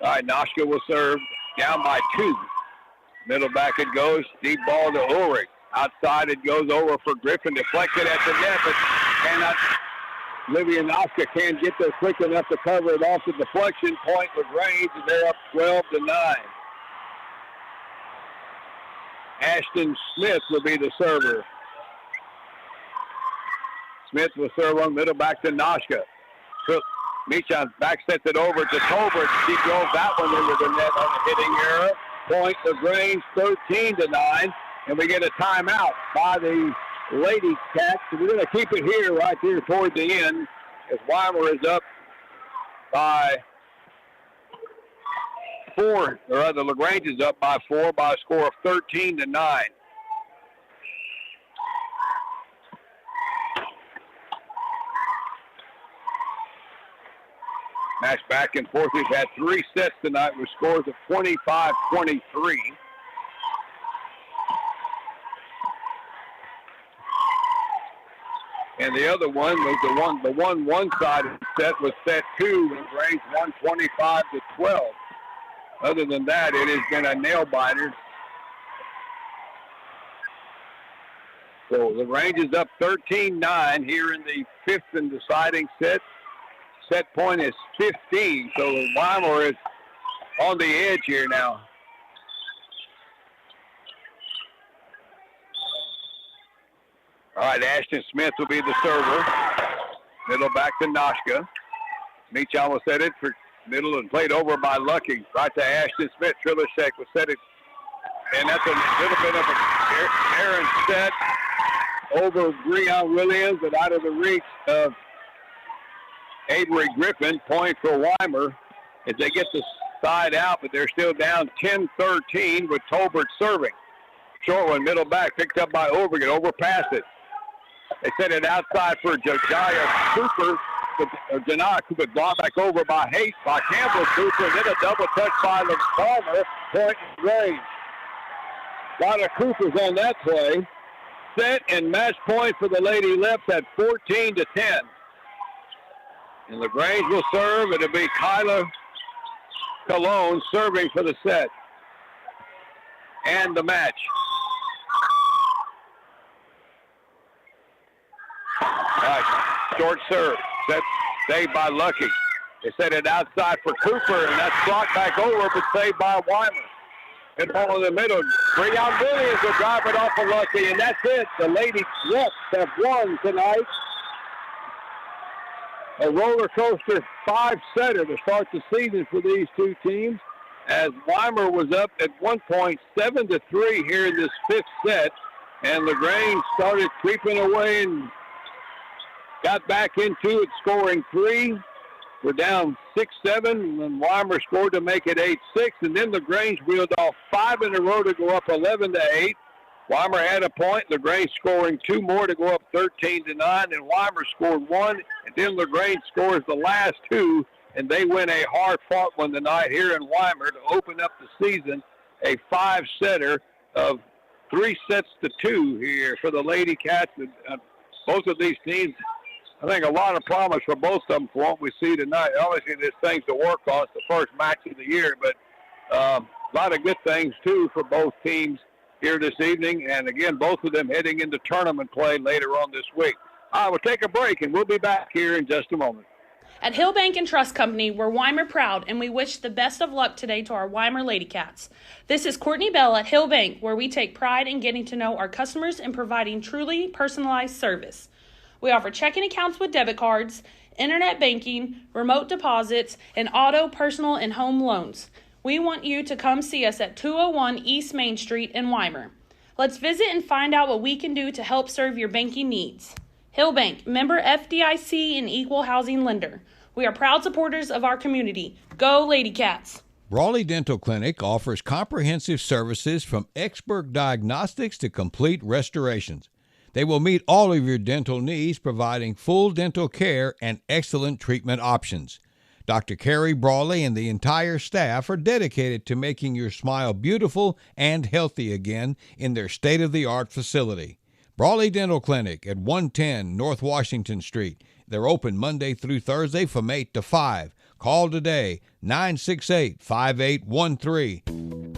All right, Noshka will serve down by 2. Middle back it goes. Deep ball to Ulrich. Outside it goes over for Griffin. Deflected at the net, but cannot. Olivia Noshka can't get there quick enough to cover it off the deflection. Point LaGrange, and they're up 12-9. Ashton Smith will be the server. Smith will serve on middle back to Noshka. Meachon back sets it over to Tolbert. She drove that one into the net on the hitting error. Point LaGrange 13-9. And we get a timeout by the Lady Cats. So we're going to keep it here, right here toward the end, as Weimar is up by 4, or rather LaGrange is up by 4 by a score of 13-9. Match back and forth. We've had 3 sets tonight with scores of 25-23. And the other one was the one-sided set was set 2 and LaGrange won 25-12. Other than that, it has been a nail-biter So LaGrange is up 13-9 here in the fifth and deciding set. Set point is 15, so Weimar is on the edge here now. All right, Ashton Smith will be the server. Middle back to Noshka. Meach almost set it for middle and played over by Lucky. Right to Ashton Smith. Trilishek will set it. And that's a little bit of an errant set over Breon Williams, but out of the reach of Avery Griffin. Point for Weimar as they get the side out, but they're still down 10-13 with Tolbert serving. Short one, middle back, picked up by Overgan. Overpassed it. They set it outside for Josiah Cooper. Janai Cooper blocked back over by Haight, by Campbell Cooper, and then a double touch by Weimar. Point range. A lot of Coopers on that play. Set and match point for the Lady Leps at 14-10. And LaGrange will serve. It'll be Kyla Colon serving for the set and the match. All right, short serve. Set saved by Lucky. They set it outside for Cooper, and that's blocked back over, but saved by Weimar. And ball in the middle. Breon Williams will drive it off of Lucky, and that's it. The Lady Leps have won tonight. A roller coaster 5-setter to start the season for these two teams, as Weimar was up at one point 7-3 here in this fifth set, and LaGrange started creeping away and got back into it, scoring 3. We're down 6-7, and Weimar scored to make it 8-6, and then LaGrange reeled off 5 in a row to go up 11-8. Weimar had a point, LaGrange scoring 2 more to go up 13-9, and Weimar scored 1, and then LaGrange scores the last 2, and they win a hard-fought one tonight here in Weimar to open up the season, a 5-setter of 3-2 here for the Lady Cats. Both of these teams, I think a lot of promise for both of them for what we see tonight. Obviously, there's things to work on. It's the first match of the year, but a lot of good things, too, for both teams here this evening. And, again, both of them heading into tournament play later on this week. All right, we'll take a break, and we'll be back here in just a moment. At Hill Bank and Trust Company, we're Weimar proud, and we wish the best of luck today to our Weimar Lady Cats. This is Courtney Bell at Hill Bank, where we take pride in getting to know our customers and providing truly personalized service. We offer checking accounts with debit cards, internet banking, remote deposits, and auto, personal, and home loans. We want you to come see us at 201 East Main Street in Weimar. Let's visit and find out what we can do to help serve your banking needs. Hill Bank, member FDIC and equal housing lender. We are proud supporters of our community. Go Lady Cats! Brawley Dental Clinic offers comprehensive services from expert diagnostics to complete restorations. They will meet all of your dental needs, providing full dental care and excellent treatment options. Dr. Carrie Brawley and the entire staff are dedicated to making your smile beautiful and healthy again in their state-of-the-art facility. Brawley Dental Clinic at 110 North Washington Street. They're open Monday through Thursday from 8 to 5. Call today, 968-5813.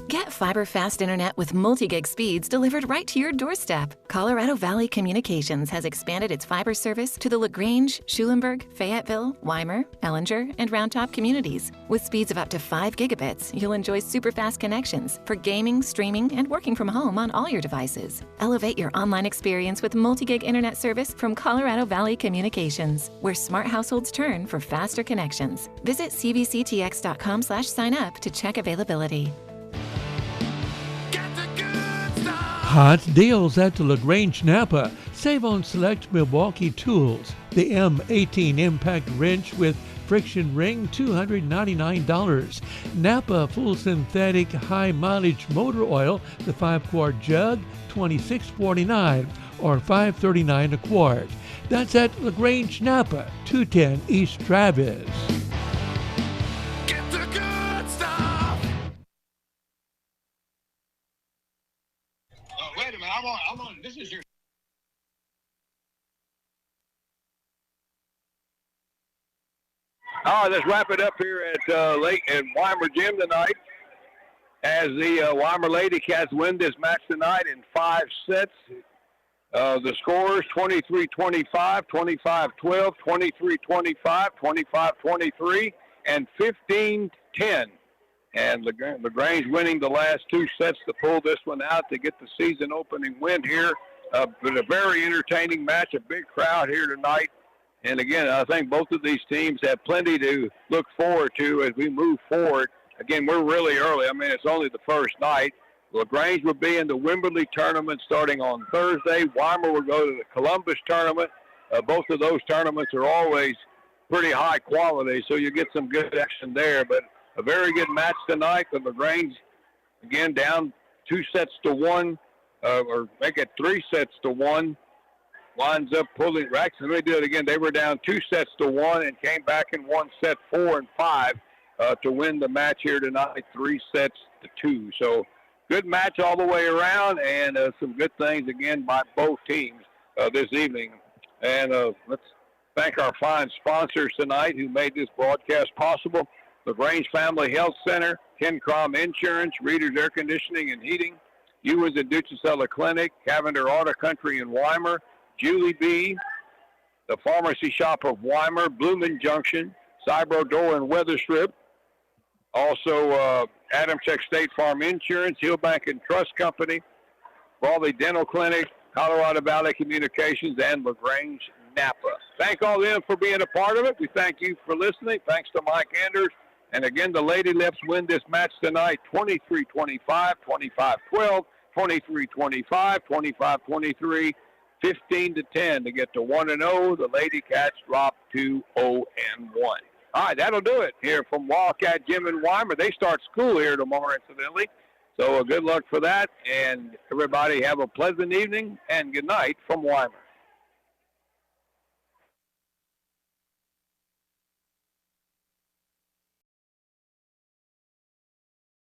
Get fiber fast internet with multi-gig speeds delivered right to your doorstep. Colorado Valley Communications has expanded its fiber service to the LaGrange, Schulenburg, Fayetteville, Weimar, Ellinger, and Round Top communities. With speeds of up to 5 gigabits, you'll enjoy super fast connections for gaming, streaming, and working from home on all your devices. Elevate your online experience with multi-gig internet service from Colorado Valley Communications, where smart households turn for faster connections. Visit cvctx.com/sign up to check availability. Hot deals at the LaGrange Napa. Save on select Milwaukee tools. The M18 Impact Wrench with friction ring, $299. Napa full synthetic high mileage motor oil, the 5-quart jug, $26.49 or $5.39 a quart. That's at LaGrange Napa, 210 East Travis. Wait a minute, I'm on. This is your. All right, let's wrap it up here at Weimar Gym tonight, as the Weimar Lady Cats win this match tonight in 5 sets. The scores 23-25, 25-12, 23-25, 25-23, and 15-10. And LaGrange winning the last two sets to pull this one out to get the season opening win here. But a very entertaining match, a big crowd here tonight. And again, I think both of these teams have plenty to look forward to as we move forward. Again, we're really early. I mean, it's only the first night. LaGrange will be in the Wimberley tournament starting on Thursday. Weimar will go to the Columbus tournament. Both of those tournaments are always pretty high quality, so you get some good action there. But a very good match tonight. The LaGrange, again, down 2-1, or make it 3-1. Winds up pulling racks. Let me do it again. They were down 2-1 and came back and won set 4 and 5 to win the match here tonight, 3-2. So good match all the way around, and some good things again by both teams this evening. And let's thank our fine sponsors tonight who made this broadcast possible. LaGrange Family Health Center, Ken Crom Insurance, Reader's Air Conditioning and Heating, Ewins and Duchesella Clinic, Cavender Auto Country in Weimar, Julie B., the Pharmacy Shop of Weimar, Bloomin' Junction, Cybro Door and Weather Strip, also Adams Tech State Farm Insurance, Hillbank and Trust Company, Brawley Dental Clinic, Colorado Valley Communications, and LaGrange Napa. Thank all of them for being a part of it. We thank you for listening. Thanks to Mike Anders. And again, the Lady Leps win this match tonight, 23-25, 25-12, 23-25, 25-23, 15-10 to get to 1-0. The Lady Cats drop to 0-1. All right, that'll do it here from Wildcat Gym in Weimar. They start school here tomorrow, incidentally. So good luck for that. And everybody have a pleasant evening and good night from Weimar.